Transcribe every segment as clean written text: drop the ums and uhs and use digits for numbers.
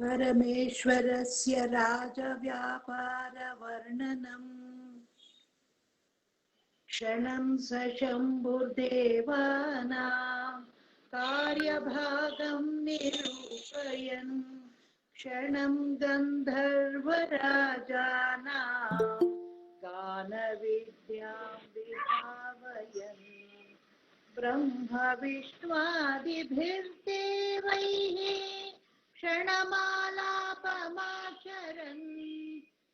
परमेश्वरस्य राजव्यापारवर्णनम् क्षणं सशम्भुर्देवानां कार्यभागं निरूपयन् क्षणं गन्धर्वराजानां गानविद्यां विभावयन् ब्रह्मविष्णुवादिभिर्देवैः क्षणमालापमाचरन्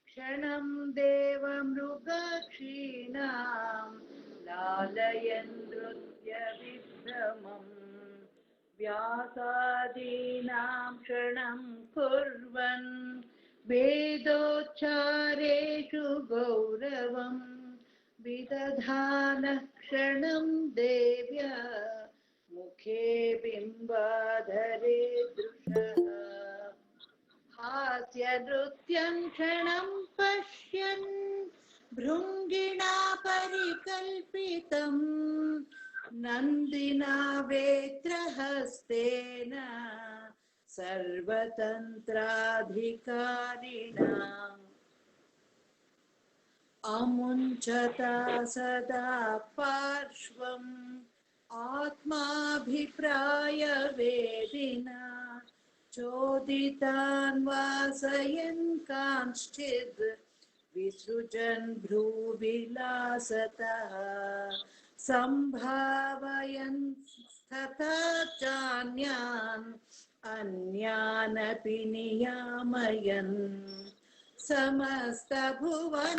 क्षणं देवमृगक्षीणां लालयन् नृत्यविभ्रमम् व्यासादीनां क्षणं कुर्वन् वेदोच्चारेषु गौरवम् विदधानः क्षणं देव्या मुखे बिम्बाधरे दृशः हास्य नृत्यं क्षणं पश्यन् भृङ्गिणा परिकल्पितम् नन्दिना वेत्रहस्तेन सर्वतन्त्राधिकारिणा अमुञ्चता सदा पार्श्वम् आत्माभिप्रायवेदिना चोदितान् वासयन् कांश्चिद् विसृजन् भ्रूविलासतः सम्भावयन् तथा चान्यान् अन्यानपि नियामयन्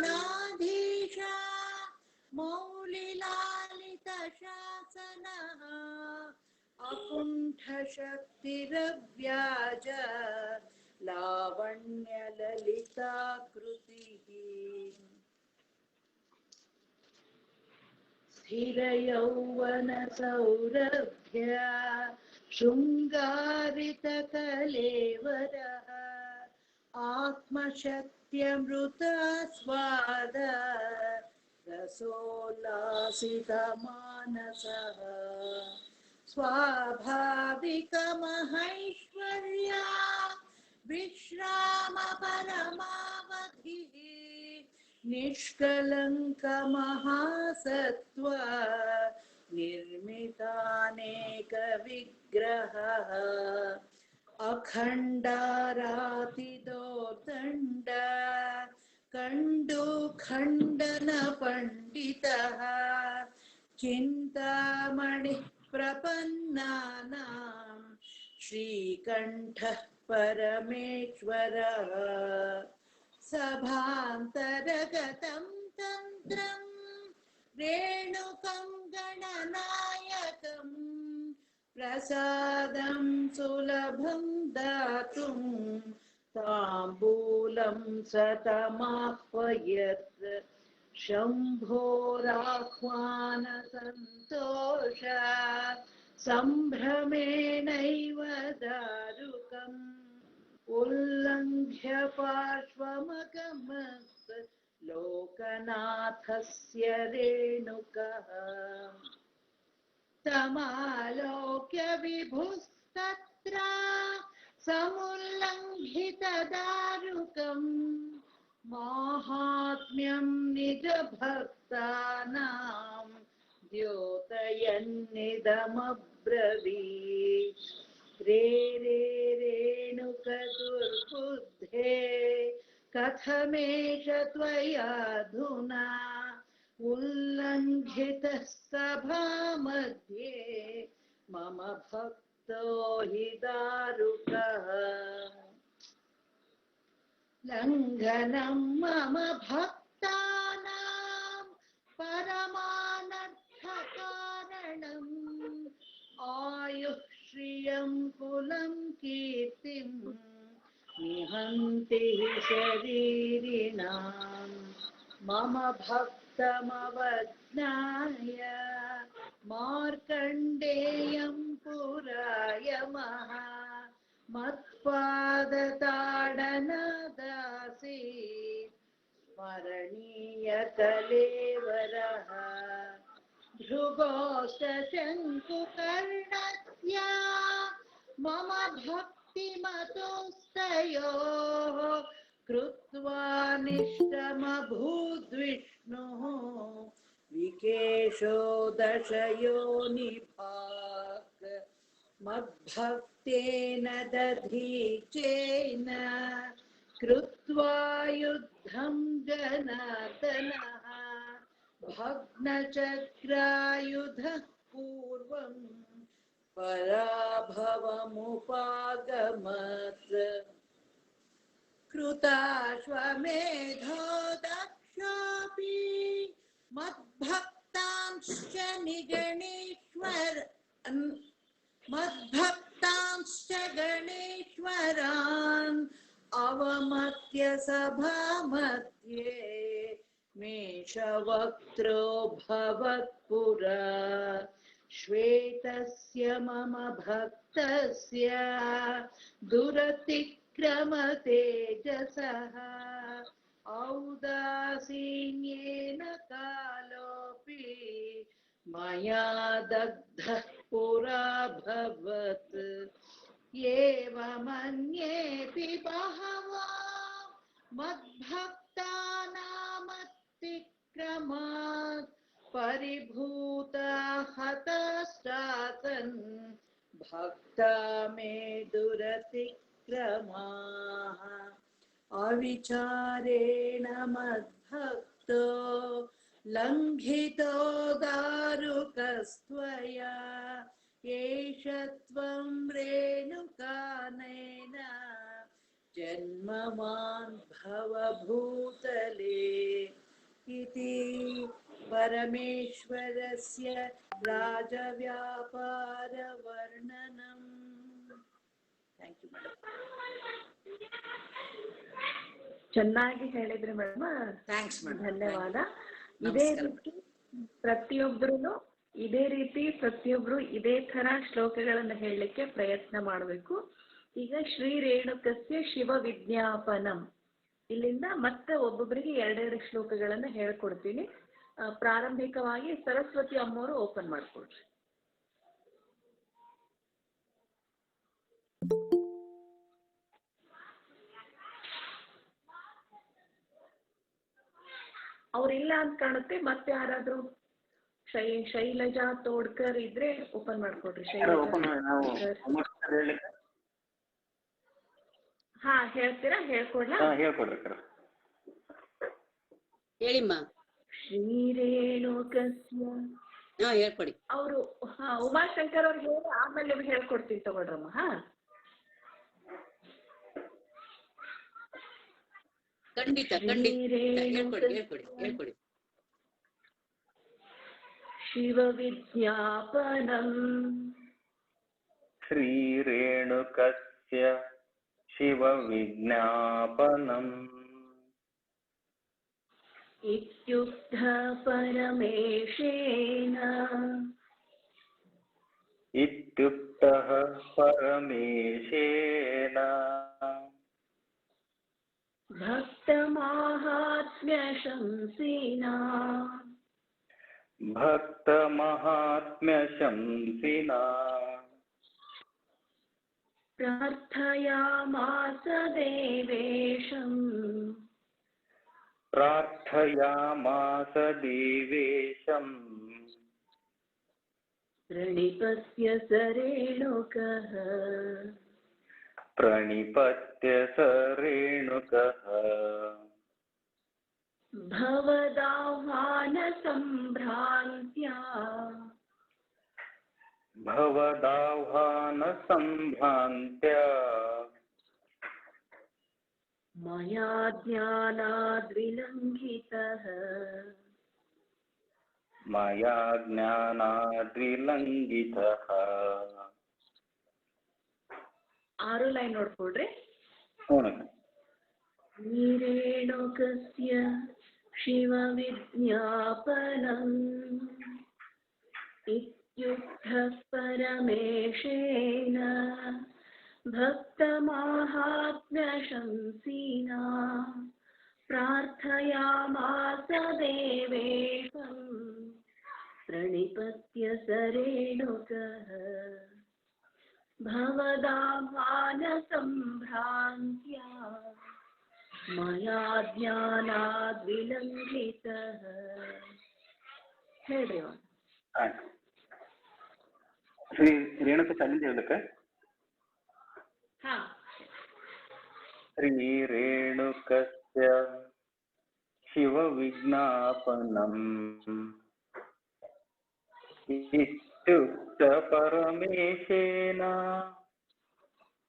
समस्तभुवनाधीशा मौलिलालितशासनः अकुण्ठशक्तिरव्याज लावण्यललिताकृतिः स्थिरयौवनसौरभ्य शृङ्गारितकलेवरः आत्मशक्त्यमृतास्वाद रसोल्लासितमानसः स्वाभाविकमहैश्वर्या विश्रामपरमावधिः निष्कलङ्कमहासत्त्व निर्मितानेकविग्रहः अखण्डारातिदोर्दण्ड कण्डूखण्डनपण्डितः चिन्तामणिः प्रपन्नानां श्रीकण्ठः परमेश्वरः सभान्तरगतं तन्त्रं रेणुकं गणनायकम् प्रसादं सुलभं दातुं ताम्बूलं सतमाह्वयत् शम्भोराह्वानसन्तोष सम्भ्रमेणैव दारुकम् उल्लङ्घ्य पार्श्वमगमत् लोकनाथस्य रेणुकः तमालोक्य विभुस्तत्र समुल्लङ्घितदारुकम् माहात्म्यं निजभक्तानां द्योतयन्निदमब्रवीत् रे रे रेणुकदुर्बुद्धे कथमेष त्वयाधुना उल्लङ्घितः सभामध्ये मम भक्तो हि दारुकः लङ्घनं मम भक्तानां परमानर्थकारणम् आयुः श्रियं कुलं कीर्तिं निहन्ति शरीरिणां मम भक्तमवज्ञाय मार्कण्डेयं पुरायमः मत्पादताडनदासीत् स्मरणीयकलेवरः भृगोष्ठशङ्कुकर्णस्य मम भक्त भक्तिमतोस्तयोः कृत्वा निष्ठमभूद्विष्णुः विकेशो दशयोनिभाक् मद्भक्तेन दधीचेन कृत्वा युद्धं जनार्दनः भग्नचक्रायुधः पूर्वं पराभवमुपागमत् कृताश्वमेधो दक्षोऽपि मद्भक्तांश्च मद्भक्तांश्च गणेश्वरान् अवमत्य सभामध्ये मेषवक्त्रो भवत्पुरा श्वेतस्य मम भक्तस्य दुरतिक्रमतेजसः औदासीन्येन कालोऽपि मया दग्धः पुराभवत् एवमन्येऽपि बहवो मद्भक्ता नामतिक्रमात् परिभूता हतास्तासन् भक्ता मे दुरतिक्रमाः अविचारेण मद्भक्तो लङ्घितो दारुकस्त्वया एष त्वं रेणुकानयन जन्मवान् भवभूतले इति परमेश्वरस्य राजव्यापारवर्णनम्. Thank you madam. ಚೆನ್ನಾಗಿ ಹೇಳಿದ್ರಿ ಮೇಡಮ್. Thanks madam. ಧನ್ಯವಾದ. ಇದೇ ರೀತಿ ಪ್ರತಿಯೊಬ್ರು ಇದೇ ತರ ಶ್ಲೋಕಗಳನ್ನು ಹೇಳಲಿಕ್ಕೆ ಪ್ರಯತ್ನ ಮಾಡಬೇಕು. ಈಗ ಶ್ರೀ ರೇಣುಕಸ್ಯ ಶಿವ ವಿಜ್ಞಾಪನಂ ಇಲ್ಲಿಂದ ಮತ್ತೆ ಒಬ್ಬೊಬ್ಬರಿಗೆ ಎರಡೆರಡು ಶ್ಲೋಕಗಳನ್ನ ಹೇಳ್ಕೊಡ್ತೀನಿ. ಪ್ರಾರಂಭಿಕವಾಗಿ ಸರಸ್ವತಿ ಅಮ್ಮವರು ಓಪನ್ ಮಾಡ್ಕೊಡ್ರಿ. ಅವ್ರಿಲ್ಲ ಅಂತ ಕಾಣುತ್ತೆ. ಮತ್ತೆ ಯಾರಾದ್ರೂ ಶೈಲಜಾ ತೋಡ್ಕರ್ ಇದ್ರೆ ಓಪನ್ ಮಾಡ್ಕೊಡ್ರಿ. ಹಾ ಹೇಳ್ತೀರಾ? ಹೇಳ್ಕೊಡ್ಲಾ? ಹೇಳಿಮ್ಮ. ಶ್ರೀರೇಣುಕಸ್ಯ ಹೇಳ್ಕೊಡಿ. ಅವರು ಉಮಾಶಂಕರ್ ಅವ್ರಿಗೆ ಹೇಳಿ ಆಮೇಲೆ ನಿಮ್ಗೆ ಹೇಳ್ಕೊಡ್ತೀನಿ ತಗೊಳ್ರಮ್ಮ. ಖಂಡಿತ ಹೇಳ್ಕೊಡಿ. ಶಿವ ವಿಜ್ಞಾಪನಂ ಶ್ರೀರೇಣುಕಸ್ಯ ಶಿವ ವಿಜ್ಞಾಪನಂ ಇತ್ಯುಕ್ತ ಪರಮೇಶೇನ ಭಕ್ತಮಾಹಾತ್ಮ್ಯ ಶಂಸಿನಾ ಪ್ರಾರ್ಥಯಾಮಾಸ ದೇವೇಶಂ ಪ್रणिपत्य सरेणुकः भवदाह्वान संभ्रान्त्या मया ज्ञानाद्विलङ्घितः 6 ಲೈನ್ ನೋಡ್ಕೊಡ್ರಿ. ಶ್ರೀರೇಣುಕಸ್ಯ ಶಿವ ವಿಜ್ಞಾಪನಂ ಇತ್ಯುಕ್ತಃ ಪರಮೇಶೇನ ಭಕ್ತಮಾಹಾತ್ಮ್ಯ ಶಂಸಿನಾ ಪ್ರಾರ್ಥಯಾಮಾಸ ದೇವೇಶಂ प्रणिपत्य सरेणुकः ಭವದಾಭಾನ ಸಂಭ್ರಾಂತ್ಯ ಮಯಾ ಜ್ಞಾನಾದ್ ವಿಲಂಘಿತಃ. ಹೇಳ್ರಿ ಇವಾಗ. ಶ್ರೀ ರೇಣುಕ ಅಲ್ಲಿಂದ ಹೇಳ್ಬೇಕ? ಹಾ. ಶ್ರೀ ರೇಣುಕಸ್ಯ ಶಿವ ವಿಜ್ಞಾಪನಂ ಇತ್ಯುಕ್ತ ಪರಮೇಶೇನ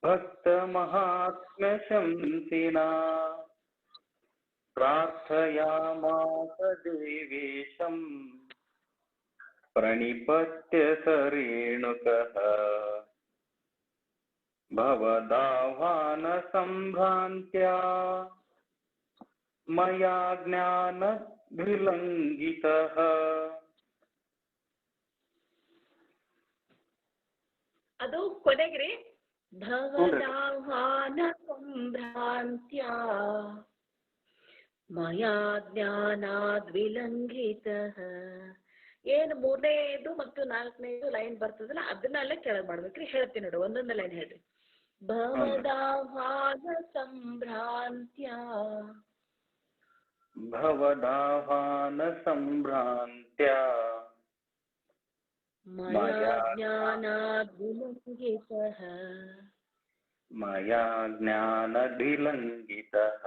ಭಕ್ತ ಮಹಾತ್ಮ್ಯ ಶಂಸಿನಾ ಪ್ರಾರ್ಥಯಾಮಾಸ ದೇವೇಶಂ ಪ್ರಣಿಪತ್ಯ ಸ ರೇಣುಕಃ ಭವದಾಹ್ವಾನ ಸಂಭ್ರಾಂತ್ಯಾ ಮಯಾ ಜ್ಞಾನ ವಿಲಂಘಿತಃ. ಅದು ಕೊನೆಗ್ರಿ ಭವದಾಹ್ವಾನ ಸಂಭ್ರಾಂತ್ಯಾ ಮಯಾ ಜ್ಞಾನಾದ್ ವಿಲಂಘಿತಃ. ಏನು ಮೂರನೇದು ಮತ್ತು ನಾಲ್ಕನೇದು ಲೈನ್ ಬರ್ತದಲ್ಲ ಅದನ್ನಲ್ಲೇ ಕೆಳಗೆ ಮಾಡ್ಬೇಕ್ರಿ. ಹೇಳ್ತೀನಿ ನೋಡಿ, ಒಂದೊಂದು ಲೈನ್ ಹೇಳ್ರಿ. ಭವದಾಹ್ವಾನ ಸಂಭ್ರಾಂತ್ಯಾ ಭವದಾಹ್ವಾನ ಸಂಭ್ರಾಂತ್ಯಾ ಮಯಾ ಜ್ಞಾನಾದ್ ವಿಲಂಘಿತಃ. ಮಯಾ ಜ್ಞಾನದಿಲಂಘಿತಃ.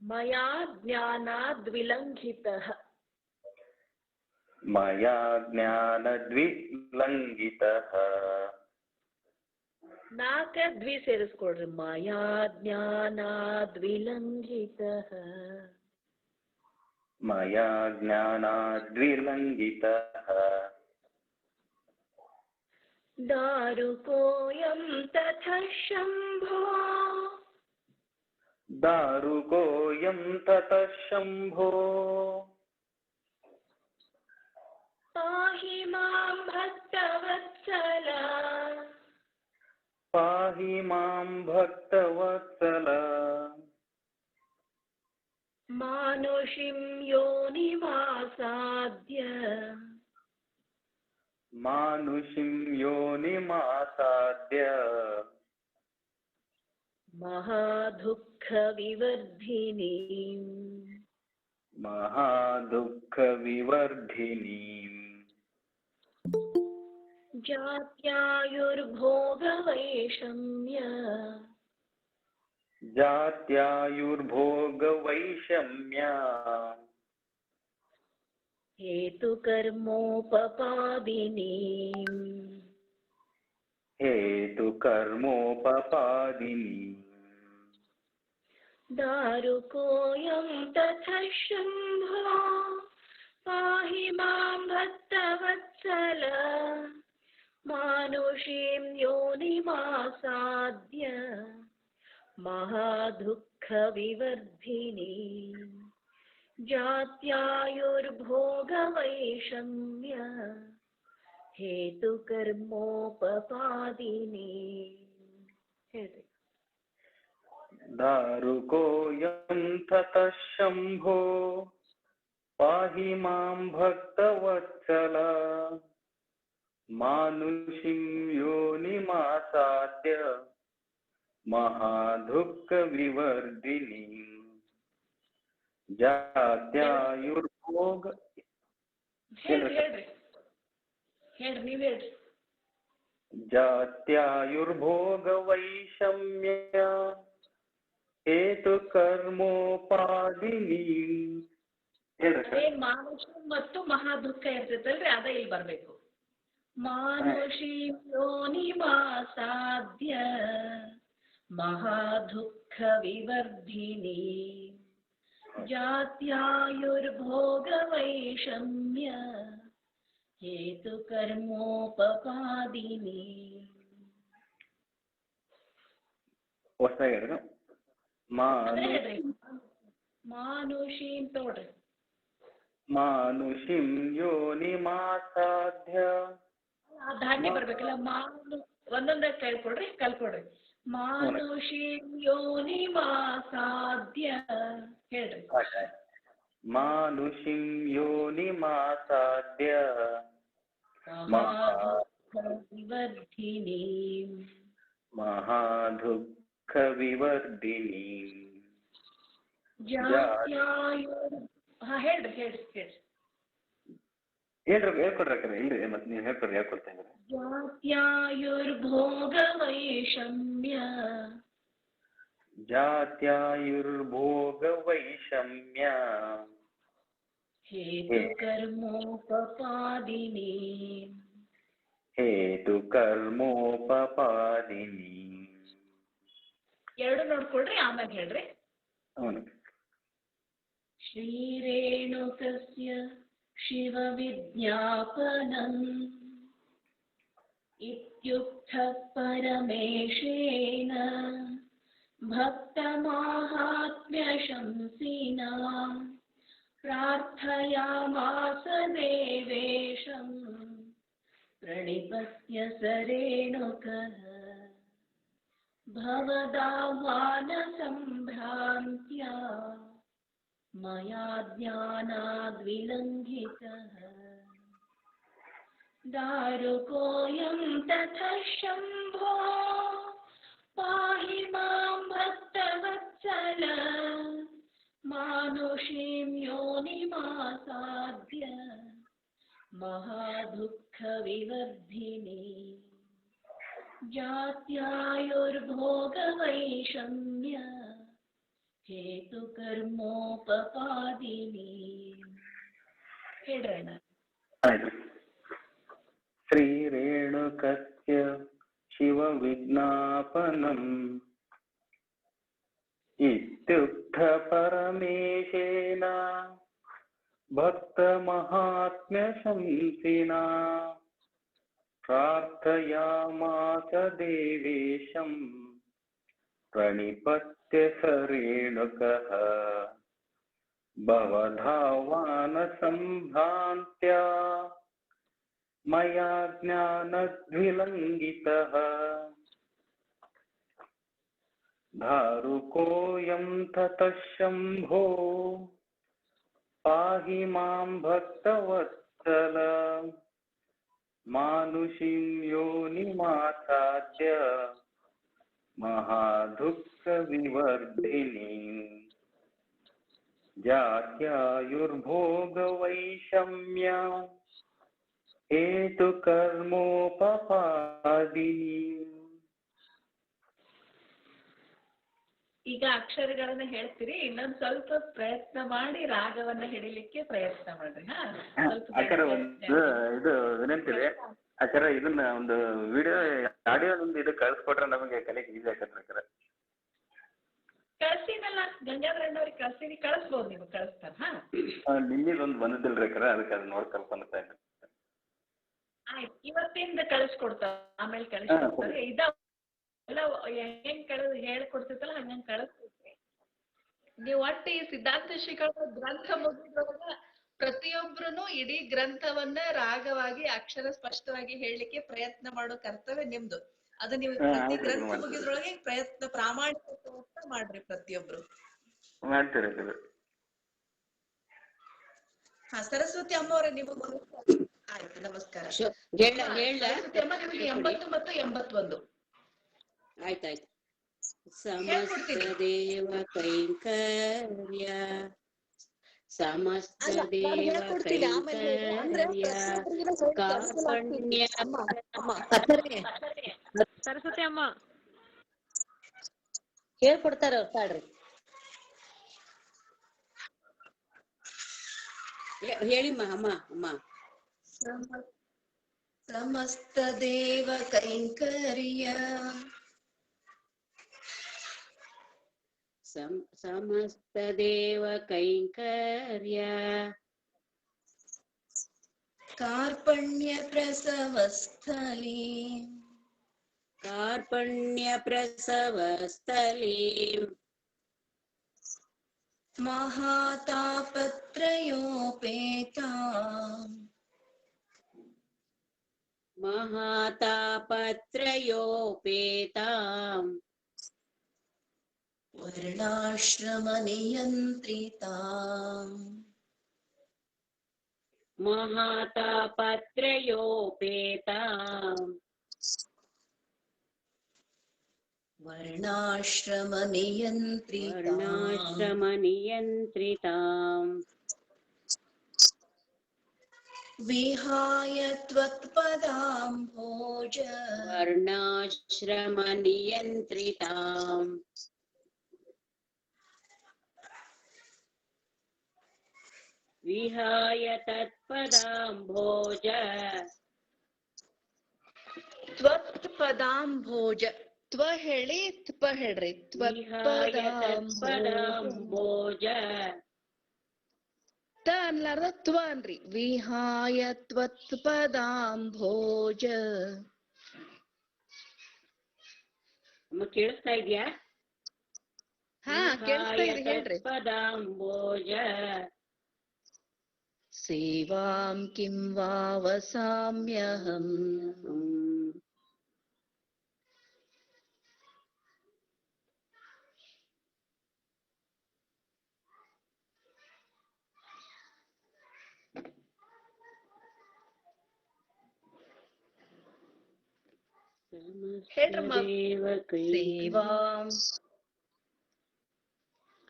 ಮಯಾ ಜ್ಞಾನಾದ್ ವಿಲಂಘಿತಃ. ಮಯಾ ಜ್ಞಾನದ್ವಿಲಂಘಿತಃ. ನಾಲ್ಕ ದ್ವಿ ಸೇರಿಸ್ಕೊಡ್ರಿ. ಮಯಾ ಜ್ಞಾನಾದ್ ವಿಲಂಘಿತಃ. ಮಯಾ ಜ್ಞಾನಾದ್ವಿಲಂಘಿತಃ. ದಾರುಕೋಯಂ ತಥಾ ಶಂಭೋ ದಾರುಕೋಯಂ ತತಃ ಶಂಭೋ ಪಾಹಿ ಮಾಂ ಭಕ್ತವತ್ಸಲ ಪಾಹಿ ಮಾಂ ಭಕ್ತವತ್ಸಲ ಮಾನುಷಿಂ ಯೋನಿಮಾಸಾದ್ಯ ಮಾನುಷಿಂ ಯೋನಿಮಾಸಾದ್ಯ ಮಹಾದುಃಖ ವಿವರ್ಧಿನೀಂ ಮಹಾದುಃಖ ವಿವರ್ಧಿನೀಂ ಜಾತ್ಯಾಯುರ್ಭೋಗವೈಷಮ್ಯ ಜಾತ್ಯಾಯುರ್ಭೋಗವೈಷಮ್ಯ ಹೇತುಕರ್ಮೋಪಪಾದಿನೀಂ ಹೇತುಕರ್ಮೋಪಪಾದಿನೀಂ दारुकोऽयं तथा शम्भो पाहि मां भक्तवत्सल मानुषीं योनिमासाद्य महादुःखविवर्धिनी जात्यायुर्भोगवैषम्य हेतुकर्मोपपादिनी. ಹೇಳ್ರಿ. दारुकोऽयं ततः शम्भो पाहि मां भक्तवत्सल मानुषीं योनिमासाद्य महादुःखविवर्धिनी जात्यायुर्भोग. ಹೇಳ್ರಿ ನೀವ್ ಹೇಳ್ರಿ. ಜಾತ್ಯಾಯುರ್ಭೋಗವೈಷಮ್ಯ ಹೇತುಕರ್ಮೋಪಾದಿನಿ. ಮಾನುಷ ಮತ್ತು ಮಹಾದುಃಖ ಇರ್ತೈತಲ್ರಿ, ಅದ ಇಲ್ಲಿ ಬರ್ಬೇಕು. ಮಾನುಷಿ ಯೋನಿಮಾಸಾದ್ಯ ಮಹಾದುಃಖ ವಿವರ್ಧಿನಿ ಜಾತ್ಯಾಯುರ್ಭೋಗವೈಷಮ್ಯ ಹೇತುಕರ್ಮೋಪಪಾದಿನಿ. ಹೊಸದಾಗಿ ಮಾನುಷೀಂ ತೋಡ್ರಿ. ಮಾನುಷಿಂ ಯೋನಿಮಾಸಾದ್ಯ ಧಾನ್ಯ ಬರ್ಬೇಕಲ್ಲ. ಒಂದೊಂದೇ ಕಲ್ಕೊಡ್ರಿ. ಮಾನುಷೀಂ ಯೋನಿಮಾಸಾದ್ಯ ಹೇಳ್ರಿ. ಮಾನುಷಿಂ ಯೋನಿಮಾಸಾದ್ಯ विवर्धिनीम् महादुःखविवर्धिनीम् ಜಾತ್ಯಾಯುರ್ ಹೇಳ್ರಿ ಹೇಳ್ಕೊಡ್ರಿ ಇಲ್ರಿ ಮತ್ತೆ ನೀವು ಹೇಳ್ಕೊಡ್ತಾ ಇದ್ರಿ. ಜಾತ್ಯಾಯುರ್ಭೋಗವೈಷಮ್ಯ ಹೇತುಕರ್ಮೋಪಪಾದಿನಿ. ಎರಡು ನೋಡ್ಕೊಳ್ರಿ ಆಮೇಲೆ ಹೇಳ್ರಿ. ಶ್ರೀರೇಣುಕಸ್ಯ ಶಿವ ವಿಜ್ಞಾಪನಂ ಇತ್ಯುಕ್ತ ಪರಮೇಶೇನ ಭಕ್ತಮಾಹಾತ್ಮ್ಯ ಶಂಸಿನಾ ಪ್ರಾರ್ಥಯಾಮಾಸ ದೇವೇಶಂ ಪ್ರಣಿಪತ್ಯ ಸರೇಣುಕಃ ಭವದಾಹ್ವಾನ ಸಂಭ್ರಾಂತ್ಯಾ ಮಯಾ ಜ್ಞಾನಾದ್ ವಿಲಂಘಿತಃ ದಾರುಕೋಯಂ ತಥಾ ಶಂಭೋ ಪಾಹಿ ಮಾಂ ಭಕ್ತವತ್ಸಲ ಮಾನುಷೀಂ ಯೋನಿಮಾಸಾದ್ಯ ಮಹಾದುಃಖ ವಿವರ್ಧಿನಿ ಜಾತ್ಯಾಯುರ್ಭೋಗವೈಷಮ್ಯ ಹೇತುಕರ್ಮೋಪಪಾದಿನಿ. ಹೇಳ್ರಣ್ಣ. ಶ್ರೀರೇಣುಕಸ್ಯ ಶಿವ ವಿಜ್ಞಾಪನಂ ಇತ್ಯುಕ್ತ ಪರಮೇಶೇನ ಭಕ್ತಮಹಾತ್ಮ್ಯ ಶಂಸಿನಾ ಪ್ರಾರ್ಥಯಾಮಾಸ ದೇವೇಶಂ ಪ್ರಣಿಪತ್ಯ ಸರೇಣುಕಃ ಭವಧಾವಾನ ಸಂಭ್ರಾಂತ್ಯಾ ಮಯಾ ಜ್ಞಾನದ್ವಿಲಂಘಿತಃ ಧಾರುಕೋಯಂ ತತಃ ಶಂಭೋ ಪಾಹಿ ಮಾಂ ಭಕ್ತವತ್ಸಲ ಮಾನುಷೀಂ ಯೋನಿಮಾಸಾದ್ಯ ಮಹಾದುಃಖ ವಿವರ್ಧಿನಿ ಜಾತ್ಯಾಯುರ್ಭೋಗವೈಷಮ್ಯ ಹೇತುಕರ್ಮೋಪಪಾದಿನಿ. ಈಗ ಅಕ್ಷರಗಳನ್ನ ಹೇಳ್ತೀರಿ, ಇನ್ನೊಂದ್ ಸ್ವಲ್ಪ ಪ್ರಯತ್ನ ಮಾಡಿ ರಾಗವನ್ನ ಹಿಡಿಲಿಕ್ಕೆ ಪ್ರಯತ್ನ ಮಾಡ್ರಿ. ಆಚಾರ ಒಂದು ಇದು ವಿನಂತಿದೆ ಆಚಾರ, ಇದನ್ನ ಒಂದು ವಿಡಿಯೋ ಆಡಿಯೋ ಒಂದು ಇದು ಕಳ್ಸಿಕೊಟ್ರೆ ನಮಗೆ ಕಲಿಕೆ ಈಸಿ ಆಗತ್ತೆ. ಕಳ್ಸಿನಲ್ಲ ಗಂಗಾಧರಣ್ಣವ್ರಿಗೆ ಕಳ್ಸಿನಿ, ಕಳಿಸ್ಬೋದು ನೀವು, ಕಳಿಸ್ತಾರ. ನಿನ್ನಿದೊಂದು ಬಂದಿದ್ದಿಲ್ರಿ ಅಕ್ಕಾರ, ಅದಕ್ಕೆ ಅದು ನೋಡಿ ಕಲ್ಪನ್ತಾ ಇದ್ದೆ. ಆಯ್ತು, ಇವತ್ತಿಂದ ಕಳಿಸ್ಕೊಡ್ತಾರ, ಆಮೇಲೆ ಕಳಿಸ್ಕೊಡ್ತಾರೆ. ಇದಾವೆಲ್ಲ ಹೆಂಗ್ ಹೇಳ್ಕೊಡ್ತಿತ್ತಲ್ಲ ಹಂಗಂಗ್ ಕಳಿಸ್ಕೊಡ್ತೀವಿ. ನೀವು ಒಟ್ಟು ಈ ಸಿದ್ಧಾಂತ ಶ್ರೀಗಳ ಗ್ರಂಥ ಮುಗಿದ್ರೊಳಗ ಪ್ರತಿಯೊಬ್ರು ಇಡೀ ಗ್ರಂಥವನ್ನ ರಾಗವಾಗಿ ಅಕ್ಷರ ಸ್ಪಷ್ಟವಾಗಿ ಹೇಳಲಿಕ್ಕೆ ಪ್ರಯತ್ನ ಮಾಡೋ ಕರ್ತವ್ಯ ನಿಮ್ದು. ಅದು ನೀವು ಪ್ರತಿ ಗ್ರಂಥ ಮುಗಿದ್ರೊಳಗೆ ಪ್ರಯತ್ನ ಪ್ರಾಮಾಣಿಕ ಮಾಡ್ರಿ ಪ್ರತಿಯೊಬ್ರು. ಹಾ, ಸರಸ್ವತಿ ಅಮ್ಮ ಅವರೇ ನಿಮಗೂ ಆಯ್ತು, ನಮಸ್ಕಾರ. ಸರಸ್ವತಿ ಅಮ್ಮ ನಿಮಗೆ 80 ಮತ್ತು 81. ಆಯ್ತಾಯ್ತು. ಸಮಸ್ತ ದೇವ ಕೈಂಕರ್ಯ ಸಮಸ್ತ ದೇವ ಕೈಂಕರ್ಯ ಕಾರ್ಪಣ್ಯ. ಸರಸ್ವತಿ ಅಮ್ಮ ಹೇಳ್ಕೊಡ್ತಾರ ತಾಳ್ರಿ. ಹೇಳಿಮ್ಮ ಅಮ್ಮ. ಸಮಸ್ತ ದೇವ ಕೈಂಕರ್ಯ ಸಮಸ್ತ ದೇವ ಕೈಂಕರ್ಯ ಕಾರ್ಪಣ್ಯ ಪ್ರಸವಸ್ಥಲಿ ಮಹಾತಾಪತ್ರಯೋಪೇತಾಂ ವರ್ಣಾಶ್ರಮ ನಿಯಂತ್ರಿತಾಂ महातापत्रयोपेताम् वर्णाश्रमनियन्त्रिताम् विहाय त्वत्पदाम्भोज वर्णाश्रमनियन्त्रिताम् विहाय तत्पदाम्भोज ತ್ವತ್ಪದಾಂಭೋಜ ತ್ವ ಹೇಳಿ ತ್ಪ ಹೇಳ್ರಿ ವಿಹಾಯ ತ್ವತ್ಪದಾಂಭೋಜ ತತ್ಪದಾಂಭೋಜ ತ ಅನ್ಲಾರ್ದ ತ್ವ ಅನ್ರಿ ವಿಹಾಯ ತ್ವತ್ಪದಾಂಭೋಜ. ಅಮ್ಮ ಕೇಳಿಸ್ತಾ ಇದ್ಯಾ? ಹಾ ಕೇಳಿಸ್ತಾ ಇದೆ ಹೇಳ್ರಿ. ತತ್ಪದಾಂಭೋಜ ಸೇವಾಂ ಕಿಂ ವಾ ವಸಾಮ್ಯಹಂ ಹೇಳ್ರಮ್ಮ. ಸೇವಾಂ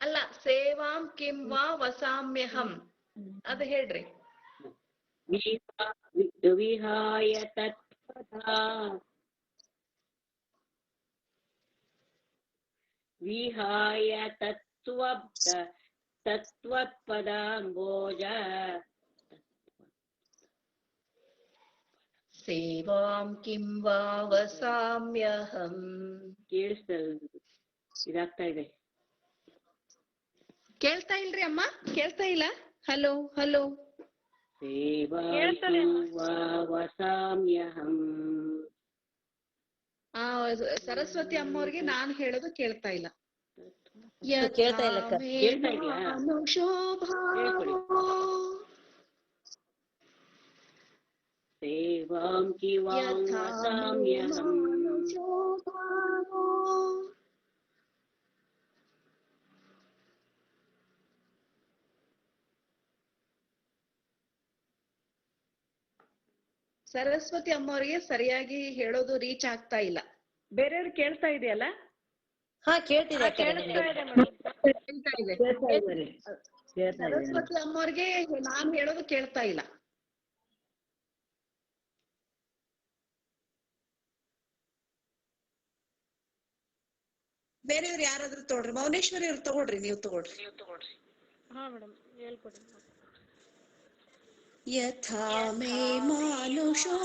ಅಲ್ಲ, ಸೇವಾಂ ಕಿಂ ವಾ ವಸಾಮ್ಯಹಂ ಅದು ಹೇಳ್ರಿ. ವಿಹಾಯ ತತ್ಪದಾ ವಿಹಾಯ ತತ್ವಪದಾಂಭೋಜ ಸೇವಾಂ ಕಿಂ ವಾ ವಸಾಮ್ಯಹಂ. ಕೇಳಿಸ್ತಾ ಇದಾಗ್ತಾ ಇದೆ. ಕೇಳ್ತಾ ಇಲ್ರಿ ಅಮ್ಮ? ಕೇಳ್ತಾ ಇಲ್ಲ? Hello hello. ಸೇವಾಂ ವಾ ವಸಾಮ್ಯಹಂ. ಸರಸ್ವತಿ ಅಮ್ಮವ್ರಿಗೆ ನಾನ್ ಹೇಳೋದು ಕೇಳ್ತಾ ಇಲ್ಲ. ಕೇಳ್ತಾ ಇಲ್ಲ ಅಕ್ಕ. ಕೇಳ್ತಾ ಇದ್ಯಾ? ಸೇವಾಂ ಕಿವಾಂ ವಸಾಮ್ಯಹಂ. ಸರಸ್ವತಿ ಅಮ್ಮವ್ರಿಗೆ ಸರಿಯಾಗಿ ಹೇಳೋದು ರೀಚ್ ಆಗ್ತಾ ಇಲ್ಲ. ಬೇರೆಯವ್ರಿಗೆ ಕೇಳ್ತಾ ಇದೆಯಲ್ಲ? ಹಾ ಕೇಳ್ತಿದೆ ಸರಸ್ವತಿ ಅಮ್ಮವ್ರಿಗೆ ನಾನ್ ಹೇಳೋದು ಕೇಳ್ತಾ ಇಲ್ಲ. ಬೇರೆಯವ್ರು ಯಾರಾದ್ರೂ ತಗೊಳ್ರಿ. ಮೌನೇಶ್ವರಿ ಅವ್ರು ತಗೊಳ್ರಿ, ನೀವು ತಗೊಳ್ರಿ. ಹಾ ಮೇಡಮ್ ಹೇಳ್ಕೊಡಿ. ಯಥಾ ಮೇ ಮಾನುಷೋ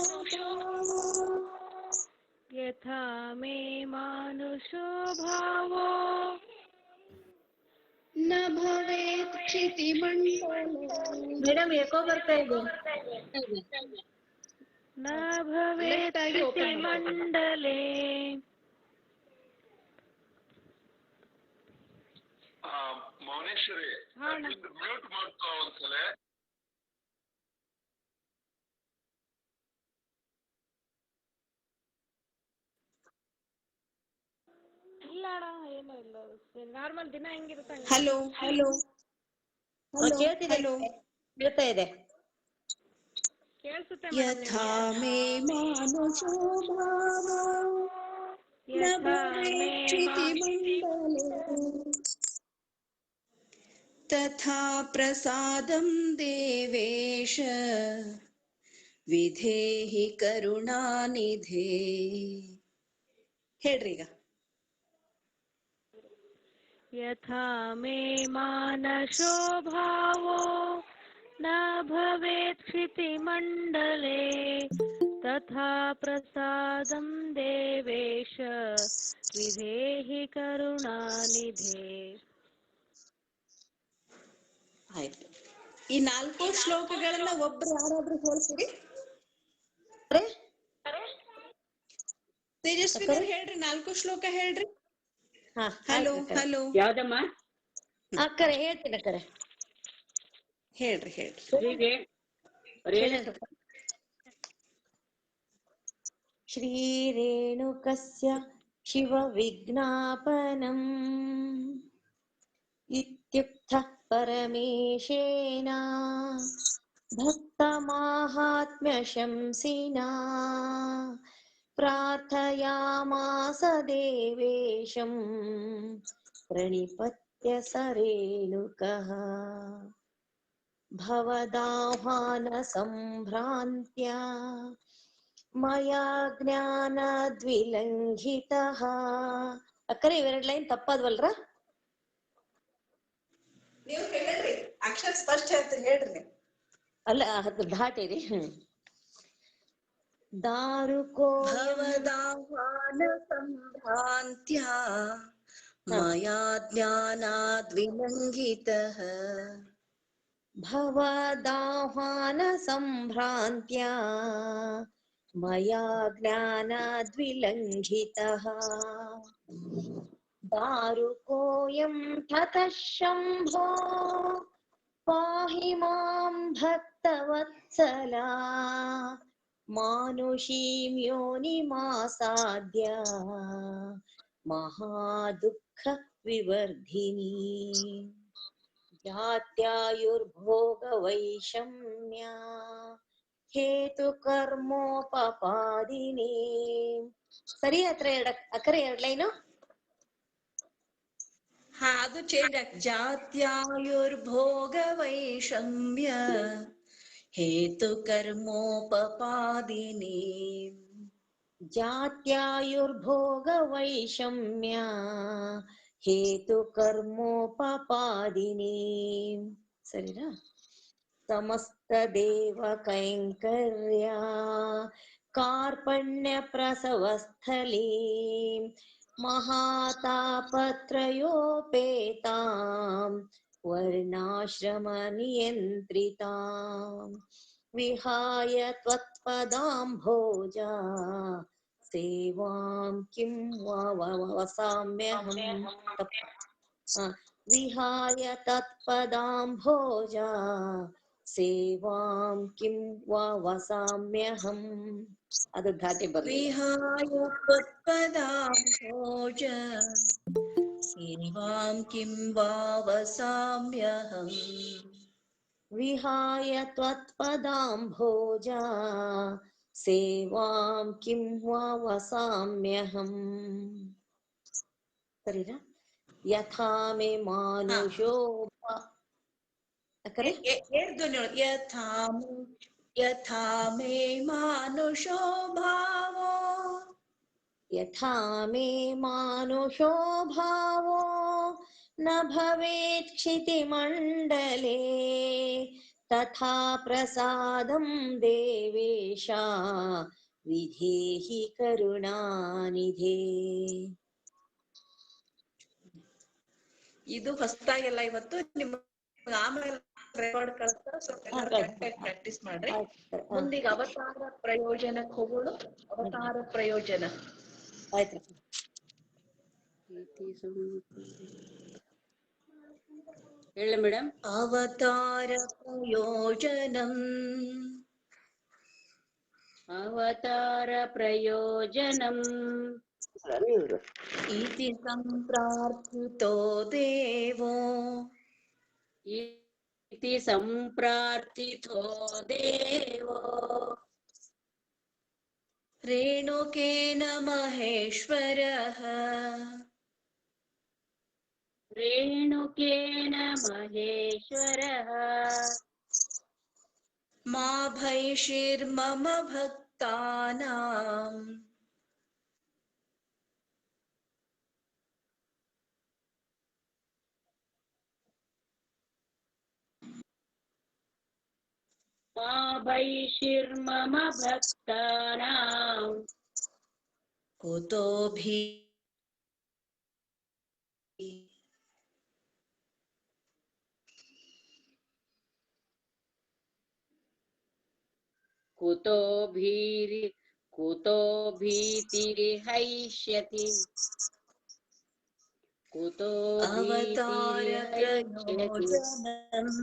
ಯಥಾ ಮೇ ಮಾನುಷೋ ಭಾವೋ ನ ಭವೇತ್ ಕ್ಷಿತಿಮಂಡಲೇ. ಮೇಡಮ್ ಎಕೋ ಬರ್ತಾ ಇದೆ. ನ ಭವೇತ್ ಕ್ಷಿತಿಮಂಡಲೇ. ಮೌನೇಶ್ವರಿ ಮ್ಯೂಟ್ ಮಾಡ್ಕೋ ಒಂದ್ಸಲ. ಇಲ್ಲ ಅಣ್ಣ ಏನೂ ಇಲ್ಲ, ನಾರ್ಮಲ್ ದಿನ ಹೆಂಗಿರುತ್ತೆ. ಹಲೋ ಹಲೋ ಕೇಳ್ತಿದೆ, ಕೇಳ್ತಾ ಇದೆ. ಕೇಳಿಸುತ್ತೆ. ಯಥಾ ಮೇ ಮಾನುಷೋ ಭಾವೋ ನ ಭವೇತ್ ಕ್ಷಿತಿಮಂಡಲೇ ತಥಾ ಪ್ರಸಾದಂ ದೇವೇಶ ವಿಧೇಹಿ ಕರುಣಾನಿಧೇ. ಹೇಳ್ರಿ ಈಗ. ಯಥಾ ಮೇ ಮಾನಸೋ ಭಾವೋ ನ ಭವೇತ್ ಕ್ಷಿತಿಮಂಡಲೇ ತಥಾ ಪ್ರಸಾದಂ ದೇವೇಶ ವಿಧೇಹಿ ಕರುಣಾನಿಧೇ. ಆಯ್ತು. ಈ 4 ಶ್ಲೋಕಗಳನ್ನ ಒಬ್ರು ಯಾರಾದ್ರೂ ಹೇಳ್ತೀರಿ? ತೇಜಸ್ವಿ ಹೇಳ್ರಿ, 4 ಶ್ಲೋಕ ಹೇಳ್ರಿ. Hello hello. ಯಾವ್ದಮ್ಮ ಅಕ್ಕರೆ ಹೇಳ್ತೀನಿ ಅಕ್ಕರೆ. ಹೇಳ್ರಿ ಶ್ರೀ ರೇಣುಕಸ್ಯ ಶಿವ ವಿಜ್ಞಾಪನಂ ಇತ್ಯುಕ್ತಃ ಪರಮೇಶೇನ भक्तमाहात्म्यशंसिना प्रार्थयामास देवेशम् प्रणिपत्य सरेणुकः भवदाह्वानसम्भ्रान्त्या मया ಜ್ಞಾನದ್ವಿಲಂಘಿತಃ. ಅಕ್ಕರೆ ಇವೆರಡು ಲೈನ್ ತಪ್ಪದ್ವಲ್ರ? ನೀವು ಹೇಳ್ರಿ, ಅಕ್ಷರ ಸ್ಪಷ್ಟ ಹೇಳ್ತೀರಿ, ಹೇಳ್ರಿ ನೀವು. ಅಲ್ಲ ಅದು ಧಾಟಿರಿ. ದಾರುಕೋ ಭವದಾಹ್ವಾನ ಸಂಭ್ರಾಂತ್ಯ ಮಯಾ ಜ್ಞಾನಾದ್ವಿಲಂಘಿತಃ. ಭವದಾಹ್ವಾನ ಸಂಭ್ರಾಂತ್ಯ ಮಯಾ ಜ್ಞಾನದ್ವಿಲಂಘಿತಃ. दारुकोऽयं ततः शम्भो पाहि मां भक्तवत्सला मानुषीं योनिमासाद्य महादुःखविवर्धिनी जात्यायुर्भोगवैषम्या हेतुकर्मोपपादिनी. ಸರಿ ಹತ್ರ ಅಕ್ಕರೆ ಎರಡು ಲೈನು. ಹಾ, ಅದು ಚೇಂಜ್ ಆಗಿ ಜಾತ್ಯಾಯುರ್ಭೋಗ ವೈಷಮ್ಯ ಹೇತು ಕರ್ಮೋಪಪಾದಿನಿ. ಜಾತ್ಯಾಯುರ್ಭೋಗ ವೈಷಮ್ಯ ಹೇತು ಕರ್ಮೋಪಪಾದಿನಿ. ಸರಿನಾ? ಸಮಸ್ತ ದೇವ ಕೈಂಕರ್ಯ ಕಾರ್ಪಣ್ಯ ಪ್ರಸವಸ್ಥಲೀ महातापत्रयोपेतां वर्णाश्रमनियन्त्रितां विहाय त्वत्पदाम्भोजा सेवां किं वसाम्यहम्. विहाय तत्पदाम्भोजा सेवां किं वसाम्यहम्. ಅದು ಘಾಟಿ ಬರಲಿ. ವಿಹಾಯ ತ್ವತ್ಪದಾಂಭೋಜ ಸೇವಾಂ ಕಿಂ ವಾ ವಸಾಮ್ಯಹಂ. ವಿಹಾಯ ತ್ವತ್ಪದಾಂಭೋಜ ಸೇವಾಂ ಕಿಂ ವಾ ವಸಾಮ್ಯಹಂ. ಸರಿನಾ? ಯಥಾ ಮೇ ಮಾನುಷೋ ಯಥಾ ಮೇ ಮಾನುಷೋ ಭಾವೋ ಯಥಾ ಮೇ ಮಾನುಷೋ ಭಾವೋ ನ ಭವೇತ್ ಕ್ಷಿತಿಮಂಡಲೇ ತಥಾ ಪ್ರಸಾದಂ ದೇವೇಶ ವಿಧೇಹಿ ಕರುಣಾನಿಧೇ. ಇದು ಹೊಸದಾಗೆಲ್ಲ ಇವತ್ತು ನಿಮ್ಗೆ ಆಮೇಲೆ ರೆಕಾರ್ಡ್ ಕಳಿಸ್ತಾರೆ, ಸ್ವಲ್ಪ ಪ್ರಾಕ್ಟೀಸ್ ಮಾಡ್ರಿ. ಮುಂದಿಗೆ ಅವತಾರ ಪ್ರಯೋಜನಕ್ಕೆ ಹೋಗೋಣ. ಅವತಾರ ಪ್ರಯೋಜನ ಆಯ್ತು. ಹೇಳಿ ಮೇಡಮ್. ಅವತಾರ ಪ್ರಯೋಜನಂ ಅವತಾರ ಪ್ರಯೋಜನಂ ಇತಿ ಸಂಪ್ರಾರ್ಥಿತೋ ದೇವೋ ಇತಿ ಸಂಪ್ರಾರ್ಥಿತೋ ದೇವೋ ರೇಣುಕೇನ ಮಹೇಶ್ವರಃ ರೇಣುಕೇನ ಮಹೇಶ್ವರಃ ಮಾ ಭೈಷಿರ್ಮಮ ಭಕ್ತಾನಾಂ ಮಾ ಭೈಷಿರ್ಮಮ ಭಕ್ತಾನಾಂ ಕುತೋ ಭೀ ಕುತೋ ಭೀತಿರ್ಹೈಷ್ಯತಿ ಕುತೋ ಅವತಾರ ಪ್ರಯೋಜನಂ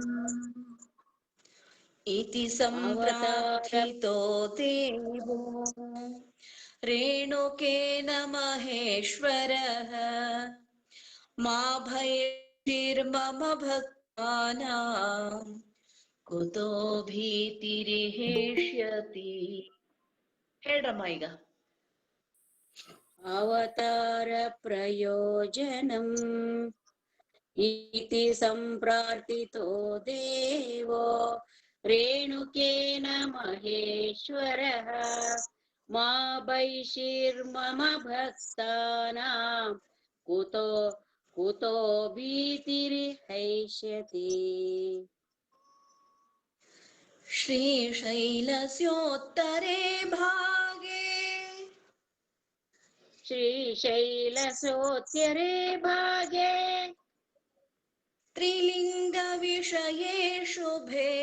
ಇತಿ ಸಂಪ್ರಾರ್ಥಿತೋ ದೇವೋ ರೇಣುಕೇನ ಮಹೇಶ್ವರಃ ಮಾ ಭೈರ್ಮಮ ಭಕ್ತಾನಾಂ ಕುತೋ ಭೀತಿರಿಹೇಷ್ಯತಿ. ಹೇಳ್ರಮ್ಮ ಈಗ. ಅವತಾರ ಪ್ರಯೋಜನಂ ಇತಿ ಸಂಪ್ರಾರ್ಥಿತೋ ದೇವೋ ರೇಣುಕೇನ ಮಹೇಶ್ವರಃ ಮಾ ಬೈಷಿರ್ಮಮ ಭಕ್ತಾನಾಂ ಕುತೋ ಕುತೋ ಭೀತಿರ್ಹೈಷ್ಯತಿ. ಶ್ರೀಶೈಲಸ್ಯೋತ್ತರೆ ಭಾಗೆ ಶ್ರೀಶೈಲಸೋತ್ಯರೆ ಭಾಗೆ ತ್ರಿಲಿಂಗ ವಿಷಯೇ ಶುಭೆ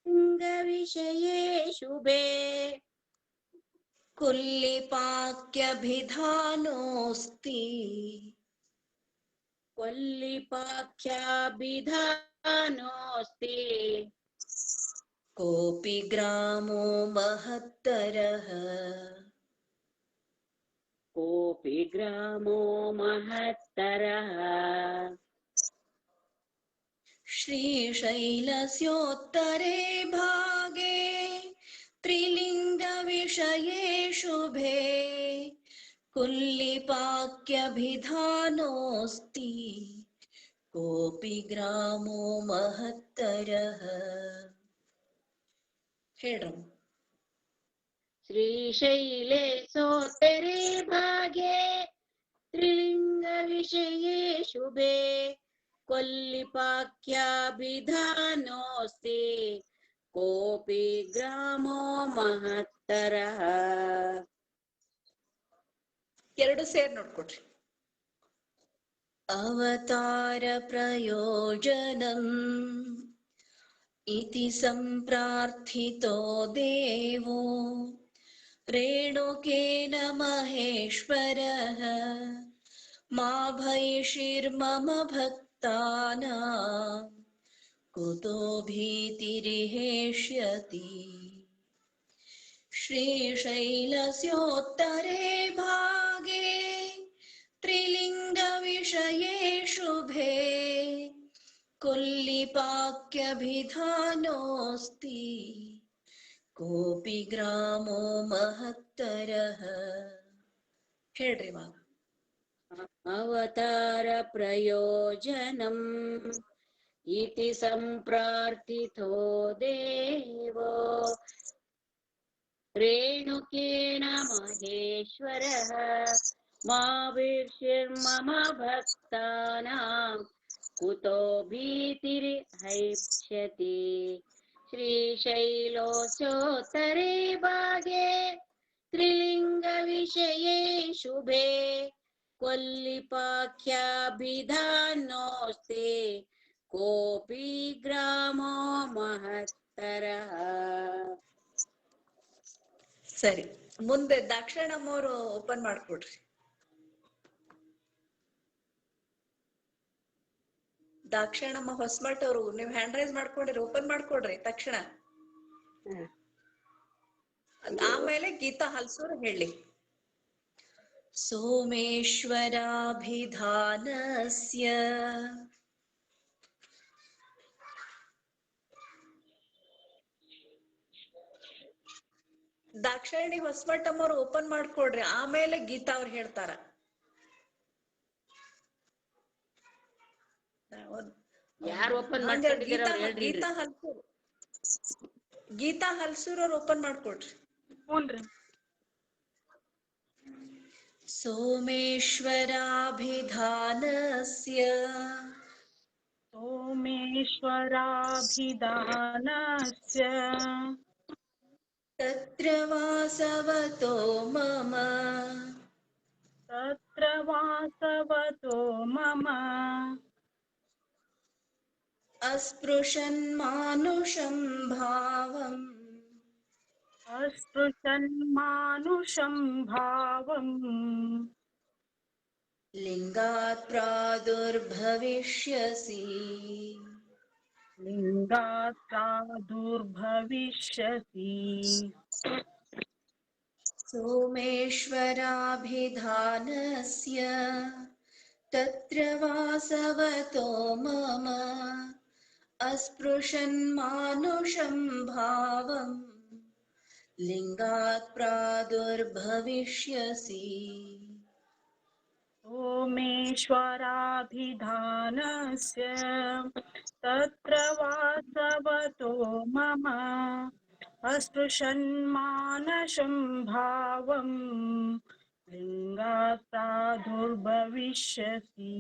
ಲಿಂಗವಿಷಯೇ ಶುಭೆ ಕುಲ್ಲಿಪಾಕ್ಯಭಿಧಾನೋಸ್ತಿ ವಲ್ಲಿಪಾಖ್ಯಾಭಿಧಾನೋಸ್ತಿ ಕೋಪಿ ಗ್ರಾಮೋ ಮಹತ್ತರಃ ಕೋಪಿ ಗ್ರಾಮೋ ಮಹತ್ತರಃ. ಶ್ರೀಶೈಲಸ್ಯೋತ್ತರೆ ಭಾಗೆ ತ್ರಿಲಿಂಗ ವಿಷಯೇ ಶುಭೆ ಕುಲ್ಲಿಪಾಕ್ಯಭಿಧಾನೋಸ್ತಿ ಕೋಪಿ ಗ್ರಾಮೋ ಮಹತ್ತರಃ. ಹೇಳ್ರಮ್ಮ. ಶ್ರೀಶೈಲೆ ಸೋತ್ತರೆ ಭಾಗೆ ತ್ರಿಲಿಂಗ ವಿಷಯೇ ಶುಭೆ ಕೊಲ್ಲಿಪಾಖ್ಯಾಭಿಧಾನೋಸ್ತಿ ಕೋಪಿ ಗ್ರಾಮೋ ಮಹತ್ತರಃ. ಎರಡು ಸೇರ್ ನೋಡ್ಕೊಡ್ರಿ. ಅವತಾರ ಪ್ರಯೋಜನಂ ಇತಿ ಸಂಪ್ರಾರ್ಥಿತೋ ದೇವೋ ರೇಣುಕೇನ ಮಹೇಶ್ವರಃ ಮಾ ಭೈಷಿರ್ಮಮ ಭಕ್ತಾನಾಂ ಕುತೋ ಭೀತಿರಿಹೇಷ್ಯತಿ. ಶ್ರೀಶೈಲಸ್ಯೋತ್ತರೆ ಭಾಗೆ ತ್ರಿಲಿಂಗ ವಿಷಯೇ ಶುಭೆ ಕುಲ್ಲಿಪಾಕ್ಯಭಿಧಾನೋಸ್ತಿ ಕೋಪಿ ಗ್ರಾಮೋ ಮಹತ್ತರಃ. ಹೇಳ್ರಿ ಇವಾಗ. ಅವತಾರ ಪ್ರಯೋಜನಂ ಇತಿ ಸಂಪ್ರಾರ್ಥಿತೋ ದೇವೋ ರೇಣುಕೇನ ಮಹೇಶ್ವರಃ ಮಾ ಭೀರ್ಷಿರ್ಮಮ ಭಕ್ತಾನಾಂ ಕುತೋ ಭೀತಿರ್ಹೈಷ್ಯತಿ. ಶ್ರೀಶೈಲೋಚೋತ್ತರೆ ಭಾಗೆ ತ್ರಿಲಿಂಗ ವಿಷಯೇ ಶುಭೆ ಕೊಲ್ಲಿಪಾಖ್ಯಾಭಿಧಾನೋಸ್ತಿ ಕೋಪಿ ಗ್ರಾಮೋ ಮಹತ್ತರಃ. ಸರಿ, ಮುಂದೆ ದಾಕ್ಷಾಯಣಮ್ಮವ್ರು ಓಪನ್ ಮಾಡ್ಕೊಡ್ರಿ. ದಾಕ್ಷಾಯಣಮ್ಮ ಹೊಸಮಠ ಅವರು ನೀವ್ ಹ್ಯಾಂಡ್ ರೈಸ್ ಮಾಡ್ಕೊಡ್ರಿ, ಓಪನ್ ಮಾಡ್ಕೊಡ್ರಿ ತಕ್ಷಣ. ಆಮೇಲೆ ಗೀತಾ ಹಲ್ಸೂರ್ ಹೇಳಿ. ಸೋಮೇಶ್ವರಾಭಿಧಾನಸ್ಯ ದಾಕ್ಷಾಯಣಿ ಹೊಸಮಠಮ್ಮ ಅವ್ರು ಓಪನ್ ಮಾಡ್ಕೊಡ್ರಿ, ಆಮೇಲೆ ಗೀತಾ ಅವ್ರು ಹೇಳ್ತಾರ. ಯಾರು ಓಪನ್ ಮಾಡ್ಕೊಂಡಿದ್ದೀರ ಗೀತಾ ಹಲ್ಸೂರ್ ಅವ್ರು ಓಪನ್ ಮಾಡ್ಕೊಡ್ರಿ. ಸೋಮೇಶ್ವರಾಭಿಧಾನಸ್ಯ ತತ್ರ ವಾಸವತೋ ಮಮ ಅಸ್ಪೃಶನ್ ಮಾನುಷಂ ಭಾವಂ ಲಿಂಗಾತ್ ಪ್ರಾದುರ್ಭವಿಷ್ಯಸಿ. ಸೋಮೇಶ್ವರಾಭಿಧಾನಸ್ಯ ತತ್ರ ವಾಸವತೋ ಮಮ अस्पृशन्मानुषं भावम् लिङ्गात् प्रादुर्भविष्यसि। सोमेश्वराभिधानस्य तत्र वासवतो मम अस्पृशन्मानसं भावम् लिङ्गात् प्रादुर्भविष्यसि।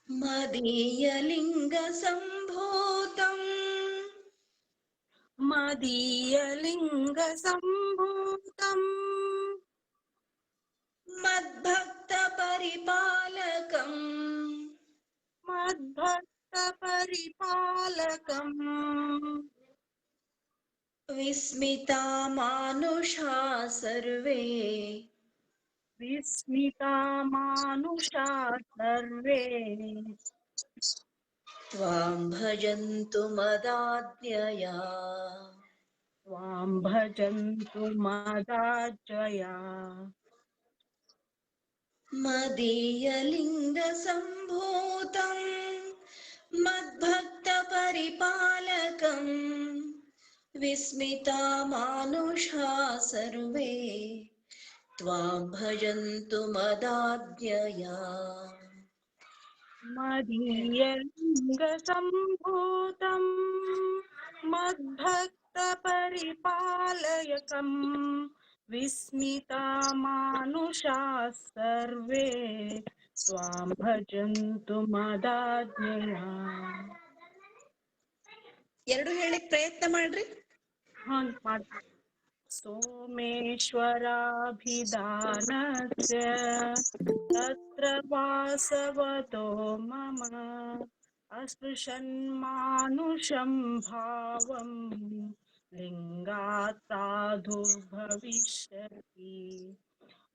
मदीयलिङ्गसम्भूतम् मदीयलिङ्गसम्भूतम् मद्भक्तपरिपालकम् मद्भक्तपरिपालकम् विस्मिता मानुषा सर्वे विस्मिता मानुषा सर्वे त्वां भजन्तु मदाद्यया। त्वां भजन्तु मदाज्जया। मदीयलिङ्गसम्भूतम् मद्भक्तपरिपालकम् विस्मिता मानुषा सर्वे त्वां भजन्तु मदाद्यया। मदीयलिङ्गसम्भूतम् मद्भक्तपरिपालयकम् विस्मिता मानुषा सर्वे त्वां भजन्तु मदाज्ञया. ಎರಡು ಹೇಳಿಕ್ ಪ್ರಯತ್ನ ಮಾಡ್ರಿ. सोमेश्वराभिधानस्य तत्र वासवतो मम अस्पृशन्मानुषं भावं लिङ्गात् प्रादुर्भविष्यति।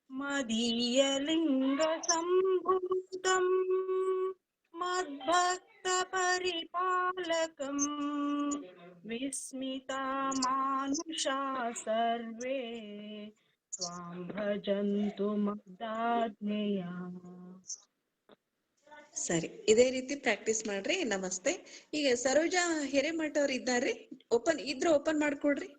मदीयलिङ्गसम्भूतं मद्भक्तपरिपालकम् विस्मिता मानुषा सर्वे त्वां ಭಜಂತು ಮದಾಜ್ಞೆಯ. ಸರಿ, ಇದೇ ರೀತಿ ಪ್ರಾಕ್ಟೀಸ್ ಮಾಡ್ರಿ. ನಮಸ್ತೆ. ಈಗ ಸರೋಜಾ ಹಿರೇಮಠ ಅವ್ರು ಇದ್ದಾರ್ರಿ, ಓಪನ್ ಮಾಡ್ಕೊಡ್ರಿ.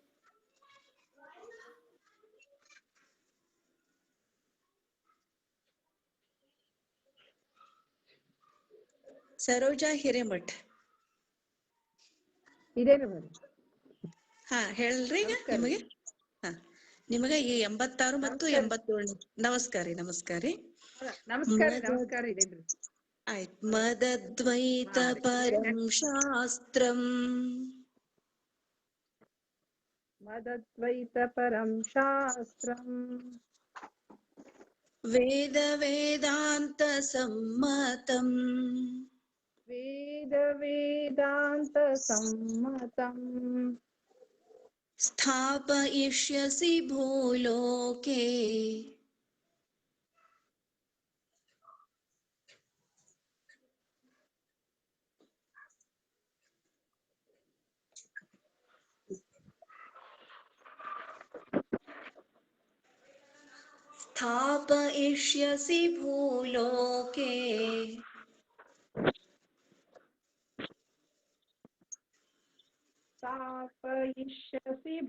ಸರೋಜಾ ಹಿರೇಮಠ್ ಹಾ ಹೇಳ್ರಿ. ಈಗ ನಿಮಗೆ ಈ 86 ಮತ್ತು 87. ನಮಸ್ಕಾರ ರೀ. ಆಯ್ತು. ಮದದ್ವೈತ ಪರಂ ಶಾಸ್ತ್ರಂ ವೇದ ವೇದಾಂತ ಸಮ್ಮತಂ ಸ್ಥಾಪಯಿಷ್ಯಸಿ ಭೂಲೋಕೆ ಸ್ಥಾಪಯಿಷ್ಯಸಿ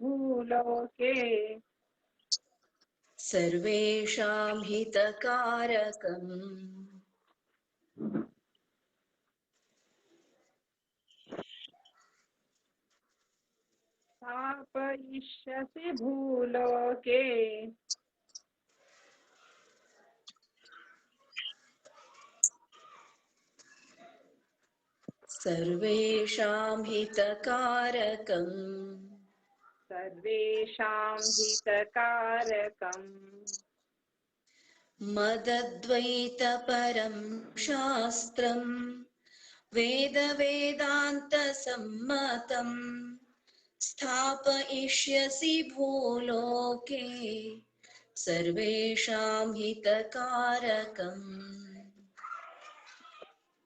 ಭೂಲೋಕೆ ಸರ್ವೇಷಾಂ ಹಿತಕಾರಕಂ ಸ್ಥಾಪಯಿಷ್ಯಸಿ ಭೂಲೋಕೆ ಸರ್ವೇಷಾಂ ಹಿತಕಾರಕಂ ಮದದ್ವೈತ ಪರಂ ಶಾಸ್ತ್ರಂ ವೇದ ವೇದಾಂತ ಸಮ್ಮತಂ ಸ್ಥಾಪಯಿಷ್ಯಸಿ ಭೂಲೋಕೆ ಸರ್ವೇಷಾಂ ಹಿತಕಾರಕಂ.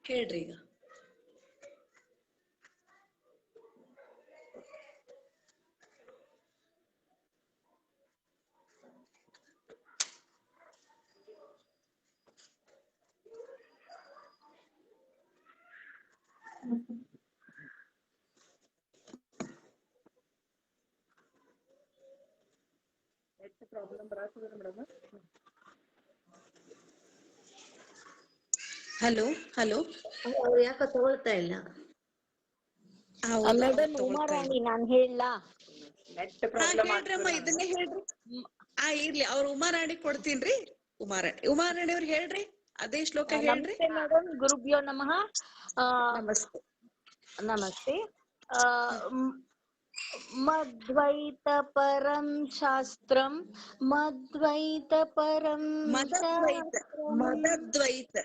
ಹೇಳ್ರಿ ಈಗ. ಹಲೋ ಹಲೋ ಅವ್ರು ಯಾಕೋ ತಗೊಳ್ತಾ ಇಲ್ಲ. ಮೇಡಮ್ ಉಮಾರಾಣಿ ನಾನ್ ಹೇಳಲಾ? ಹೇಳ್ರಮ್ಮ, ಇದನ್ನೇ ಹೇಳ್ರಿ. ಇರ್ಲಿ, ಅವ್ರ ಉಮಾರಾಣಿ ಕೊಡ್ತೀನ್ರಿ. ಉಮಾರಾಣಿ ಅವ್ರ ಹೇಳ್ರಿ, ಅದೇ ಶ್ಲೋಕ ಹೇಳ್ರಿ. ನಮಸ್ತೆ ಮೇಡಮ್, ಗುರುಭ್ಯೋ ನಮಃ. ನಮಸ್ತೆ. ನಮಸ್ತೆ. ಮದ್ವೈತ ಪರಂ ಶಾಸ್ತ್ರಂ, ಮದ್ವೈತ ಪರಂ ಮದದ್ವೈತ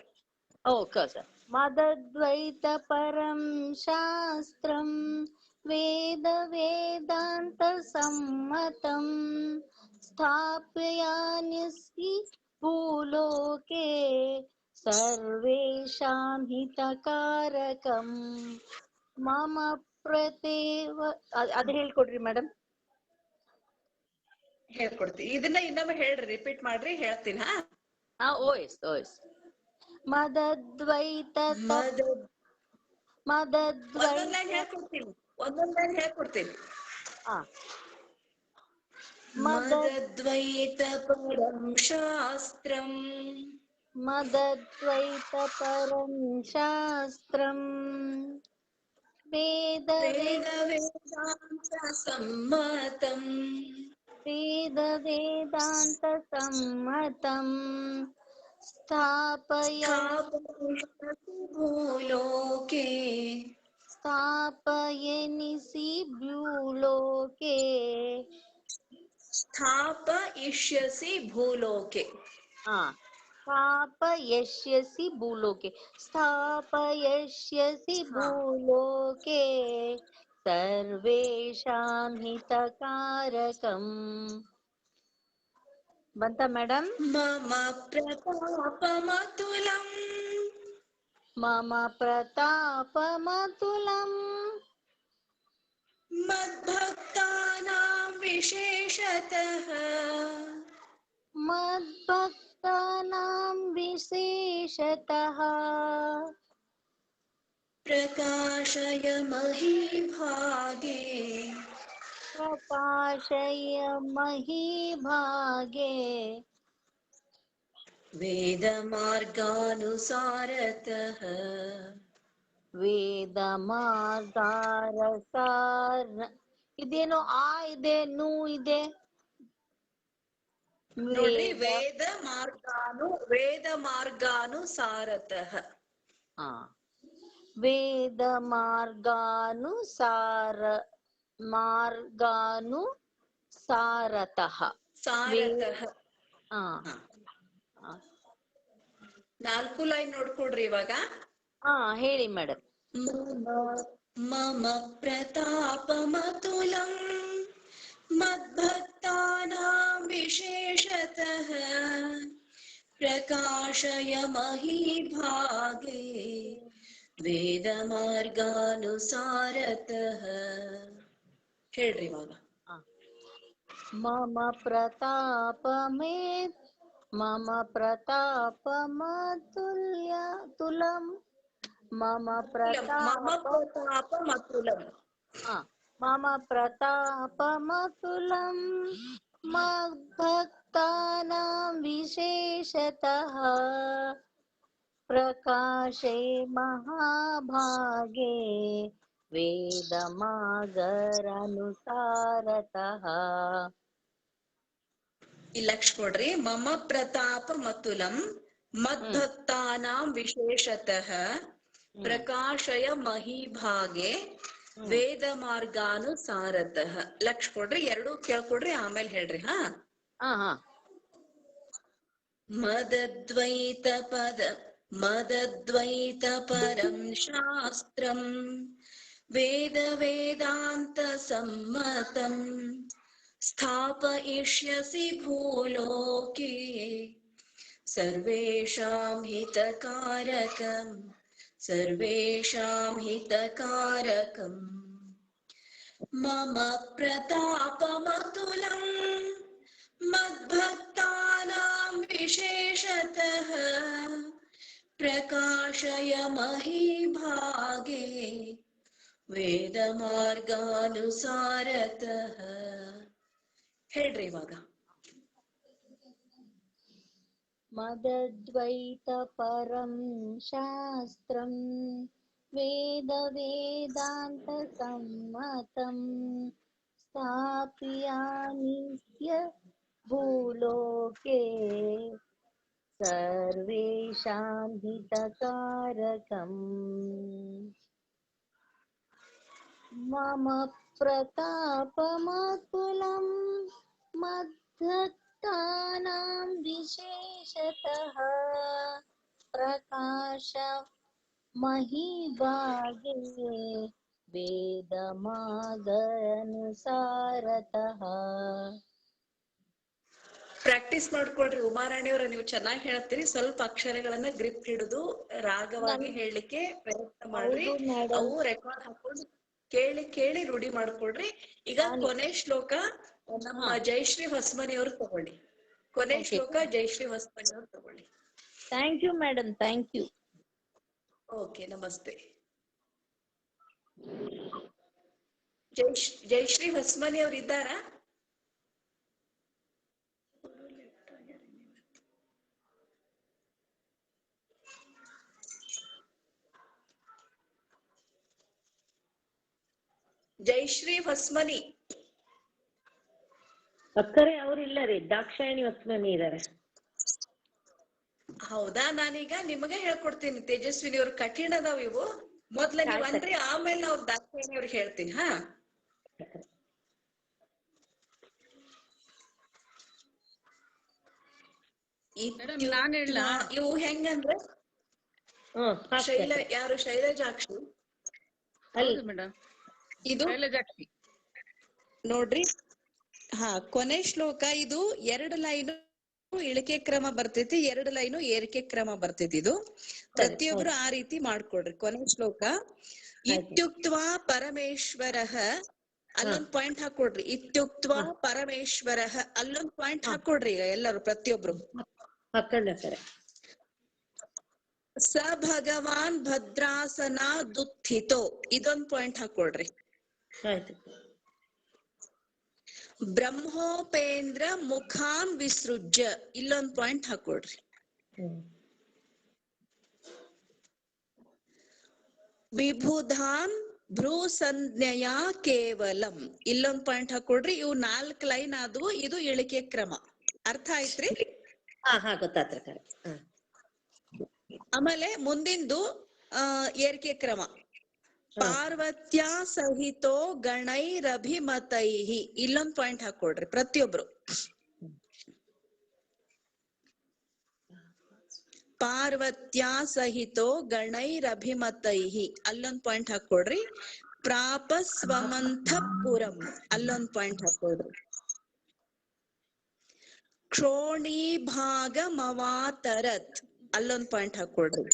ಮದದ್ವೈತ ಪರಂ ಶಾಸ್ತ್ರಂ, ವೇದ ವೇದಾಂತ ಸಮ್ಮತಂ, ಸ್ಥಾಪಯಾಮ್ಯಸಿ ಭೂಲೋಕೆ ಸರ್ವೇಷಾಂ ಹಿತಕಾರಕಂ ಮಮ ಪ್ರತೇವ. ಅದ್ ಹೇಳ್ಕೊಡ್ರಿ ಮೇಡಮ್. ಹೇಳ್ಕೊಡ್ತೀನಿ. ಇದನ್ನ ಇನ್ನೊಮ್ಮೆ ಹೇಳ್ರಿ, ರಿಪೀಟ್ ಮಾಡ್ರಿ, ಹೇಳ್ತೀನಿ. ಓಎಸ್ ಮದದ್ವೈತ ಹೇಳ್ಕೊಡ್ತೀನಿ. ಹಾ. ಮದದ್ವೈತ ಪರಂ ಶಾಸ್ತ್ರಂ, ಮದದ್ವೈತ ಪರಂ ಶಾಸ್ತ್ರಂ, ವೇದ ವೇದಾಂತ ಸಮ್ಮತಂ, ವೇದ ವೇದಾಂತ ಸಮ್ಮತಂ, ಸ್ಥಾಪಯಸಿ ಭೂಲೋಕೆ ಭೂಲೋಕೆ ಸ್ಥಾಪಯಿಷ್ಯಸಿ ಭೂಲೋಕೆ. ಸ್ಥಾಪಯಿಷ್ಯಸಿ ಭೂಲೋಕೆ, ಸ್ಥಾಪಯಿಷ್ಯಸಿ ಭೂಲೋಕೆ ಸರ್ವೇಷಾಂ ಹಿತಕಾರಕಂ. ಬಂತ ಮೇಡಮ್? ಮಮ ಪ್ರತಾಪಮತುಲಂ, ಮಮ ಪ್ರತಾಪಮತುಲಂ, ಮದ್ಭಕ್ತಾನಾಂ ವಿಶೇಷತಃ, ಮದ್ಭಕ್ತಾನಾಂ ವಿಶೇಷತಃ, ಪ್ರಕಾಶಯ ಮಹೀಭಾಗೆ, ಪ್ರಕಾಶಯ ಮಹೀಭಾಗೆ, ವೇದ ಮಾರ್ಗಾನುಸಾರತಃ, ವೇದ ಮಾರ್ಗಾರಸಾರ. ಇದೇನೋ ಇದೆ, ನೂ ಇದೆ ನೋಡ್ರಿ. ವೇದ ಮಾರ್ಗಾನುಸಾರತಃ. ವೇದ ಮಾರ್ಗಾನುಸಾರತಃ. ಸಾರತಃ. ಹಾ. 4 ಲೈನ್ ನೋಡ್ಕೊಡ್ರಿ ಇವಾಗ. ಹೇಳಿ ಮೇಡಮ್. ಮಮ ಪ್ರತಾಪಮತುಲಂ, ಮದ್ಭಕ್ತಾನಾಂ ವಿಶೇಷತಃ, ಪ್ರಕಾಶಯ ಮಹೀಭಾಗೆ, ವೇದ ಮಾರ್ಗಾನುಸಾರತಃ. ಹೇಳ್ರಿ ಇವಾಗ. ಮಮ ಪ್ರತಾಪಮತುಲಂ, ಮಮ ಪ್ರತಾಪಮತುಲಂ, ಮಮ ಪ್ರತಾಪಮತುಲಂ, ಮದ್ಭಕ್ತಾನಾಂ ವಿಶೇಷತಃ, ಪ್ರಕಾಶೇ ಮಹಾಭಾಗೆ, ವೇದ ಮಾರ್ಗಾನುಸಾರತಃ. ಇಲ್ಲಿ ಲಕ್ಷ ಕೊಡ್ರಿ. ಮಮ ಪ್ರತಾಪಮತುಲಂ, ಮದ್ಭಕ್ತಾನಾಂ ವಿಶೇಷತಃ, ಪ್ರಕಾಶಯ ಮಹೀಭಾಗೆ, ವೇದ ಮಾರ್ಗಾನುಸಾರತಃ. ಲಕ್ಷ ಕೊಡ್ರಿ, 2 ಕೇಳ್ಕೊಡ್ರಿ, ಆಮೇಲೆ ಹೇಳ್ರಿ. ಮದದ್ವೈತ ಪರಂ ಶಾಸ್ತ್ರಂ, ವೇದ ವೇದಾಂತ ಸಮ್ಮತಂ, ಸ್ಥಾಪಯಿಷ್ಯಸಿ ಭೂಲೋಕೆ ಸರ್ವೇಷಾಂ ಹಿತಕಾರಕಂ, ಸರ್ವೇಷಾಂ ಹಿತಕಾರಕಂ. ಮಮ ಪ್ರತಾಪಮತುಲಂ, ಮದ್ಭಕ್ತಾನಾಂ ವಿಶೇಷತಃ, ಪ್ರಕಾಶಯ ಮಹಿಭಾಗೆ ವೇದ ಮಾರ್ಗಾನುಸಾರತಃ. ಹೇಳ್ರಿ ಇವಾಗ. ಮದದ್ವೈತ ಪರಂ ಶಾಸ್ತ್ರಂ ವೇದ ವೇದಾಂತ ಸಮ್ಮತಂ ಸ್ಥಾಪಯಾಮಿತ್ಯ ಭೂಲೋಕೆ ಸರ್ವೇಷಾಂ ಹಿತಕಾರಕಂ. ಮಮ ಪ್ರತಾಪಮಾತುಲಂ ಮದ್ಭಕ್ತಾನಾಂ ವಿಶೇಷತಃ ಪ್ರಕಾಶ ಮಹಿಭಾಗೆ ವೇದಮಾರ್ಗಾನುಸಾರತಃ. ಪ್ರಾಕ್ಟೀಸ್ ಮಾಡ್ಕೊಳ್ರಿ ಉಮಾರಾಣಿಯವರ, ನೀವು ಚೆನ್ನಾಗಿ ಹೇಳ್ತೀರಿ. ಸ್ವಲ್ಪ ಅಕ್ಷರಗಳನ್ನ ಗ್ರಿಪ್ ಹಿಡಿದು ರಾಗವಾಗಿ ಹೇಳಲಿಕ್ಕೆ ಪ್ರಯತ್ನ ಮಾಡ್ರಿ. ಅವು ರೆಕಾರ್ಡ್ ಹಾಕೊಂಡು ಕೇಳಿ ಕೇಳಿ ರೂಢಿ ಮಾಡ್ಕೊಳ್ರಿ. ಈಗ ಕೊನೆ ಶ್ಲೋಕ ನಮ್ಮ ಜಯಶ್ರೀ ಹೊಸಮನಿ ಅವ್ರು ತಗೊಳ್ಳಿ. ಕೊನೆ ಶ್ಲೋಕ ಜಯಶ್ರೀ ಹೊಸಮನಿ ಅವ್ರು ತಗೊಳ್ಳಿ. Thank you madam, thank you. Okay, ನಮಸ್ತೆ. ಜಯಶ್ರೀ ಹೊಸಮನಿ ಅವ್ರು ಇದ್ದಾರಾ? ಜಯಶ್ರೀ ಹೊಸಮನಿ. ಅಕ್ಕರೆ ಅವ್ರಿಲ್ಲ ರೀ, ದಾಕ್ಷಾಯಣಿ ಹೊಸಮನಿ ಇದಾರೆ. ಹೌದಾ? ನಾನೀಗ ನಿಮಗೆ ಹೇಳ್ಕೊಡ್ತೀನಿ ತೇಜಸ್ವಿನಿ ಅವ್ರ. ಕಠಿಣ ಅದಾವ ಇವು. ಮೊದ್ಲ ನೀವ್ ಅಂದ್ರಿ, ಆಮೇಲೆ ನಾವು ದಾಕ್ಷಾಯಣಿ ಅವ್ರಿಗೆ ಹೇಳ್ತೀನಿ. ಹಾ, ಇವು ಹೆಂಗಂದ್ರೆ ಯಾರು ಶೈಲಜಾಕ್ಷಿ ಇದು ನೋಡ್ರಿ. ಹಾ, ಕೊನೆ ಶ್ಲೋಕ ಇದು 2 ಲೈನ್ ಇಳಿಕೆ ಕ್ರಮ ಬರ್ತೈತಿ, 2 ಲೈನು ಏರಿಕೆ ಕ್ರಮ ಬರ್ತೈತಿ. ಇದು ಪ್ರತಿಯೊಬ್ರು ಆ ರೀತಿ ಮಾಡ್ಕೊಡ್ರಿ. ಕೊನೆ ಶ್ಲೋಕ ಇತ್ಯುಕ್ತ್ವಾ ಪರಮೇಶ್ವರಃ, ಅಲ್ಲೊಂದ್ ಪಾಯಿಂಟ್ ಹಾಕೊಡ್ರಿ. ಇತ್ಯುಕ್ತ್ವಾ ಪರಮೇಶ್ವರಃ, ಅಲ್ಲೊಂದ್ ಪಾಯಿಂಟ್ ಹಾಕೊಡ್ರಿ. ಈಗ ಎಲ್ಲರೂ ಪ್ರತಿಯೊಬ್ರು ಸ ಭಗವಾನ್ ಭದ್ರಾಸನ ದುಃಖಿತೋ, ಇದೊಂದ್ ಪಾಯಿಂಟ್ ಹಾಕೊಡ್ರಿ. ಬ್ರಹ್ಮೋಪೇಂದ್ರ ಮುಖಾನ್ ವಿಸೃಜ್ಯ, ಇಲ್ಲೊಂದ್ ಪಾಯಿಂಟ್ ಹಾಕೊಡ್ರಿ. ವಿಭುಧಾನ್ ಭ್ರೂ ಸಂಜ್ಞೆಯ ಕೇವಲಂ, ಇಲ್ಲೊಂದ್ ಪಾಯಿಂಟ್ ಹಾಕೊಡ್ರಿ. ಇವು 4 ಲೈನ್ ಆದ್ವು. ಇದು ಇಳಿಕೆ ಕ್ರಮ. ಅರ್ಥ ಆಯ್ತ್ರಿ? ಗೊತ್ತಾತ್ರ. ಆಮೇಲೆ ಮುಂದಿಂದು ಏರಿಕೆ ಕ್ರಮ. ಪಾರ್ವತ್ಯ ಸಹಿತೋ ಗಣೈರಭಿಮತೈಹಿ, ಇಲ್ಲೊಂದ್ ಪಾಯಿಂಟ್ ಹಾಕೊಡ್ರಿ ಪ್ರತಿಯೊಬ್ರು. ಪಾರ್ವತ್ಯ ಸಹಿತೋ ಗಣೈರಭಿಮತೈಹಿ, ಅಲ್ಲೊಂದ್ ಪಾಯಿಂಟ್ ಹಾಕೊಡ್ರಿ. ಪ್ರಾಪ ಸ್ವಮಂಥಪುರಂ, ಅಲ್ಲೊಂದ್ ಪಾಯಿಂಟ್ ಹಾಕೊಡ್ರಿ. ಕ್ಷೋಣಿ ಭಾಗಮವಾತರತ್, ಅಲ್ಲೊಂದ್ ಪಾಯಿಂಟ್ ಹಾಕೊಡ್ರಿ.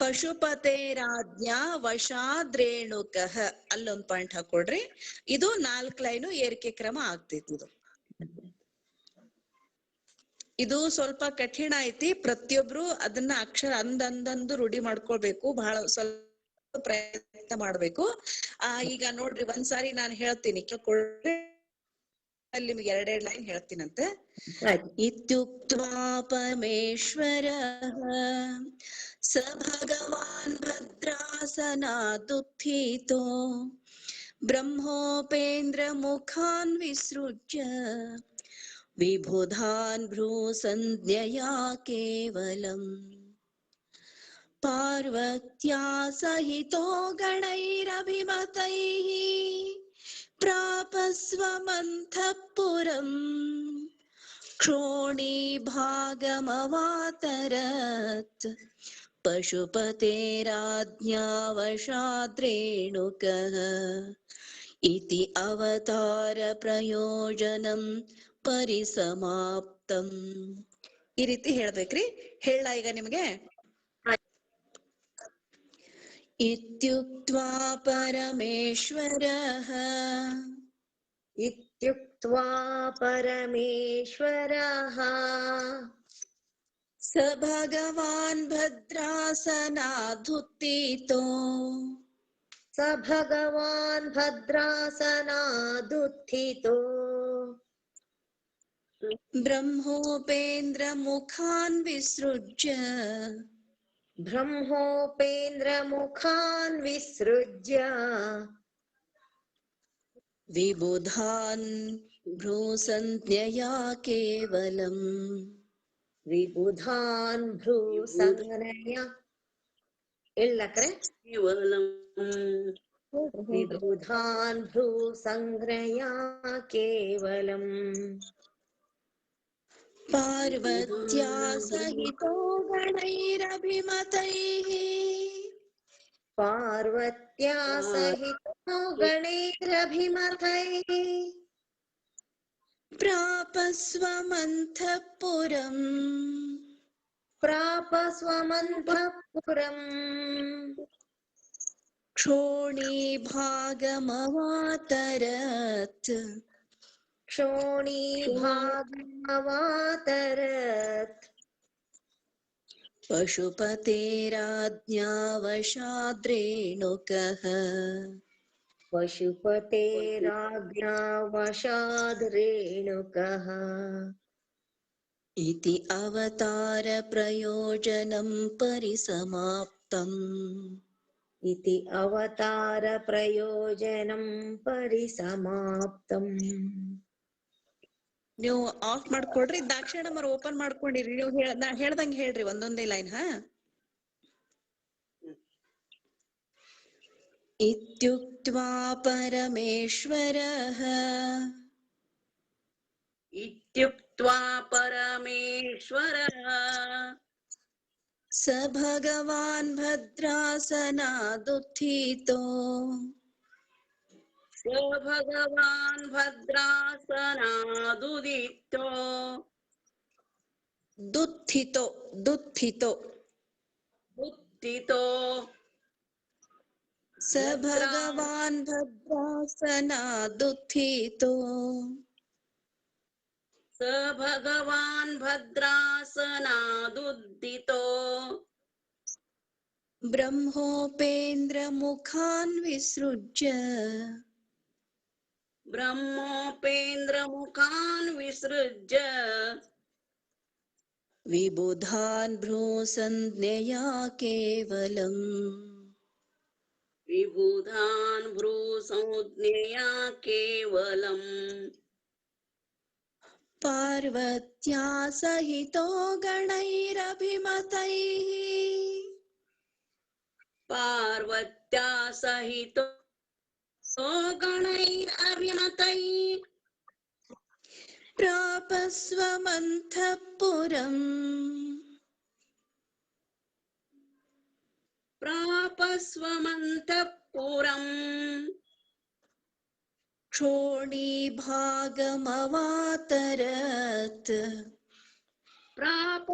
ಪಶುಪತೇರಾಜ್ಞಾ ವಶಾದ್ರೇಣುಕಃ, ಅಲ್ಲೊಂದ್ ಪಾಯಿಂಟ್ ಹಾಕೊಡ್ರಿ. ಇದು 4 ಲೈನು ಏರಿಕೆ ಕ್ರಮ ಆಗ್ತೈತಿ. ಇದು ಸ್ವಲ್ಪ ಕಠಿಣ ಐತಿ. ಪ್ರತಿಯೊಬ್ರು ಅದನ್ನ ಅಕ್ಷರ ಅಂದಂದು ರೂಢಿ ಮಾಡ್ಕೊಳ್ಬೇಕು. ಬಹಳ ಸ್ವಲ್ಪ ಪ್ರಯತ್ನ ಮಾಡ್ಬೇಕು. ಈಗ ನೋಡ್ರಿ, ಒಂದ್ಸಾರಿ ನಾನು ಹೇಳ್ತೀನಿ, ಕೇಳ್ಕೊಳ್ರಿ. ಅಲ್ಲಿ ನಿಮ್ಗೆ 2 ಲೈನ್ ಹೇಳ್ತೀನಂತೆ. ಇತ್ಯುಕ್ತ್ವಾ ಪರಮೇಶ್ವರಃ ಸ ಭಗವಾನ್ ಭದ್ರಾಸನಾದುತ್ಥಿತೋ ಬ್ರಹ್ಮೋಪೇಂದ್ರ ಮುಖಾನ್ ವಿಸೃಜ್ಯ ವಿಬುಧಾನ್ ಭ್ರೂ ಸಂಜ್ಞೆಯಾ ಕೇವಲಂ ಪಾರ್ವತ್ಯಾ ಸಹಿತೋ ಗಣೈರಭಿಮತೈಃ ಪ್ರಾಪ ಸ್ವಮಂಥಪುರಂ ಕ್ಷೋಣಿ ಭಾಗಮವಾತರತ್ ಪಶುಪತೇರಾಜ್ಞಾ ವಶಾದ್ರೇಣುಕಃ ಇತಿ ಅವತಾರ ಪ್ರಯೋಜನಂ ಪರಿಸಮಾಪ್ತಂ. ಈ ರೀತಿ ಹೇಳ್ಬೇಕ್ರಿ. ಹೇಳ ಈಗ ನಿಮ್ಗೆ. ಇತ್ಯುಕ್ತ್ವಾ ಪರಮೇಶ್ವರಃ ಇತ್ಯುಕ್ತ್ವಾ ಪರಮೇಶ್ವರಃ स भगवान् भद्रासनाधुत्थितो स भगवान् भद्रासनादुत्थितो ब्रह्मोपेन्द्रमुखान् विसृज्य ब्रह्मोपेन्द्रमुखान् विसृज्य विबुधान् भ्रूसंज्ञया केवलम् विबुधान् भ्रूसंज्ञया ಕೇವಲಂ विबुधान् भ्रूसंज्ञया केवलम् पार्वत्या सहितो गणैरभिमतैः पार्वत्या सहितो गणैरभिमतैः प्राप स्वमन्तःपुरम् प्राप स्वमन्तःपुरम् क्षोणीभागमवातरत् क्षोणीभागमवातरत् पशुपतेराज्ञावशाद्रेणुकः पशुपतेराज्ञावशाद्रेणुकः इति अवतारप्रयोजनं परिसमाप्तम् इति अवतारप्रयोजनं परिसमाप्तम् ನೀವು ಆಫ್ ಮಾಡ್ಕೊಡ್ರಿ, ದಾಕ್ಷಿಣಮ್ಮರ್ ಓಪನ್ ಮಾಡ್ಕೊಂಡಿರಿ. ನೀವು ಹೇಳ್ದಂಗೆ ಹೇಳ್ರಿ ಒಂದೊಂದೇ ಲೈನ್. ಹಾ, ಇತ್ಯುಕ್ತ್ವಾ ಪರಮೇಶ್ವರಃ ಇತ್ಯುಕ್ತ್ವಾ ಪರಮೇಶ್ವರಃ ಸ ಭಗವಾನ್ ಭದ್ರಾಸನಾದುತ್ಥಿತೋ ಸ ಭಗವಾನ್ ಭದ್ರಾಸನಾದುದಿತ್ತೋ ದುತ್ಥಿತೋ ದುತ್ಥಿತೋ ಉತ್ತಿತೋ ಸ ಭಗವಾನ್ ಭದ್ರಾಸನಾದುತ್ಥಿತೋ ಸ ಭಗವಾನ್ ಭದ್ರಾಸನಾದುದ್ದಿತೋ ಬ್ರಹ್ಮೋಪೇಂದ್ರ ಮುಖಾನ್ ವಿಸೃಜ್ಯ ಬ್ರಹ್ಮೋಪೇಂದ್ರ ಮುಖಾನ್ ವಿಸೃಜ್ಯ ವಿಬುಧಾನ್ ಭ್ರೂಸಂಜ್ಞೆಯಾ ಕೇವಲಂ ವಿಬುಧಾನ್ ಭ್ರೂ ಸಂಜ್ಞೆಯಾ ಕೇವಲಂ ಪಾರ್ವತ್ಯಾ ಸಹಿತೋ ಗಣೈರಭಿಮತೈಃ ಪಾರ್ವತ್ಯಾ ಸಹಿತೋ ಗಣೈರಭಿಮತೈಃ ಪ್ರಾಪ ಸ್ವಮಂತಃಪುರಂ ಪ್ರಾಪ ಸ್ವಮಂತಃಪುರಂ क्षोणीभागमवातरत् ಪ್ರಾಪ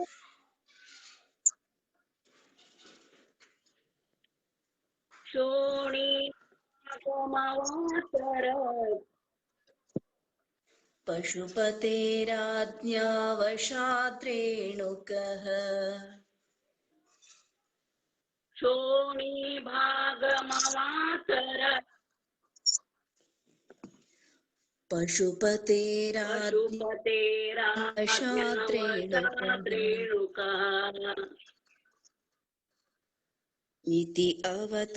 क्षोणीभागमवातरत् पशुपतेराज्ञावशाद्रेणुकः क्षोणीभागमवातरत् पशुपतेराज्ञावशाद्रेणुकः इति अवतारप्रयोजनं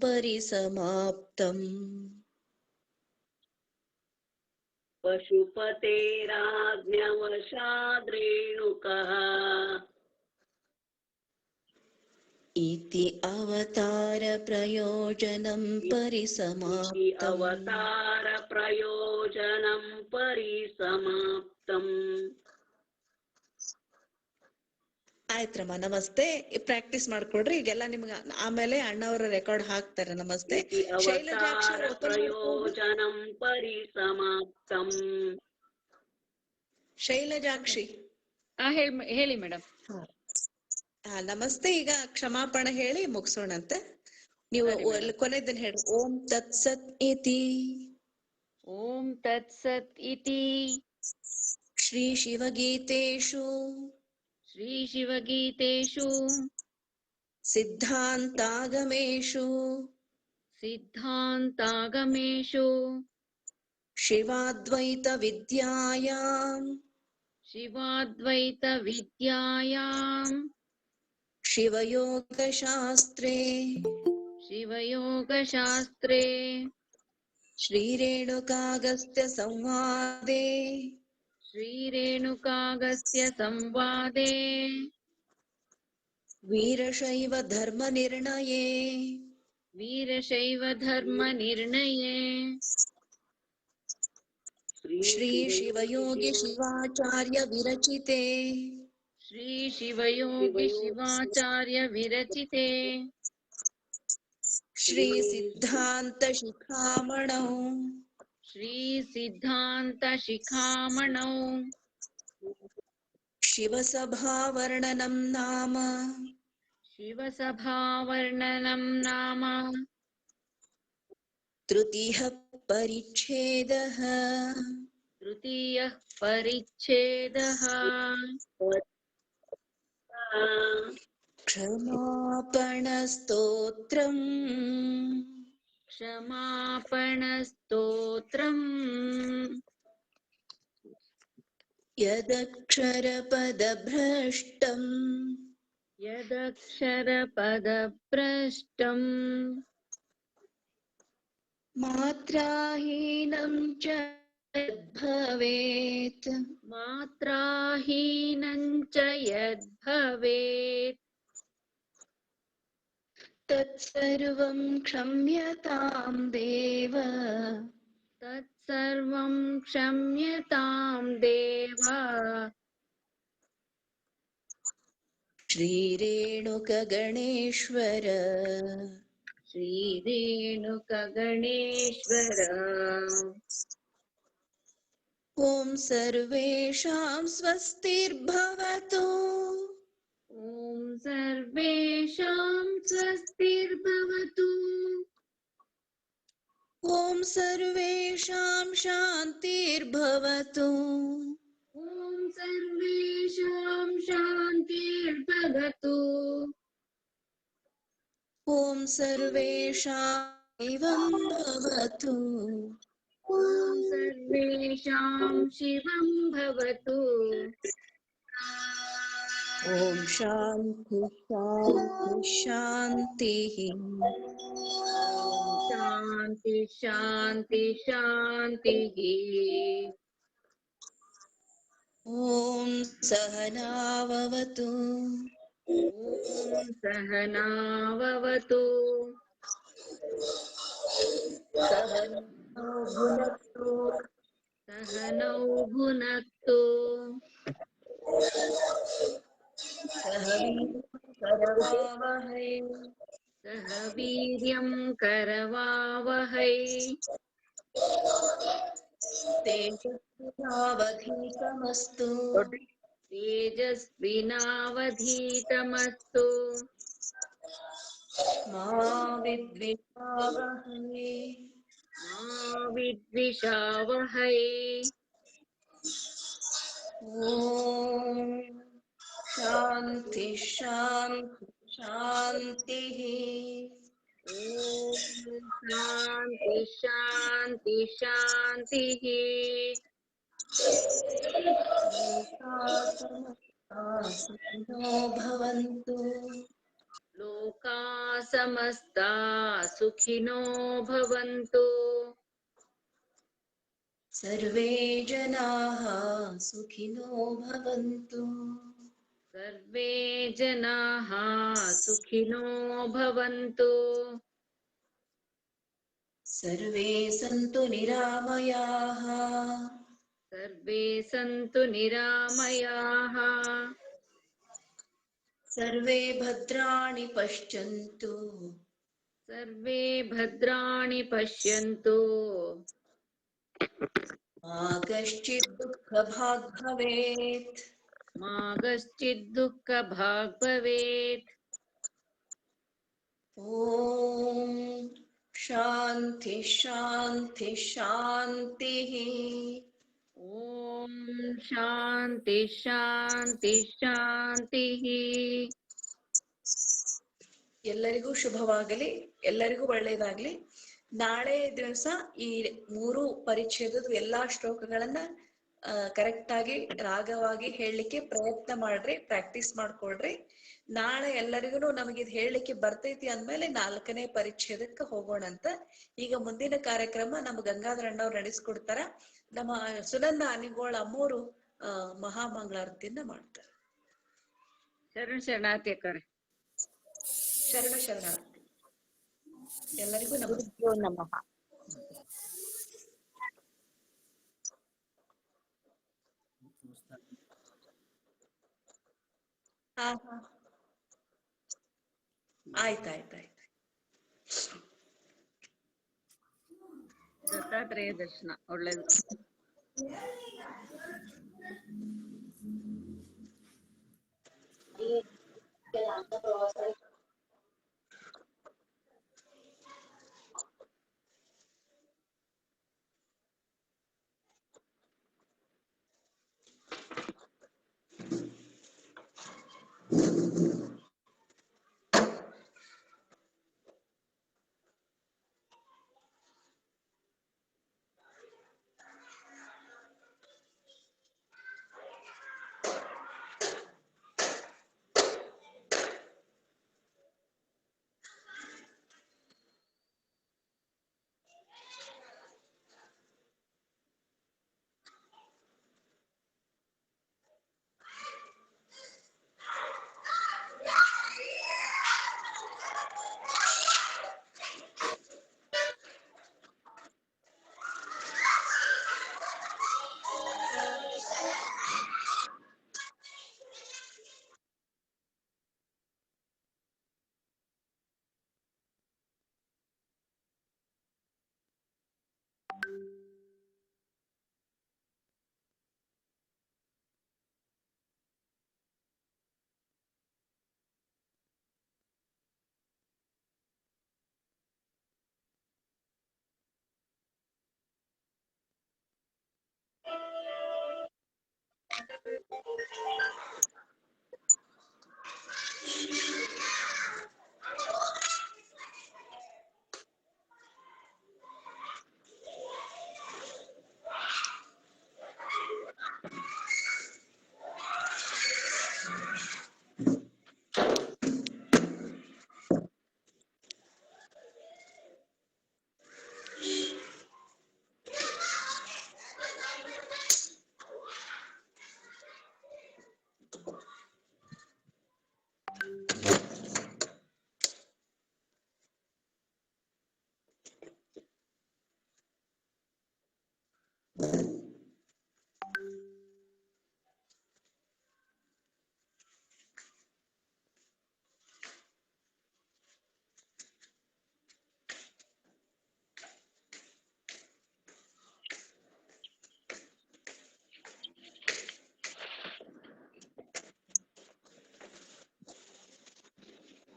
परिसमाप्तम् पशुपतेराज्ञवशाद्रेणुकः इति अवतारप्रयोजनं परिसमाप्तम् अवतारप्रयोजनं परिसमाप्तम् ಆಯ್ತ್ರಮ್ಮ, ನಮಸ್ತೆ. ಪ್ರಾಕ್ಟೀಸ್ ಮಾಡ್ಕೊಡ್ರಿ. ಈಗೆಲ್ಲ ನಿಮ್ಗೆ ಆಮೇಲೆ ಅಣ್ಣವರ ರೆಕಾರ್ಡ್ ಹಾಕ್ತಾರೆ. ನಮಸ್ತೆ. ಶೈಲಜಾಕ್ಷಿ ಪ್ರಯೋಜನಂ ಪರಿಸಮಾಪ್ತಂ. ಶೈಲಜಾಕ್ಷಿ ಹೇಳಿ ಮೇಡಮ್. ನಮಸ್ತೆ. ಈಗ ಕ್ಷಮಾಪಣೆ ಹೇಳಿ ಮುಗಿಸೋಣಂತೆ. ನೀವು ಕೊನೆದನ್ನ ಹೇಳಿ. ಓಂ ತತ್ಸತ್ ಇತಿ ಓಂ ತತ್ಸತ್ ಇತಿ श्रीशिवगीतेषु श्रीशिवगीतेषु सिद्धान्तागमेषु सिद्धान्तागमेषु शिवाद्वैतविद्यायाम् शिवाद्वैतविद्यायाम् शिवयोगशास्त्रे शिवयोगशास्त्रे श्रीरेणुकागस्त्यसंवादे श्रीरेणुकागस्त्यसंवादे वीरशैवधर्मनिर्णये वीरशैवधर्मनिर्णये श्रीशिवयोगि शिवाचार्य विरचिते श्रीशिवयोगि शिवाचार्य विरचिते श्रीसिद्धान्तशिखामणौ श्रीसिद्धान्तशिखामणौ शिवसभावर्णनं नाम शिवसभावर्णनं नाम तृतीयः परिच्छेदः तृतीयः परिच्छेदः क्षमापणस्तोत्रम् क्षमापणस्तोत्रम् यदक्षरपदभ्रष्टम् यदक्षरपदभ्रष्टम् मात्राहीनं च यद्भवेत् मात्राहीनं च यद्भवेत् तत्सर्वं क्षम्यतां देव तत्सर्वं क्षम्यतां देव श्रीरेणुकगणेश्वर श्रीरेणुकगणेश्वर ॐ सर्वेषां स्वस्तिर्भवतु ॐ सर्वेषां स्वस्तिर्भवतु ॐ सर्वेषां शान्तिर्भवतु ॐ सर्वेषां शान्तिर्भवतु ॐ सर्वेषां एवं भवतु ॐ सर्वेषां शिवं भवतु ॐ शान्ति शान्ति शान्तिः शान्ति शान्ति शान्तिः ॐ सहनाववतु ॐ सहनाववतु सहनौ भुनक्तु सह वीर्यं करवावहै तेजस्विनावधीतमस्तु तेजस्विनावधीतमस्तु मा विद्विषावहै मा विद्विषावहै ॐ शान्ति शान्ति शान्तिः ॐ शान्ति शान्ति शान्तिः सुखिनो भवन्तु लोकाः समस्ता सुखिनो भवन्तु सर्वे जनाः सुखिनो भवन्तु सर्वे जनाः सुखिनो भवन्तु सर्वे सन्तु निरामयाः सर्वे सन्तु निरामयाः सर्वे भद्राणि पश्यन्तु सर्वे भद्राणि पश्यन्तु मा कश्चित् दुःखभाग् भवेत् मा कश्चित् दुःखभाग् भवेत् ॐ शान्ति शान्ति शान्तिः ॐ ಶಾಂತಿ ಶಾಂತಿ ಶಾಂತಿ. ಎಲ್ಲರಿಗೂ ಶುಭವಾಗಲಿ, ಎಲ್ಲರಿಗೂ ಒಳ್ಳೇದಾಗ್ಲಿ. ನಾಳೆ ದಿವಸ ಈ 3 ಪರಿಚ್ಛೇದದ ಎಲ್ಲಾ ಶ್ಲೋಕಗಳನ್ನ ಕರೆಕ್ಟ್ ಆಗಿ ರಾಗವಾಗಿ ಹೇಳಲಿಕ್ಕೆ ಪ್ರಯತ್ನ ಮಾಡ್ರಿ, ಪ್ರಾಕ್ಟೀಸ್ ಮಾಡ್ಕೊಳ್ರಿ. ನಾಳೆ ಎಲ್ಲರಿಗೂ ನಮಗಿದ್ ಹೇಳಲಿಕ್ಕೆ ಬರ್ತೈತಿ ಅಂದ್ಮೇಲೆ 4ನೇ ಪರಿಚ್ಛೇದಕ್ಕೆ ಹೋಗೋಣಂತ. ಈಗ ಮುಂದಿನ ಕಾರ್ಯಕ್ರಮ ನಮ್ಮ ಗಂಗಾಧರ ಅಣ್ಣವ್ರು ನಡೆಸ್ಕೊಡ್ತಾರ. ನಮ್ಮ ಸುನಂದ ಅನಿಗೋಳ ಅಮ್ಮೋರು ಮಹಾಮಂಗಳಾರತಿಯನ್ನ ಮಾಡ್ತಾರೆ. ಶರಣಾರ್ಥಿ ಅಕ್ಕರೆ. ಶರಣಾರ್ಥಿ. ಎಲ್ಲರಿಗೂ ನಮಃ. ಆಯ್ತಾಯ್ತಾಯ್ತು. ದತ್ತಾತ್ರೇಯ ದರ್ಶನ ಒಳ್ಳೇದು.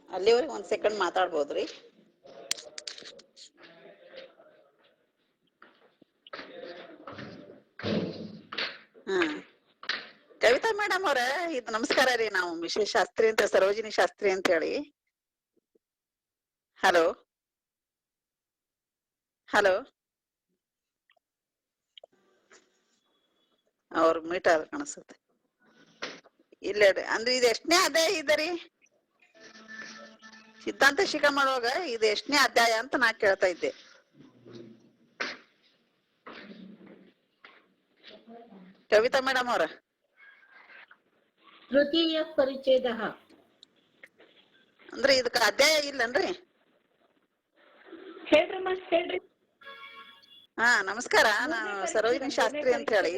ಅಲ್ಲಿವರೆಗೆ 1 ಸೆಕೆಂಡ್ ಮಾತಾಡ್ಬೋದ್ರಿ? ಕವಿತಾ ಮೇಡಮ್ ಅವ್ರ, ಇದು ನಮಸ್ಕಾರ ರೀ. ನಾವು ಮಿಶ್ರ ಶಾಸ್ತ್ರಿ ಅಂತ, ಸರೋಜಿನಿ ಶಾಸ್ತ್ರಿ ಅಂತ ಹೇಳಿ. ಹಲೋ ಹಲೋ, ಅವ್ರ ಮೀಟ್ ಆದ್ರ ಕಾಣಿಸುತ್ತೆ. ಇಲ್ಲ ಅಂದ್ರೆ ಇದು ಎಷ್ಟನೇ ಅಧ್ಯಾಯ ಇದರಿ? ಸಿದ್ಧಾಂತ ಶಿಖಾ ಮಾಡುವಾಗ ಇದು ಎಷ್ಟನೇ ಅಧ್ಯಾಯ ಅಂತ ನಾ ಕೇಳ್ತಾ ಇದ್ದೆ. ಕವಿತಾ ಮೇಡಮ್ ಅವ್ರ, ತೃತೀಯ ಪರಿಚ್ಛೇದ. ಅಂದ್ರೆ ಇದಕ್ಕ ಅಧ್ಯಾಯ ಇಲ್ಲನ್ರಿ? ಹೇಳ್ರಮ್ಮ, ಹೇಳ್ರಿ. ಹಾ ನಮಸ್ಕಾರ, ನಾನು ಸರೋಜಿನಿ ಶಾಸ್ತ್ರಿ ಅಂತ ಹೇಳಿ.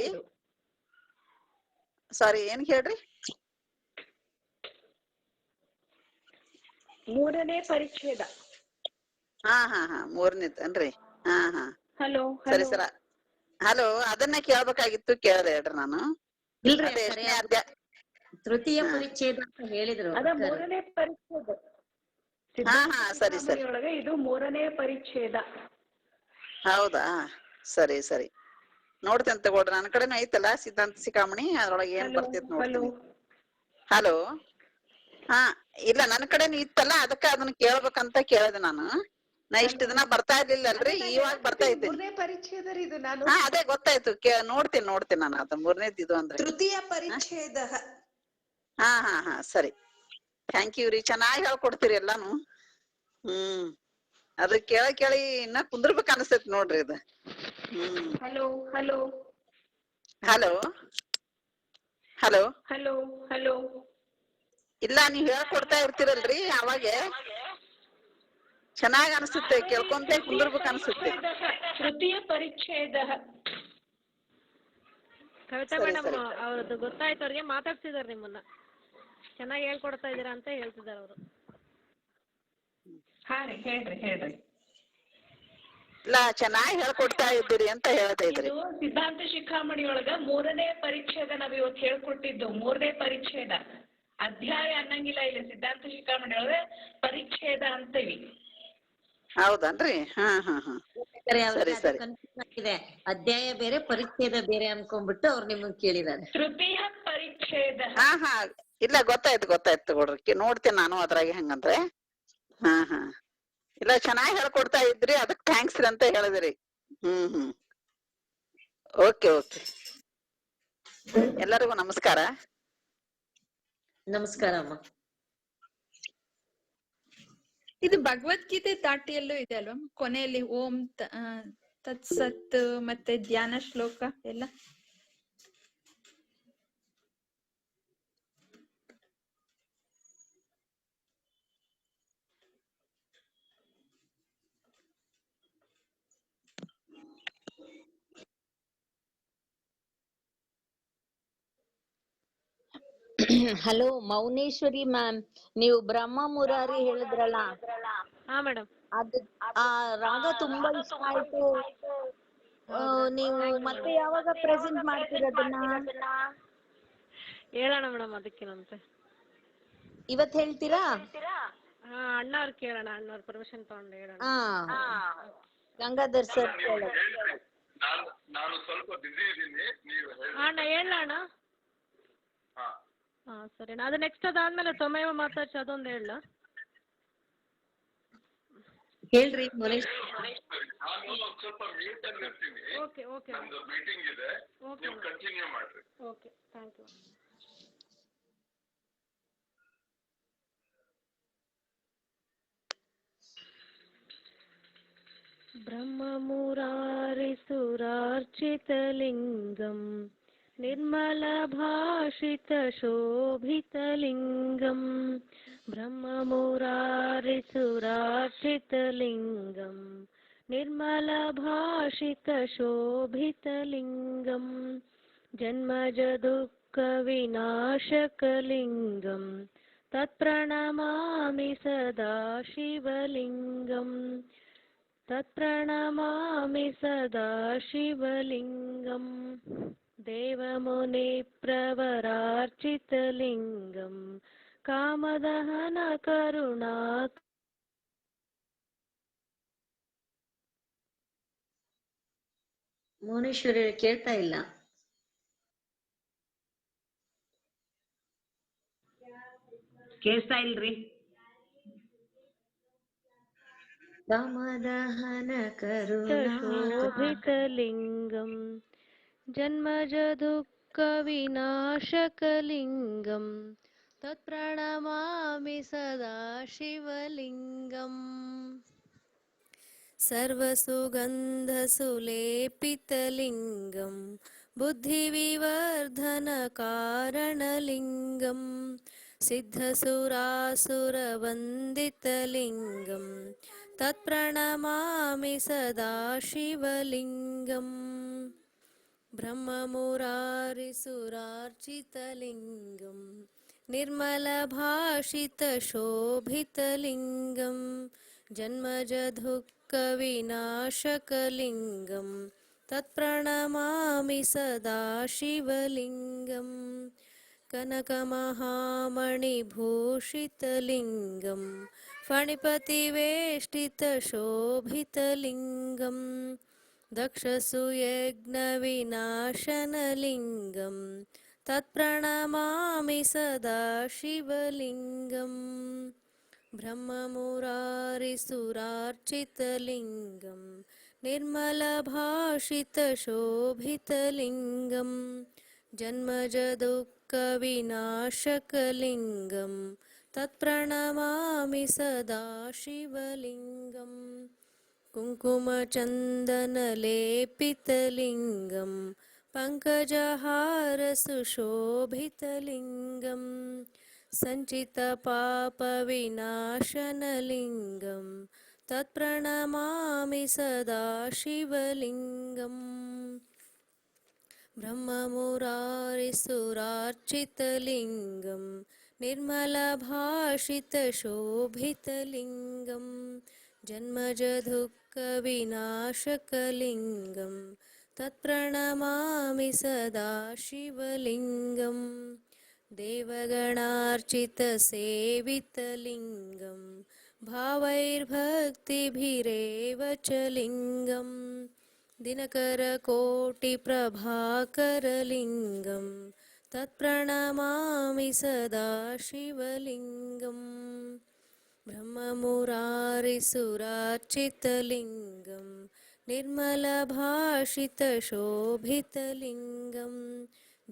ಸಾರಿ, ಏನ್ ಹೇಳ್ರಿ? 3ನೇ ಪರಿಚ್ಛೇದ. ಹಾ 3ನೇದನ್ರಿ? ಹಾ ಹಲೋ ಸರಿ ಸರ. ಹಲೋ, ಅದನ್ನ ಕೇಳ್ಬೇಕಾಗಿತ್ತು, ಕೇಳ್ದೆ ಹೇಳ್ರಿ ನಾನು. ಇಲ್ರಿ, ಎಷ್ಟನೇ ಅಧ್ಯಾಯ? ತೃತೀಯ ಪರಿಚ್ಛೇದ ಅಂತ ಹೇಳಿದ್ರು. ಅದ 3ನೇ ಪರಿಚ್ಛೇದ. ಹಾ ಸರಿ ಸರಿ. ಒಳಗೆ ಇದು 3ನೇ ಪರಿಚ್ಛೇದ. ಹೌದಾ, ಸರಿ ಸರಿ. ನೋಡ್ತೇನೆ ತಗೊಳ್ರಿ, ನನ್ನ ಕಡೆನೂ ಐತಲ್ಲ ಸಿದ್ಧಾಂತ ಶಿಖಾಮಣಿ, ಅದ್ರೊಳಗೆ ಏನ್ ಬರ್ತೈತಿ ನೋಡ್ತೀನಿ. ಹಲೋ, ಹಾ ಇಲ್ಲ ನನ್ನ ಕಡೆನೂ ಇತ್ತಲ್ಲ, ಅದಕ್ಕ ಅದನ್ನ ಕೇಳ್ಬೇಕಂತ ಕೇಳಿದೆ ನಾನು. ನಾ ಇಷ್ಟ ದಿನ ಬರ್ತಾ ಇರ್ಲಿಲ್ಲಲ್ರಿ, ಇವಾಗ ಬರ್ತಾ ಇದ್ದೀನಿ. ಮೂರನೇ ಪರಿಚಯದ ಇದು ನಾನು. ಹಾ ಅದೇ ಗೊತ್ತಾಯ್ತು, ನೋಡ್ತೀನಿ ನಾನು ಅದು ಮೂರನೇದ್ ಇದು ಅಂದ್ರೆ. ತೃತೀಯ ಪರಿಚ್ಛೇದ. ಹಾ ಹಾ ಹಾ ಸರಿ, ಥ್ಯಾಂಕ್ ಯು ರೀ, ಚೆನ್ನಾಗಿ ಹೇಳ್ಕೊಡ್ತೀರಿ ಎಲ್ಲಾನು. ಅದ ಕೇಳಿ ಇನ್ನ ಕುಂದ್ರಬೇಕ ಅನಸ್ತೈತಿ ನೋಡ್ರಿ ಇದು. Hello hello hello hello hello hello. ಇಲ್ಲ ನೀವ್ ಹೇಳ್ಕೊಡ್ತಾ ಇರ್ತೀರಲ್ರಿ, ಅವಾಗ ಚೆನ್ನಾಗ್ ಅನ್ಸುತ್ತೆ, ಕೇಳ್ಕೊಂತ ಕುಂದ್ರಬೇಕ ಅನ್ಸುತ್ತೆ. ತೃತೀಯ ಪರಿಚ್ಛೇದ. ಕವಿತಾ ಮೇಡಮ್ ಅವ್ರದ್ದು ಗೊತ್ತಾಯ್ತು, ಅವ್ರಿಗೆ ಮಾತಾಡ್ಸಿದಾರೆ ನಿಮ್ಮನ್ನ, ಚೆನ್ನಾಗಿ ಹೇಳ್ಕೊಡ್ತಾ ಇದೀರಾ ಅಂತ ಹೇಳ್ತಿದಾರೆ ಅವರು. ಹಾ ರೀ, ಹೇಳ್ರಿ. ಇಲ್ಲ ಚೆನ್ನಾಗಿ ಹೇಳ್ಕೊಡ್ತಾ ಇದ್ದೀರಿ ಅಂತ ಹೇಳ್ತಾ ಇದ್ರಿ. ಇದು ಸಿದ್ಧಾಂತ ಶಿಖಾಮಣಿ ಒಳಗ ಮೂರನೇ ಪರಿಚ್ಛೇದ ನಾವ್ ಇವತ್ತು ಹೇಳ್ಕೊಟ್ಟಿದ್ದು. ಮೂರನೇ ಪರಿಚ್ಛೇದ, ಅಧ್ಯಾಯ ಅನ್ನಂಗಿಲ್ಲ ಇಲ್ಲಿ ಸಿದ್ಧಾಂತ ಶಿಖಾಮಣಿ ಒಳಗ ಪರಿಚ್ಛೇದ ಅಂತೀವಿ. ಹೌದನ್ರಿ? ಹಾ ಹಾ ಹಾ ಸರಿ ಸರಿ. ಇದೆ, ಅಧ್ಯಾಯ ಬೇರೆ ಪರಿಚ್ಛೇದ ಬೇರೆ ಅನ್ಕೊಂಡ್ಬಿಟ್ಟು ಅವ್ರು ನಿಮ್ಮನ್ನ ಕೇಳಿದಾರೆ. ತೃತೀಯ ಪರಿಚ್ಛೇದ. ಹಾ ಹಾ ಇಲ್ಲ ಗೊತ್ತಾಯ್ತು ತಗೊಳ್ರಿ, ನೋಡ್ತೀನಿ ನಾನು ಅದ್ರಾಗೆ ಹೆಂಗಂದ್ರೆ. ಹಾ ಹಾ ಇಲ್ಲ ಚೆನ್ನಾಗಿ ಹೇಳ್ಕೊಡ್ತಾ ಇದ್ರಿ, ಅದಕ್ ಥ್ಯಾಂಕ್ಸ್ ರೀ ಅಂತ ಹೇಳಿದ್ರಿ. ಓಕೆ ಎಲ್ಲರಿಗೂ ನಮಸ್ಕಾರ. ನಮಸ್ಕಾರ ಅಮ್ಮ. ಇದು ಭಗವದ್ಗೀತೆ ತಾಟಿಯಲ್ಲೂ ಇದೆ ಅಲ್ವಾ ಕೊನೆಯಲ್ಲಿ ಓಂ ತತ್ಸತ್ ಮತ್ತೆ ಧ್ಯಾನ ಶ್ಲೋಕ ಎಲ್ಲ? ಹಲೋ ಮೌನೇಶ್ವರಿ ಮ್ಯಾಮ್, ನೀವು ಬ್ರಹ್ಮ ಮುರಾರಿ ಹೇಳಿದ್ರಲ್ಲ, ಹಾ ಮೇಡಮ್, ಅದು ಆ ರಾಗ ತುಂಬಾ ಇಷ್ಟ ಆಯ್ತು. ನೀವು ಮತ್ತೆ ಯಾವಾಗ ಪ್ರೆಸೆಂಟ್ ಮಾಡ್ತೀರದನ್ನ? ಹೇಳೋಣ ಮೇಡಮ್, ಅದಕ್ಕೇನಂತೆ. ಇವತ್ ಹೇಳ್ತೀರಾ? ಹಾ, ಅಣ್ಣ ಅವ್ರ ಕೇಳೋಣ, ಅಣ್ಣವ್ರ ಪರ್ಮಿಷನ್ ತಗೊಂಡು ಹೇಳೋಣ. ಗಂಗಾಧರ್ ಸರ್ ನಾನು ಸ್ವಲ್ಪ ಬಿಸಿ ಇದ್ದೀನಿ, ನೀವು ಅಣ್ಣ ಹೇಳೋಣ. ಹಾ ಸರಿ, ಅದು ನೆಕ್ಸ್ಟ್ ಅದಾದ್ಮೇಲೆ ತೊಮೆವ ಮಾತಾಡ್ಸಿ ಅದೊಂದು ಹೇಳ. ಹೇಳ್ರಿ. ನಾನು ಸ್ವಲ್ಪ ಮ್ಯೂಟ್ ಅಲ್ಲಿ ಇರ್ತೀನಿ. ಓಕೆ ಓಕೆ, ನಂದು ಮೀಟಿಂಗ್ ಇದೆ, ನೀವು ಕಂಟಿನ್ಯೂ ಮಾಡ್ರಿ. Okay, thank you. ब्रह्ममुरारिसुरार्चितलिङ्गं निर्मलभाषितशोभितलिङ्गं ब्रह्ममुरारिसुरार्चितलिङ्गं निर्मलभाषितशोभितलिङ्गं जन्मजदुःखविनाशकलिङ्गं तत्प्रणमामि सदा शिवलिङ्गम् तत्प्रणमामि सदा शिवलिङ्गम् देवमुनिप्रवरार्चितलिङ्गं कामदहनकरुणा. ಮೌನೇಶ್ವರಿ ಕೇಳ್ತಾ ಇಲ್ಲ. ಕೇಳ್ತಾ ಇಲ್ರಿ. ಕಾಮದಹನ ಶೋಭಿತಲಿಂಗಂ ಜನ್ಮಜದುಃಖವಿನಾಶಕಲಿಂಗಂ ತತ್ಪ್ರಣಮಾಮಿ ಸದಾ ಶಿವಲಿಂಗಂ ಸರ್ವಸುಗಂಧಸುಲೇಪಿತಲಿಂಗಂ ಬುದ್ಧಿವಿವರ್ಧನಕಾರಣಲಿಂಗಂ ಸಿದ್ಧಸುರಾಸುರವಂದಿತಲಿಂಗಂ तत्प्रणमामि सदा शिवलिङ्गम् ब्रह्ममुरारिसुरार्चितलिङ्गं निर्मलभाषितशोभितलिङ्गं जन्मजदुःखविनाशकलिङ्गं तत्प्रणमामि सदा शिवलिङ्गम् कनकमहामणिभूषितलिङ्गं फणिपतिवेष्टितशोभितलिङ्गं दक्षसुयज्ञविनाशनलिङ्गं तत्प्रणमामि सदा शिवलिङ्गम् ब्रह्ममुरारिसुरार्चितलिङ्गं निर्मलभाषितशोभितलिङ्गं जन्मजदुःखविनाशकलिङ्गं तत्प्रणमामि सदा शिवलिङ्गम् कुङ्कुमचन्दनलेपितलिङ्गं पङ्कजहारसुशोभितलिङ्गं सञ्चितपापविनाशनलिङ्गं तत्प्रणमामि सदा शिवलिङ्गम् ब्रह्ममुरारिसुरार्चितलिङ्गं निर्मलभाषितशोभितलिङ्गं जन्मजदुःखविनाशकलिङ्गं तत्प्रणमामि सदा शिवलिङ्गम् देवगणार्चितसेवितलिङ्गं भावैर्भक्तिभिरेव च लिङ्गं दिनकरकोटिप्रभाकरलिङ्गं तत्प्रणमामि सदा शिवलिङ्गम् ब्रह्ममुरारिसुरार्चितलिङ्गं निर्मलभाषितशोभितलिङ्गं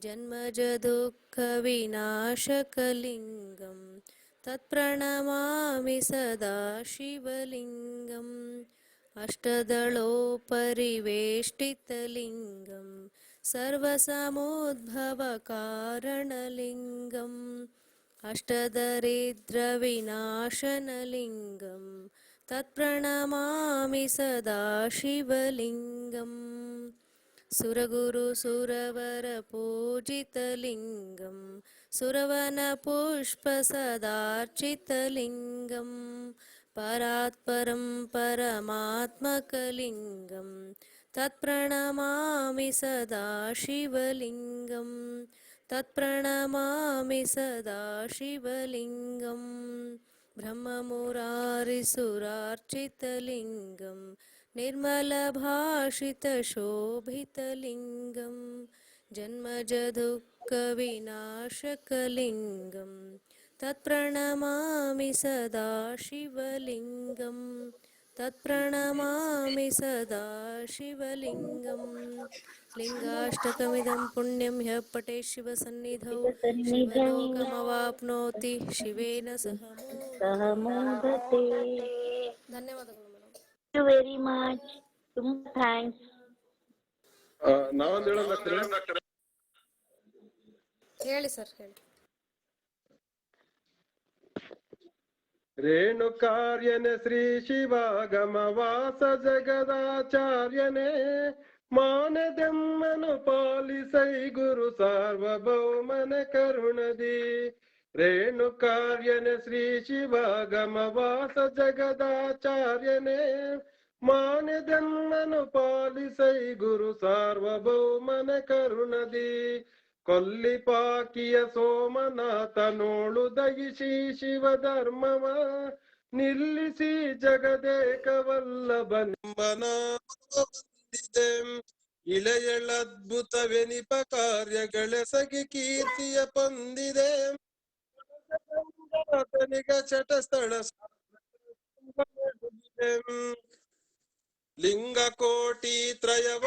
जन्मजदुःखविनाशकलिङ्गं तत्प्रणमामि सदा शिवलिङ्गम् अष्टदलोपरिवेष्टितलिङ्गं सर्वसमुद्भवकारणलिङ्गम् अष्टदरिद्रविनाशनलिङ्गं तत्प्रणमामि सदा शिवलिङ्गम् सुरगुरुसुरवरपूजितलिङ्गं सुरवनपुष्पसदार्चितलिङ्गं परात्परं परमात्मकलिङ्गं तत्प्रणमामि सदा शिवलिङ्गम् तत्प्रणमामि सदा शिवलिङ्गम् ब्रह्ममुरारिसुरार्चितलिङ्गं निर्मलभाषितशोभितलिङ्गं जन्मजदुःखविनाशकलिङ्गं तत्प्रणमामि सदा शिवलिङ्गम् तत्प्रणमामि सदा शिवलिङ्गम् लिङ्गाष्टकमिदं पुण्यं ह्यः पठे शिवसन्निधौ शिवलोकमवाप्नोति शिवेन सह मोदते। ಧನ್ಯವಾದಗಳು madam. Thank you very much. ತುಂಬಾ ಥ್ಯಾಂಕ್ಸ್. ನಾವೊಂದು ಹೇಳೋಣ ಹೇಳಿ ಸರ್ ಹೇಳಿ. ರೇಣುಕಾರ್ಯನೆ ಶ್ರೀ ಶಿವಾಗಮವಾಸ ಜಗದಾಚಾರ್ಯನೇ ಮಾನದೆಮ್ಮನು ಪಾಲಿಸೈ ಗುರು ಸಾರ್ವಭೌಮನ ಕರುಣದಿ. ರೇಣುಕಾರ್ಯನೆ ಶ್ರೀ ಶಿವಾಗಮವಾಸ ಜಗದಾಚಾರ್ಯನೇ ಮಾನದೆಮ್ಮನು ಪಾಲಿಸೈ ಗುರು ಸಾರ್ವಭೌಮನ ಕರುಣದಿ. ಕೊಲ್ಲಿಪಾಕಿಯ ಸೋಮನಾಥನೋಳು ದಯಿಸಿ ಶಿವಧರ್ಮವ ನಿಲ್ಲಿಸಿ ಜಗದೇಕವಲ್ಲಭನಿಂಬನಾಮವಂದಿದೆ. ಇಳೆಯಳದ್ಭುತವೆನಿಪ ಕಾರ್ಯಗಳೆಸಗಿ ಕೀರ್ತಿಯ ಪೊಂದಿದೆ. ಆತನಿಗ ಚಟಸ್ಥಳ ಲಿಂಗ ಕೋಟಿ ತ್ರಯವ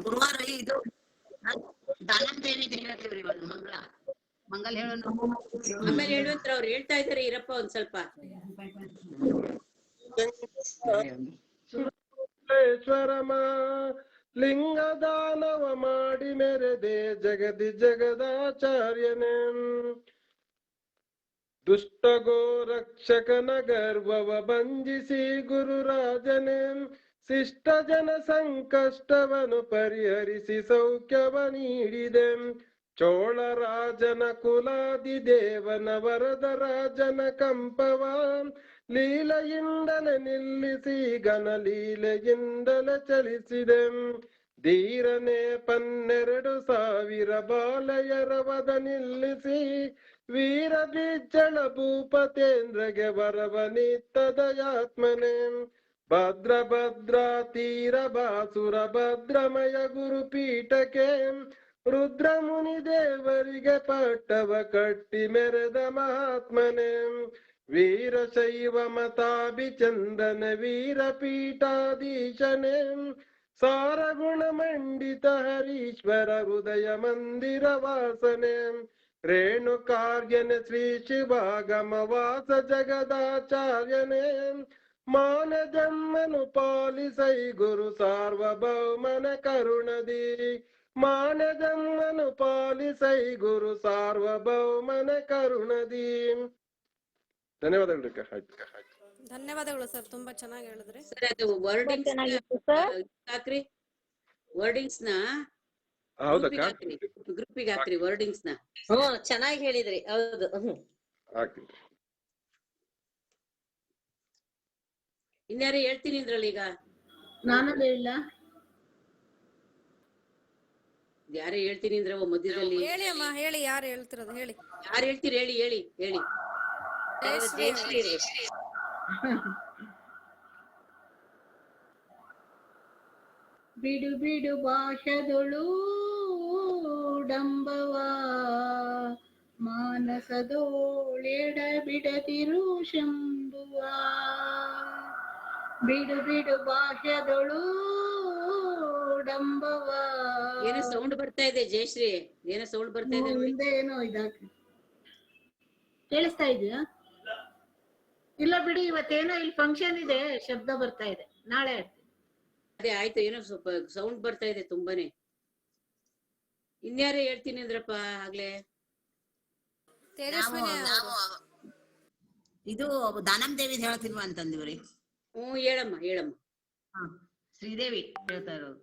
ಗುರುವಾರ ಇದು ದಾನಂತ ಏನಿದೆ ಹೇಳ್ತೀವ್ರಿ ಇವಾಗ ಮಂಗಲ್ ಹೇಳೋಣ ಆಮೇಲೆ ಹೇಳುವಂತ್ರ ಅವ್ರು ಹೇಳ್ತಾ ಇದಾರೆ ಇರಪ್ಪ ಒಂದ್ ಸ್ವಲ್ಪ. ಲಿಂಗ ದಾನವ ಮಾಡಿ ಮೆರೆದೆ ಜಗದಿ ಜಗದಾಚಾರ್ಯನೇ. ದುಷ್ಟ ಗೋರಕ್ಷಕನ ಗರ್ವವ ಭಂಜಿಸಿ ಗುರುರಾಜನೇ ಶಿಷ್ಟ ಜನ ಸಂಕಷ್ಟವನ್ನು ಪರಿಹರಿಸಿ ಸೌಖ್ಯವ ನೀಡಿದೆ. ಚೋಳ ರಾಜನ ಕುಲಾದಿ ದೇವನ ವರದ ರಾಜನ ಕಂಪವ ಲೀಲೆಯಿಂದಲೇ ನಿಲ್ಲಿಸಿ ಘನ ಲೀಲೆಯಿಂದಲೇ ಚಲಿಸಿದೆ. ಧೀರನೇ 12,000 ಬಾಲಯರವದ ನಿಲ್ಲಿಸಿ ವೀರ ಬಿಜ್ಜಳ ಭೂಪತೇಂದ್ರಗೆ ವರವನಿತ್ತ ದಯಾತ್ಮನೆ. ಭದ್ರ ಭದ್ರ ತೀರ ಬಾಸುರ ಭದ್ರಮಯ ಗುರುಪೀಠಕ್ಕೆ ರುದ್ರ ಮುನಿ ದೇವರಿಗೆ ಪಟ್ಟವ ಕಟ್ಟಿ ಮೆರೆದ ಮಹಾತ್ಮನೆ ವೀರಶೈವ ಮತಾಭಿಚಂದನ ವೀರಪೀಠಾಧೀಶನೆ ಸಾರಗುಣ ಮಂಡಿತ ಹರೀಶ್ವರ ಹೃದಯ ಮಂದಿರ ವಾಸನೆ ರೇಣುಕಾರ್ಯನ ಶ್ರೀ ಶಿವಾಗಮ ವಾಸ ಜಗದಾಚಾರ್ಯನೇ ಮಾನ ಜನ್ಮನು ಪಾಲಿಸೈ ಗುರು ಸಾರ್ವಭೌಮನ ಕರುಣದಿ ಮಾನ ಜನ್ಮನು ಪಾಲಿಸೈ ಗುರು ಸಾರ್ವಭೌಮನ ಕರುಣದಿ. ಧನ್ಯವಾದಗಳು ಅಕ್ಕ. ಆಯ್ತು ಧನ್ಯವಾದಗಳು ಸರ್, ತುಂಬಾ ಚೆನ್ನಾಗಿ ಹೇಳಿದ್ರಿ ಸರ್. ಅದು ವರ್ಡಿಂಗ್ಸ್ ಹಾಕ್ರಿ, ವರ್ಡಿಂಗ್ಸ್ ನ ಹೌದಕ್ಕ, ಗ್ರೂಪಿಗೆ ಹಾಕ್ರಿ ವರ್ಡಿಂಗ್ಸ್ ನ. ಚೆನ್ನಾಗಿ ಹೇಳಿದ್ರಿ. ಹೌದು, ಹಾಕ್ತೀನಿ. ಇನ್ಯಾರು ಹೇಳ್ತೀನಿ ಅಂದ್ರಲ್ಲ ಈಗ. ನಾನು ಹೇಳ ಯಾರು ಹೇಳ್ತೀನಿ ಅಂದ್ರೆ ಮಧ್ಯದಲ್ಲಿ ಹೇಳಿ ಅಮ್ಮ, ಹೇಳಿ. ಯಾರು ಹೇಳ್ತಿರೋದು ಹೇಳಿ. ಯಾರು ಹೇಳ್ತೀರಿ ಹೇಳಿ ಹೇಳಿ ಹೇಳಿ. ಬಿಡು ಬಿಡು ಭಾಷದೊಳು ಡಂಬವ ಮಾನಸದೋಳೆಡ ಬಿಡದಿರು ಶಂಭುವ. ಬಿಡು ಬಿಡು ಭಾಷದೊಳು ಡಂಬವ. ಏನೋ ಸೌಂಡ್ ಬರ್ತಾ ಇದೆ ಜಯಶ್ರೀ, ಏನೋ ಸೌಂಡ್ ಬರ್ತಾ ಇದೆ. ಮುಂದೆ ಏನೋ ಇದಾಕಿ ಕೇಳಿಸ್ತಾ ಇದೆಯಾ? ಇಲ್ಲ ಬಿಡಿ, ಇವತ್ತೇನೋ ಇಲ್ಲಿ ಫಂಕ್ಷನ್ ಇದೆ, ಶಬ್ದ ಬರ್ತಾ ಇದೆ, ನಾಳೆ ಆಡ್ತೀನಿ. ಅದೇ ಆಯ್ತು, ಏನೋ ಸ್ವಲ್ಪ ಸೌಂಡ್ ಬರ್ತಾ ಇದೆ ತುಂಬಾನೇ. ಇನ್ಯಾರೇ ಹೇಳ್ತೀನಿ ಅಂದ್ರಪ್ಪ ಆಗ್ಲೇ. ಇದು ದಾನಮ್ ದೇವಿದ್ ಹೇಳ್ತಿಲ್ವಾ ಅಂತಂದಿವ್ರಿ. ಹೇಳಮ್ಮ ಹೇಳಮ್ಮ. ಶ್ರೀದೇವಿ ಹೇಳ್ತಾ ಇರೋದು.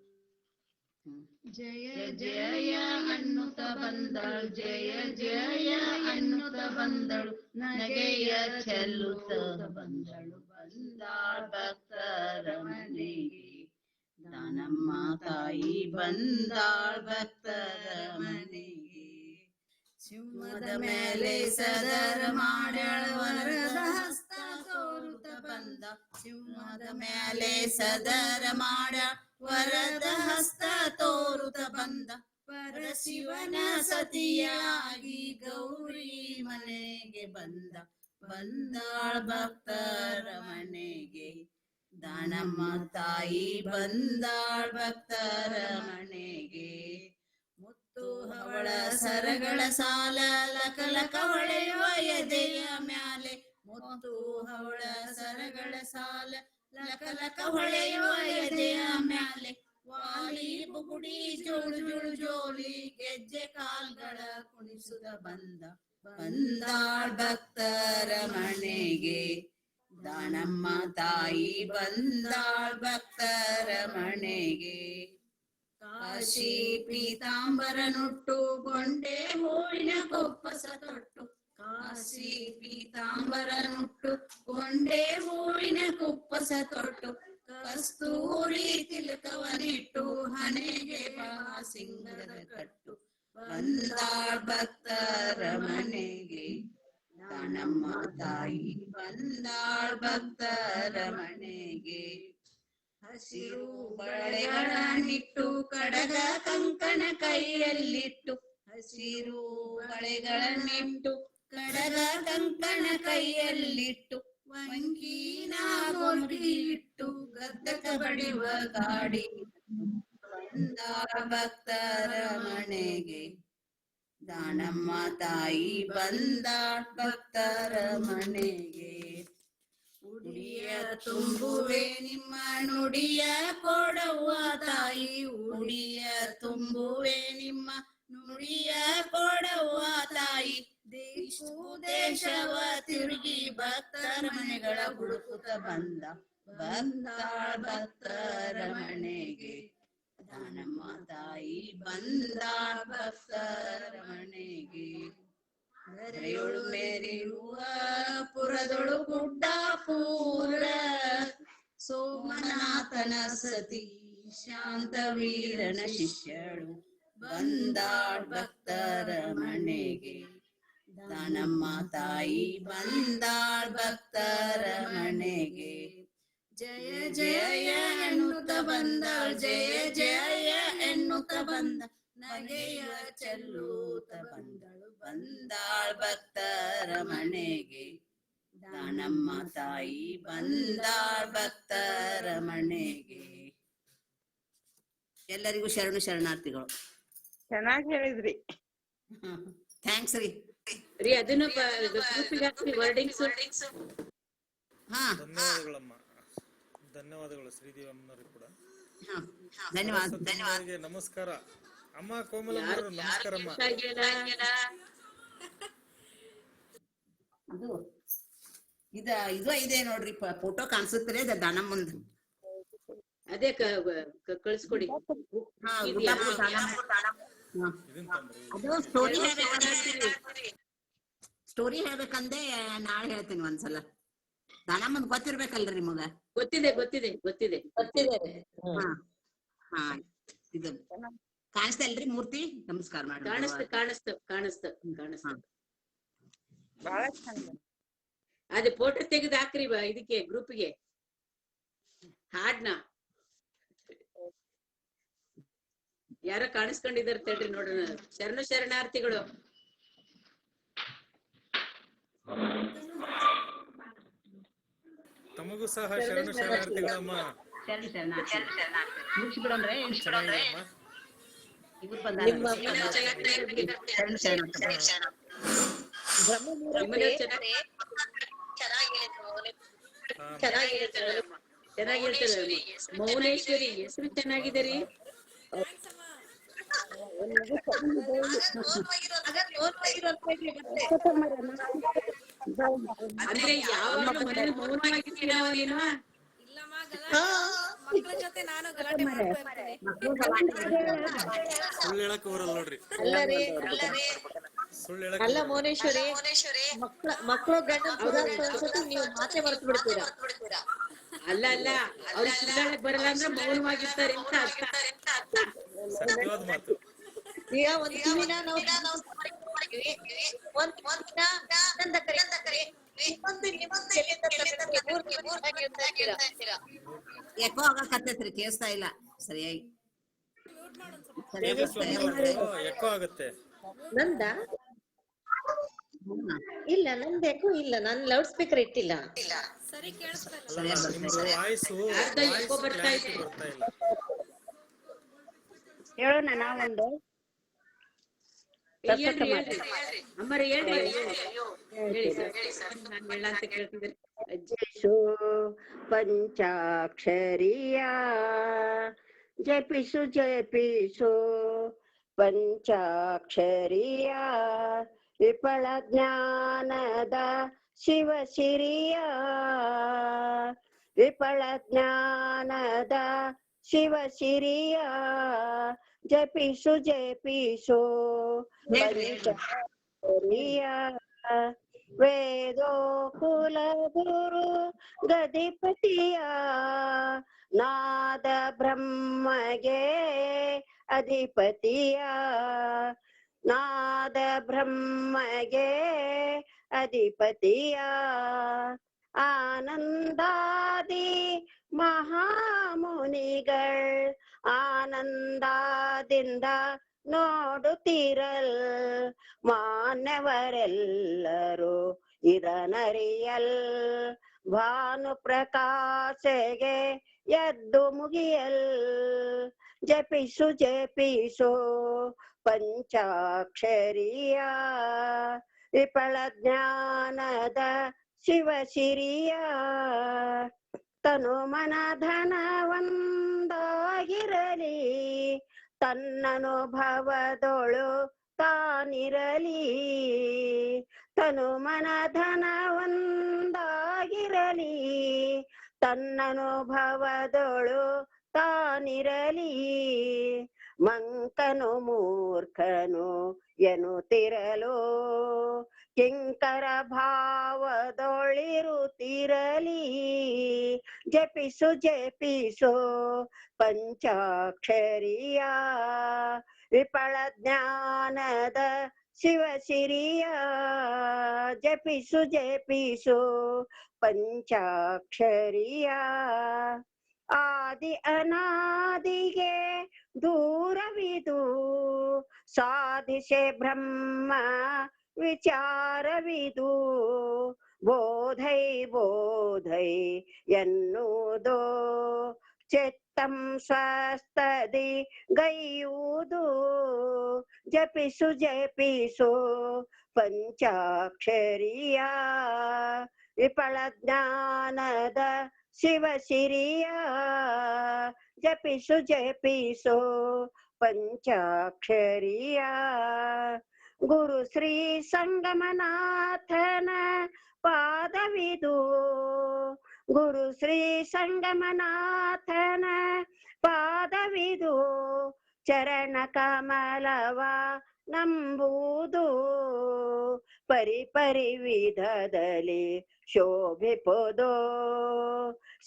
ಜಯ ಜಯ ಅನ್ನುತ್ತ ಬಂದಳು, ಜಯ ಜಯ ಅನ್ನುತ್ತ ಬಂದಳು, ನಗೆಯ ಚೆಲ್ಲುತ್ತ ಬಂದಳು, ಬಂದಾಳ ಭಕ್ತರ ಮನೆಗೆ. ದಾನಮ್ಮ ತಾಯಿ ಬಂದಾಳ ಭಕ್ತರ ಮನೆಗೆ. ಸಿಂಹದ ಮೇಲೆ ಸದರ ಮಾಡ್ಯಾಳ ವರದ ಹಸ್ತ ತೋರುತ್ತ ಬಂದ. ಸಿಂಹದ ಮೇಲೆ ಸದರ ಮಾಡ್ಯಾಳ ವರದ ಹಸ್ತ ತೋರುತ್ತ ಬಂದ. ಪರಶಿವನ ಸತಿಯಾಗಿ ಗೌರಿ ಮನೆಗೆ ಬಂದ. ಬಂದಾಳ ಭಕ್ತರ ಮನೆಗೆ. ದಾನಮ್ಮ ತಾಯಿ ಬಂದಾಳ ಭಕ್ತರ ಮನೆಗೆ. ಮುತ್ತು ಹವಳ ಸರಗಳ ಸಾಲ ಲಕಲಕ ಹೊಳೆಯುವ ಎದೆಯ ಮ್ಯಾಲೆ. ಮುತ್ತು ಹವಳ ಸರಗಳ ಸಾಲ ಲಕಲಕ ಹೊಳೆಯುವ ಎದೆಯ ಮ್ಯಾಲೆ. ವಾಲಿ ಬುಗುಡಿ ಜೋಳು ಜೋಳು ಜೋಲಿ ಗೆಜ್ಜೆ ಕಾಲ್ಗಳ ಕುಣಿಸುತ್ತ ಬಂದ. ಬಂದಾಳ ಭಕ್ತರ ಮನೆಗೆ. ದಾನಮ್ಮ ತಾಯಿ ಬಂದಾಳ ಭಕ್ತರ ಮನೆಗೆ. ಕಾಶಿ ಪೀತಾಂಬರ ನುಟ್ಟು ಗೊಂಡೆ ಹೂವಿನ ಕೊಪ್ಪಸ ತೊಟ್ಟು. ಕಾಶಿ ಪೀತಾಂಬರ ನುಟ್ಟು ಗೊಂಡೆ ಹೂವಿನ ಕುಪ್ಪಸ ತೊಟ್ಟು. ಕಸ್ತೂರಿ ತಿಲಕವನಿಟ್ಟು ಹಣೆಗೆ ಸಿಂಗದ ಕಟ್ಟು. ಬಂದಾಳ ಭಕ್ತರ ಮನೆಗೆ. ದಾನಮ್ಮ ತಾಯಿ ಬಂದಾಳ ಭಕ್ತರ ಮನೆಗೆ. ಹಸಿರು ಬಳೆಗಳನ್ನಿಟ್ಟು ಕಡಗ ಕಂಕಣ ಕೈಯಲ್ಲಿಟ್ಟು. ಹಸಿರು ಬಳೆಗಳನ್ನಿಟ್ಟು ಕಡಗ ಕಂಕಣ ಕೈಯಲ್ಲಿಟ್ಟು. ವಂಕೀನ ಗೋಲ್ಗಿ ಇಟ್ಟು ಗದ್ದಕ ಬಡಿಯುವ ಗಾಡಿ. ಬಂದಾಳ ಭಕ್ತರ ಮನೆಗೆ. ದಾನಮ್ಮ ತಾಯಿ ಬಂದಾಳ ಭಕ್ತರ ಮನೆಗೆ. ಉಡಿಯ ತುಂಬುವೆ ನಿಮ್ಮ ನುಡಿಯ ಕೊಡವ್ವ ತಾಯಿ. ಉಡಿಯ ತುಂಬುವೆ ನಿಮ್ಮ ನುಡಿಯ ಕೊಡವ್ವ ತಾಯಿ. ದೇಶು ದೇಶವ ತಿರುಗಿ ಭಕ್ತರ ಮನೆಗಳ ಹುಡುಕುತ್ತ ಬಂದ. ಬಂದಾಳ ಭಕ್ತರ ಮನೆಗೆ. ದಾನಮ್ಮ ತಾಯಿ ಬಂದಾಳ ಭಕ್ತರ ಮನೆಗೆ. ಧರೆಯೊಳು ಮೇರಿಯುವ ಪುರದೊಳು ಗುಡ್ಡ ಪೂರ. ಸೋಮನಾಥನ ಸತಿ ಶಾಂತವೀರನ ಶಿಷ್ಯಳು. ಬಂದಾಳ ಭಕ್ತರ ಮನೆಗೆ. ದಾನಮ್ಮ ತಾಯಿ ಬಂದಾಳ ಭಕ್ತರ ಮನೆಗೆ. ಜಯ ಜಯ ಎನ್ನುತ್ತ ಬಂದಳು ಜಯ ಜಯ ಎನ್ನುತ್ತ ಬಂದ ನಗೆಯ ಚೆಲ್ಲೂತ ಬಂದಳು ಬಂದಾಳ್ ಭಕ್ತರ ಮನೆಗೆ ದಾನಮ್ಮ ತಾಯಿ ಬಂದಾಳ್ ಭಕ್ತರ ಮನೆಗೆ. ಎಲ್ಲರಿಗೂ ಶರಣು ಶರಣಾರ್ಥಿಗಳು. ಚೆನ್ನಾಗಿ ಹೇಳಿದ್ರಿ. ಥ್ಯಾಂಕ್ಸ್ ರೀ. ರೀ ಅದನ್ನು ಗ್ರೂಪಿಗೆ ಹಾಕ್ರಿ ವರ್ಡಿಂಗ್ಸ್. ಹಾ ಧನ್ಯವಾದಗಳಮ್ಮ. ಧನ್ಯವಾದಗಳು ಶ್ರೀದೇವಿ ಅಮ್ಮನವ್ರಿಗೆ ಕೂಡ. ಧನ್ಯವಾದ ಧನ್ಯವಾದ. ನಮಸ್ಕಾರ ಅಮ್ಮ. ಕೋಮಲಮ್ಮ ನಮಸ್ಕಾರಮ್ಮ. ಅದು ಇದು ಇದೆ ನೋಡ್ರಿ, ಫೋಟೋ ಕಾಣಿಸುತ್ತೆ ಅದ ದಾನಮ್ಮಂದು. ಅದೇ ಕಳಿಸ್ಕೊಡಿ. ಅದು ಸ್ಟೋರಿ ಹೇಳ್ಬೇಕಂದ್ರೆ ನಾಳೆ ಹೇಳ್ತೀನಿ ಒಂದ್ಸಲ. ದಾನಮ್ಮಂದ್ ಗೊತ್ತಿರ್ಬೇಕಲ್ರಿ ನಿಮಗ? ಗೊತ್ತಿದೆ ಗೊತ್ತಿದೆ ಗೊತ್ತಿದೆ ಗೊತ್ತಿದೆ. ಹಾ ಇದು ಕಾಣಿಸ್ತಾ ಇಲ್ರಿ ಮೂರ್ತಿ? ನಮಸ್ಕಾರ ಮಾಡಿ. ಕಾಣಿಸ್ತ ಬಹಳ ಚಂದ. ಅದೇ ಫೋಟೋ ತೆಗೆದು ಹಾಕ್ರಿ ಇದಕ್ಕೆ ಗ್ರೂಪ್ಗೆ ಹಾಡ್ನ. ಯಾರೋ ಕಾಣಿಸ್ಕೊಂಡಿದಾರೆ ತಡ್ರಿ ನೋಡೋಣ. ಶರಣ ಶರಣಾರ್ಥಿಗಳು. ತಮಗೂ ಸಹ ಶರಣು ಶರಣಾರ್ಥಿಗಳಮ್ಮ. ಶರಣು ಶರಣಾರ್ಥಿ ಮುಗಿಸ್ಬಿಡೋಣ್ರೆ. ಇವ್ರು ಚೆನ್ನಾಗಿ ಹೇಳ್ತಾರೆ. ಮೌನೇಶ್ವರಿ ಹೆಸರು ಚೆನ್ನಾಗಿದೆ ರೀ. ಅಂದ್ರೆ ಯಾವಾಗ ಮನೇಲಿ ಮೌನವಾಗಿರ್ತೀರಾ ನೀನು? ಮಕ್ಕಳ ಜೊತೆ ನಾನು ಗಲಾಟೆ ಮಾಡ್ತಾ ಇರ್ತೀನಿ. ಸುಳ್ಳು ಹೇಳಕ್ ಬರಲ್ಲ ನೋಡ್ರಿ. ಅಲ್ಲ ಮೌನೇಶ್ವರಿ, ಮಕ್ಕಳು ಗಂಡ ನೀವು ಮಾತೆ ಮರೆತು ಬಿಡ್ತೀರಾ. ಅಲ್ಲ ಅವ್ರಿಗೆ ಸುಳ್ಳಾಡಕ್ ಬರಲ್ಲ ಅಂದ್ರೆ ಮೌನವಾಗಿರ್ತಾರೆ ಅಂತ ಅರ್ಥ. ಸತ್ಯವಾದ ಮಾತು. ಈಗ ಒಂದ್ ಕಿವಿನ ನಾವು ಒಂದ್ ಯಾಕೋ ಆಗಕತ್ತೈತ್ರಿ, ಕೇಳಿಸ್ತಾ ಇಲ್ಲ ಸರಿಯಾಗಿ. ಎಕೋ ಆಗುತ್ತೆ. ನಂದ ಇಲ್ಲ, ನಂದೇಕು ಇಲ್ಲ. ನಾನು ಲೌಡ್ ಸ್ಪೀಕರ್ ಇಟ್ಟಿಲ್ಲ. ಸರಿ ಕೇಳಿಸ್ತಾ ಹೇಳೋಣ ನಾವೊಂದು. ಅಮ್ಮರ ಜಪಿಸು ಪಂಚಾಕ್ಷರಿಯ ಜಪಿಸು ಜಪಿಸು ಪಂಚಾಕ್ಷರಿಯ ವಿಫಲ ಜ್ಞಾನದ ಶಿವಸಿರಿಯ ವಿಫಲ ಜ್ಞಾನದ ಶಿವಸಿರಿಯ ಜಪಿಸು ಜಪಿಸು ಪಂಚಾಕ್ಷರಿಯ ವೇದೋ ಕುಲ ಗುರು ಗದಿಪತಿಯ ನಾದ ಬ್ರಹ್ಮಗೆ ಅಧಿಪತಿಯ ನಾದ ಬ್ರಹ್ಮಗೆ ಅಧಿಪತಿಯ ಆನಂದಾದಿ ಮಹಾಮುನಿಗಳ್ ಆನಂದದಿಂದ ನೋಡುತ್ತಿರಲ್ ಮಾನವರೆಲ್ಲರೂ ಇದನರಿಯಲ್ ಭಾನು ಪ್ರಕಾಶಗೆ ಎದ್ದು ಮುಗಿಯಲ್ ಜಪಿಸು ಜಪಿಸು ಪಂಚಾಕ್ಷರಿಯ ವಿಫಲ ಜ್ಞಾನದ ಶಿವಸಿರಿಯ ತನು ಮನ ಧನವಂದಾಗಿರಲಿ ತನ್ನನುಭವದೊಳು ತಾನಿರಲಿ ತನು ಮನ ಧನವಂದಾಗಿರಲಿ ತನ್ನನುಭವದೊಳು ತಾನಿರಲಿ ಮಂಕನು ಮೂರ್ಖನು ಎನ್ನುತ್ತಿರಲು ಕಿಂಕರ ಭಾವದೊಳಿರುತ್ತಿರಲಿ ಜಪಿಸು ಜಪಿಸು ಪಂಚಾಕ್ಷರಿಯ ವಿಫಲ ಜ್ಞಾನದ ಶಿವ ಸಿರಿಯ ಜಪಿಸು ಜಪಿಸು ಪಂಚಾಕ್ಷರಿಯ ಆದಿ ಅನಾದಿಗೆ ದೂರವಿದು ಸಾಧಿಸೆ ಬ್ರಹ್ಮ ವಿಚಾರವಿದು ಬೋಧೈ ಬೋಧೈ ಎನ್ನುವುದೋ ಚಿತ್ತಂ ಸ್ವಸ್ತದಿ ಗೈಯುವುದು ಜಪಿಸು ಜಪಿಸು ಪಂಚಾಕ್ಷರಿಯ ವಿಫಲ ಜ್ಞಾನದ ಶಿವ ಸಿರಿಯ ಜಪಿಸು ಜಪಿಸು ಪಂಚಾಕ್ಷರಿಯ ಗುರು ಶ್ರೀ ಸಂಗಮನಾಥನ ಪಾದವಿದು ಗುರು ಶ್ರೀ ಸಂಗಮನಾಥನ ಪಾದವಿದು ಚರಣ ಕಮಲವ ನಂಬುವುದು ಪರಿಪರಿ ವಿಧದಲ್ಲಿ ಶೋಭಿಪುದು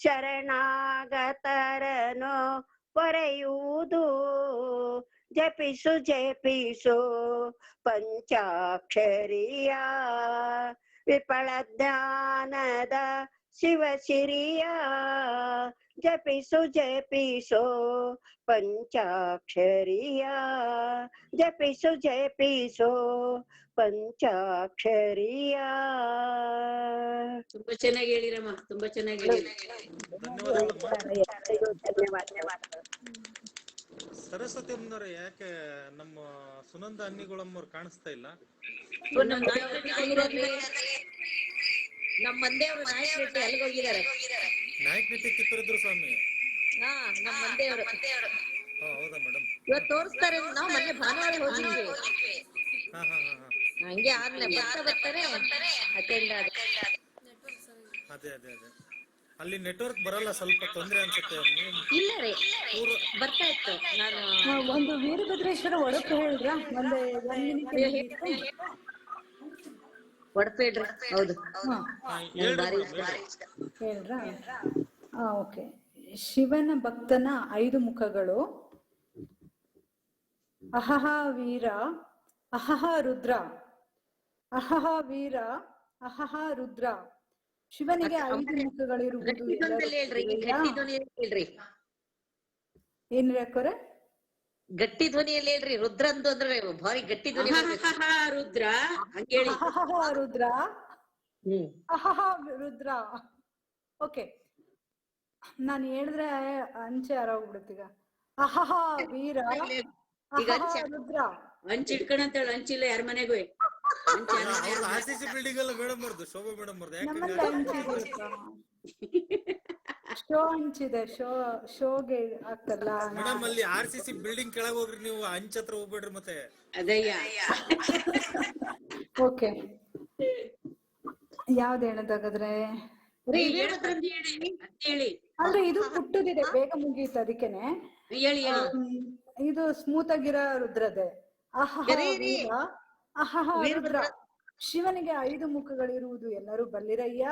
ಶರಣಾಗತರನು ಪೊರೆಯುವುದು ಜಪಿಸು ಜಪಿಸು ಪಂಚಾಕ್ಷರಿಯ ವಿಫಲ ಜ್ಞಾನದ ಶಿವ ಸಿರಿಯ ಜಪಿಸು ಜಪಿಸು ಪಂಚಾಕ್ಷರಿಯ ಜಪಿಸು ಜಪಿಸು ಪಂಚಾಕ್ಷರಿಯ. ತುಂಬಾ ಚೆನ್ನಾಗಿ ಹೇಳಿರಮ್ಮ, ತುಂಬಾ ಚೆನ್ನಾಗಿ ಹೇಳಿರಿ. ಧನ್ಯವಾದ. ಸರಸ್ವತಿ ಅಮ್ಮನವ್ರೆ, ಯಾಕೆ ನಮ್ಮ ಸುನಂದ ಅನ್ನಿಗಳಮ್ಮವ್ರು ಕಾಣಿಸ್ತಾ ಇಲ್ಲ? ನಮ್ಮ ಮಂದೆಯವರು ನಾಯಕನಟ್ಟಿ ಅಲ್ಲಿಗೆ ಹೋಗಿದ್ದಾರೆ. ನಾಯಕನಟ್ಟಿ ತಿಪ್ಪರಿದ್ರು ಸ್ವಾಮಿ. ಹಾ, ನಮ್ಮ ಮಂದೆಯವರು. ಹೌದಾ ಮೇಡಮ್? ಇವತ್ತು ತೋರಿಸ್ತಾರೆ. ನಾವು ಮೊನ್ನೆ ಭಾನುವಾರ ಹೋಗಿದ್ವಿ. ಹಂಗೆ ಆಗ್ಲೇ ಬರ್ತಾರೆ ಅಟೆಂಡ್ ಆದ. ಅದೇ ಅಲ್ಲಿ ನೆಟ್ವರ್ಕ್ ಬರಲ್ಲ, ಸ್ವಲ್ಪ ತೊಂದ್ರೆ ಅನ್ಸುತ್ತೆ. ಇಲ್ಲ ರೀ, ಬರ್ತಾ ಇತ್ತು. ನಾನು ಒಂದು ವೀರಭದ್ರೇಶ್ವರ ಒಡಪು ಹೇಳ್ರಾ? ಒಡಪೇಡ್ರಿ. ಹೌದು, ಹೇಳ್ರಾ? ಓಕೆ. ಶಿವನ ಭಕ್ತನ 5 ಮುಖಗಳು. ಅಹಹ ವೀರ, ಅಹಹ ರುದ್ರ, ಅಹಹ ವೀರ, ಅಹಹ ರುದ್ರ. ಶಿವನಿಗೆ 5 ಮುಖಗಳಿರುವುದು ಏನ್ರಿ ಅಕ್ಕೋರೆ? ಗಟ್ಟಿ ಧ್ವನಿಯಲ್ಲಿ ಹೇಳ್ರಿ. ರುದ್ರ ಅಂದ್ರೆ ಭಾರಿ ಗಟ್ಟಿ ಧ್ವನಿ. ರುದ್ರ ರುದ್ರ, ಅಹಹ ರುದ್ರ. ಓಕೆ, ನಾನು ಹೇಳಿದ್ರೆ ಅಂಚೆ ಆರೋಗ್ಬಿಡುತ್ತೀಗ. ಅಹಹ ವೀರ, ಅಹಹ ರುದ್ರ. ಹಂಚಿಡ್ಕೊಂಡಂತ ಹೇಳಿ, ಹಂಚಿಲ್ಲ ಯಾರ ಮನೆಗೂ. RCC ಬಿಲ್ಡಿಂಗ್ ಎಲ್ಲ ಮೇಡಮ್ ಬರ್ದು, ಶೋಭಾ ಮೇಡಮ್ ಬರ್ದು. ನಮ್ಮಲ್ಲಿ ಹಂಚಿದೆ, ಶೋ ಹಂಚಿದೆ. ಶೋಗೆ ಆಗ್ತಲ್ಲ ಮೇಡಮ್. ಅಲ್ಲಿ RCC ಬಿಲ್ಡಿಂಗ್ ಕೆಳಗೆ ಹೋಗ್ರಿ ನೀವು, ಹಂಚ್ ಹತ್ರ ಹೋಗ್ಬೇಡ್ರಿ ಮತ್ತೆ. ಅದಯ್ಯ. ಓಕೆ, ಯಾವ್ದು ಹೇಳೋದಾಗಾದ್ರೆ ಅಂದ್ರೆ ಇದು ಪುಟ್ಟದಿದೆ, ಬೇಗ ಮುಗೀತು, ಅದಕ್ಕೇನೆ. ಇದು ಸ್ಮೂತ್ ಆಗಿರೋ ರುದ್ರದೆ. ಅಹಹ ವೀರ, ಅಹಹ ರುದ್ರ. ಶಿವನಿಗೆ 5 ಮುಖಗಳಿರುವುದು ಎಲ್ಲರೂ ಬಲ್ಲಿರಯ್ಯ.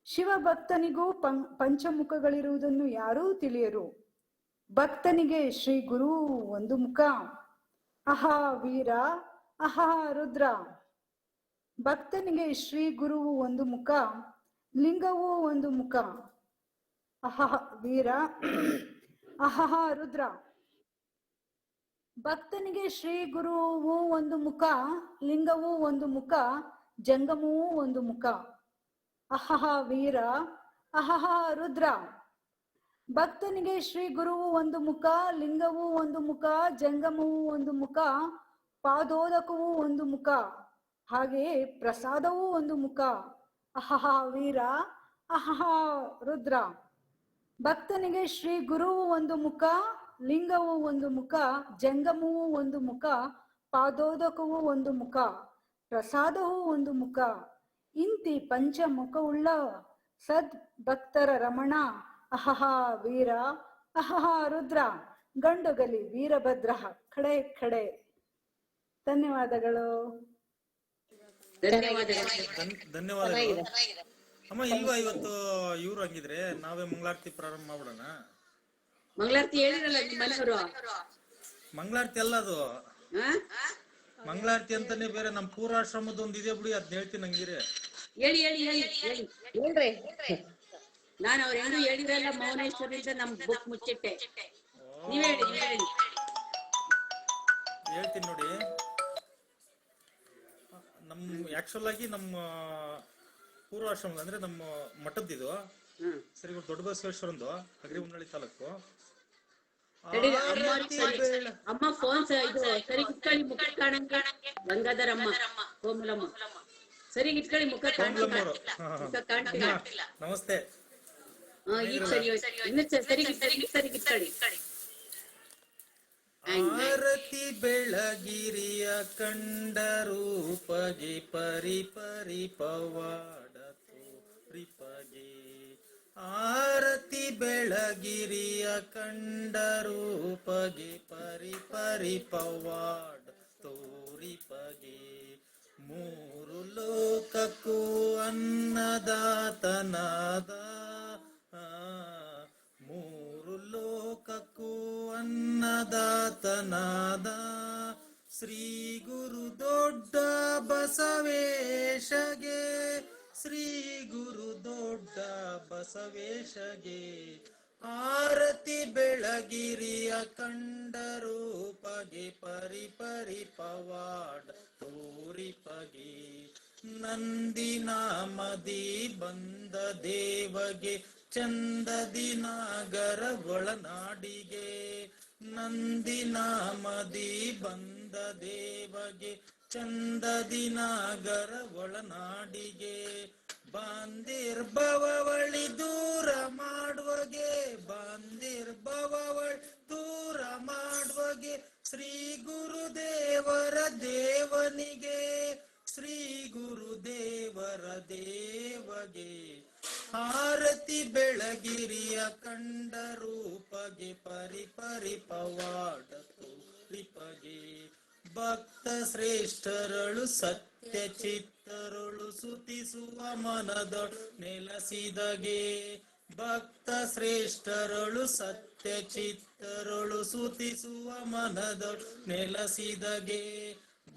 ಶಿವ ಭಕ್ತನಿಗೂ ಪಂಚಮುಖಗಳಿರುವುದನ್ನು ಯಾರೂ ತಿಳಿಯರು. ಭಕ್ತನಿಗೆ ಶ್ರೀ ಗುರು 1 ಮುಖ. ಅಹ ವೀರ, ಅಹ ರುದ್ರ. ಭಕ್ತನಿಗೆ ಶ್ರೀ ಗುರುವು 1 ಮುಖ, ಲಿಂಗವೂ 1 ಮುಖ. ಅಹ ವೀರ, ಅಹಹ ರುದ್ರ. ಭಕ್ತನಿಗೆ ಶ್ರೀ ಗುರುವು 1 ಮುಖ, ಲಿಂಗವೂ 1 ಮುಖ, ಜಂಗಮವೂ 1 ಮುಖ. ಅಹಹ ವೀರ, ಅಹಹ ರುದ್ರ. ಭಕ್ತನಿಗೆ ಶ್ರೀ ಗುರುವು 1 ಮುಖ, ಲಿಂಗವೂ 1 ಮುಖ, ಜಂಗಮವೂ 1 ಮುಖ, ಪಾದೋದಕವೂ 1 ಮುಖ, ಹಾಗೆಯೇ ಪ್ರಸಾದವೂ 1 ಮುಖ. ಅಹಹ ವೀರ, ಅಹಹ ರುದ್ರ. ಭಕ್ತನಿಗೆ ಶ್ರೀ ಗುರುವು 1 ಮುಖ, ಲಿಂಗವು 1 ಮುಖ, ಜಂಗಮವೂ 1 ಮುಖ, ಪಾದೋದಕವೂ 1 ಮುಖ, ಪ್ರಸಾದವೂ 1 ಮುಖ. ಇಂತಿ ಪಂಚಮುಖವುಳ್ಳ ಸದ್ ಭಕ್ತರ ರಮಣ. ಅಹಹ ವೀರ, ಅಹಹ ರುದ್ರ. ಗಂಡುಗಲಿ ವೀರಭದ್ರ ಖಡೆ ಖಡೆ. ಧನ್ಯವಾದಗಳು. ಧನ್ಯವಾದಗಳು ಅಮ್ಮ. ಇಲ್ವಾ ಇವತ್ತು ಇವ್ರು ಹಂಗಿದ್ರೆ ನಾವೇ ಮಂಗಳಾರತಿ ಪ್ರಾರಂಭ ಮಾಡ್ಬಿಡೋಣ. ಮಂಗಳಾರತಿ ಹೇಳಿರಲ್ಲ ನಿಮ್ಮ ಮನೆಯವರು. ಮಂಗಳಾರತಿ ಅಲ್ಲ ಅದು, ಮಂಗಳಾರತಿ ಅಂತಾನೆ ಬೇರೆ ನಮ್ ಪೂರ್ವಾಶ್ರಮದ ಒಂದ್ ಇದೆ ಬಿಡಿ, ಅದ್ನ ಹೇಳ್ತೀನಿ ಹಂಗಿರಿ. ಹೇಳಿ ಹೇಳ್ರಿ. ನಾನು ಅವ್ರ ಹೆಂಗೂ ಹೇಳಿದ್ರಲ್ಲ ಮೌನೇಶ್ವರಿಂದ ನಮ್ ಬುಕ್ ಮುಚ್ಚಿಟ್ಟೆ. ನೀವ್ ಹೇಳಿ. ಹೇಳ್ತೀನಿ ನೋಡಿ. ನಮ್ ಆಕ್ಚುಲ್ ಆಗಿ ನಮ್ಮ ಪೂರ್ವಾಶ್ರಮದ ಅಂದ್ರೆ ನಮ್ಮ ಮಠದ್ದಿದು ಸರಿ ದೊಡ್ಡ ಬಸವೇಶ್ವರಂದು ಅಗ್ರಿಬೊಮ್ಮನಹಳ್ಳಿ ತಾಲೂಕು. ಅಮ್ಮ ಫೋನ್ ಇದು ಸರಿ ಇಟ್ಕೊಳ್ಳಿ, ಮುಖ ಕಾಣಂಗೆ. ಗಂಗಾಧರ ಅಮ್ಮ, ಕೋಮಲಮ್ಮ ಸರಿ ಇಟ್ಕೊಳ್ಳಿ, ಮುಖ ಕಾಣ್ತಿಲ್ಲ. ನಮಸ್ತೆ. ಈಗ ಸರಿ ಇನ್ನು ಸರಿ ಇಟ್ಕೊಳ್ಳಿ. ಆರತಿ ಬೆಳಗಿರಿಯ ಕಂಡ ರೂಪಗೆ ಪರಿ ಪರಿ ಪವಾಡ ತೋರಿಪಗೆ. ಆರತಿ ಬೆಳಗಿರಿಯ ಕಂಡ ರೂಪಗೆ ಪರಿ ಪರಿ ಪವಾಡ ತೋರಿಪಗೆ. ಮೂರು ಲೋಕಕ್ಕೂ ಅನ್ನದಾತನಾದ, ಮೂರು ಲೋಕಕ್ಕೂ ಅನ್ನದಾತನಾದ ಶ್ರೀ ಗುರು ದೊಡ್ಡ ಬಸವೇಶಗೆ, ಶ್ರೀ ಗುರು ದೊಡ್ಡ ಬಸವೇಶಗೆ. ಆರತಿ ಬೆಳಗಿರಿಯ ಕಂಡ ರೂಪಗೆ ಪರಿ ಪರಿ ಪವಾಡ ತೋರಿಪಗೆ. ನಂದಿನಾಮದಿ ಬಂದ ದೇವಗೆ ಚಂದದಿ ನಾಗರ ಒಳನಾಡಿಗೆ. ನಂದಿನಾಮದಿ ಬಂದ ದೇವಗೆ ಚಂದದಿ ನಾಗರ ಒಳನಾಡಿಗೆ. ಬಾಂದಿರ್ಭವಳಿ ದೂರ ಮಾಡುವಗೆ, ಬಾಂದಿರ್ಭವಳಿ ದೂರ ಮಾಡುವಗೆ. ಶ್ರೀ ಗುರುದೇವರ ದೇವನಿಗೆ, ಶ್ರೀ ಗುರುದೇವರ ದೇವಗೆ. ಆರತಿ ಬೆಳಗಿರಿಯ ಕಂಡ ರೂಪಗೆ ಪರಿ ಪರಿ ಪವಾಡ ತೋರಿಪಗೆ. ಭಕ್ತ ಶ್ರೇಷ್ಠರಳು ಸತ್ಯ ಚಿತ್ತರಳು ಸುತಿಸುವ ಮನದೊಳು ನೆಲೆಸಿದಗೆ. ಭಕ್ತ ಶ್ರೇಷ್ಠರಳು ಸತ್ಯ ಚಿತ್ತರಳು ಸುತಿಸುವ ಮನದೊಳು ನೆಲೆಸಿದಗೆ.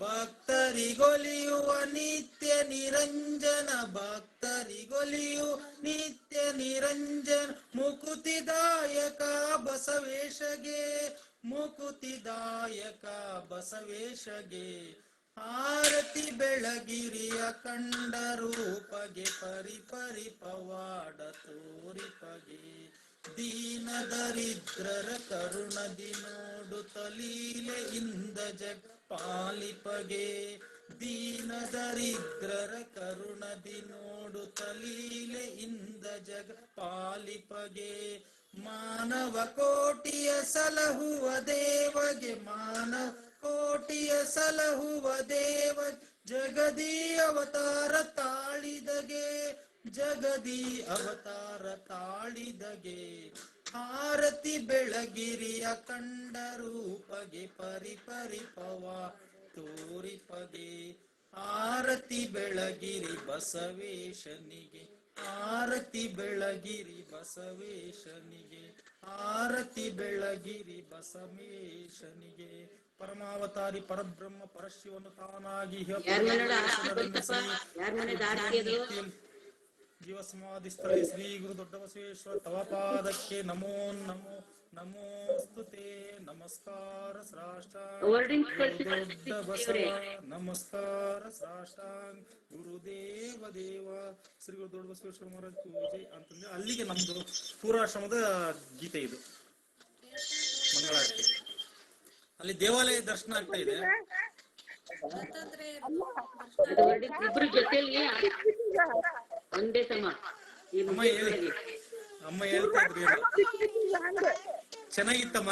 ಭಕ್ತರಿಗೊಲಿಯುವ ನಿತ್ಯ ನಿರಂಜನ, ಭಕ್ತರಿಗೊಲಿಯುವ ನಿತ್ಯ ನಿರಂಜನ. ಮುಕುತಿದಾಯಕ ಬಸವೇಶಗೆ, ಮುಕುತಿದಾಯಕ ಬಸವೇಶಗೆ. ಆರತಿ ಬೆಳಗಿರಿಯ ಕಂಡ ರೂಪಗೆ ಪರಿ ಪರಿ ಪವಾಡ ತೋರಿಪಗೆ. ದೀನ ದರಿದ್ರರ ಕರುಣದಿ ನೋಡುತ್ತ ಲೀಲೆಯಿಂದ ಜಗ ಪಾಲಿಪಗೆ. ದೀನ ದರಿದ್ರರ ಕರುಣದಿ ನೋಡುತ್ತ ಲೀಲೆಯಿಂದ ಜಗ ಪಾಲಿಪಗೆ. ಮಾನವ ಕೋಟಿಯ ಸಲಹುವ ದೇವಗೆ, ಮಾನವ ಕೋಟಿಯ ಸಲಹುವ ದೇವ. ಜಗದಿ ಅವತಾರ ತಾಳಿದಗೆ, ಜಗದಿ ಅವತಾರ ತಾಳಿದಗೆ. ಆರತಿ ಬೆಳಗಿರಿಯ ಕಂಡ ರೂಪಗೆ ಪರಿ ಪರಿ ಪವಾಡ ತೋರಿಪಗೆ. ಆರತಿ ಬೆಳಗಿರಿ ಬಸವೇಶನಿಗೆ, ಆರತಿ ಬೆಳಗಿರಿ ಬಸವೇಶನಿಗೆ. ಆರತಿ ಬೆಳಗಿರಿ ಬಸವೇಶನಿಗೆ. ಪರಮಾವತಾರಿ ಪರಬ್ರಹ್ಮ ಪರಶಿವನು ತಾನಾಗಿ ಜೀವ ಸಮಾಧಿ ಸ್ಥಳೀ ಶ್ರೀ ಗುರು ದೊಡ್ಡ ಬಸವೇಶ್ವರ ತವ ಪಾದಕ್ಕೆ ನಮೋ ನಮೋ ನಮೋಸ್ತುತೆ. ನಮಸ್ಕಾರ ಸಾಷ್ಟಾಂಗ ದೊಡ್ಡ ಬಸವ, ನಮಸ್ಕಾರ ಸಾಷ್ಟಾಂಗ ಗುರುದೇವ ದೇವ. ಶ್ರೀ ಗುರು ದೊಡ್ಡ ಬಸವೇಶ್ವರ ಮಹಾರಾಜ್ ಪೂಜೆ ಅಂತಂದ್ರೆ ಅಲ್ಲಿಗೆ ನಮ್ದು ಪೂರ್ವಾಶ್ರಮದ ಗೀತೆ ಇದು ಮಂಗಳಾರತಿ. ಅಲ್ಲಿ ದೇವಾಲಯ ದರ್ಶನ ಆಗ್ತಾ ಇದೆ. ಇಬ್ರು ಜೊತೆಲಿ ಒಂದೇ ಸಮ. ಅಮ್ಮ ಹೇಳಿ, ಅಮ್ಮ ಹೇಳ್ತಾ ಇದ್ರಿ ಚೆನ್ನಾಗಿತ್ತಮ್ಮ.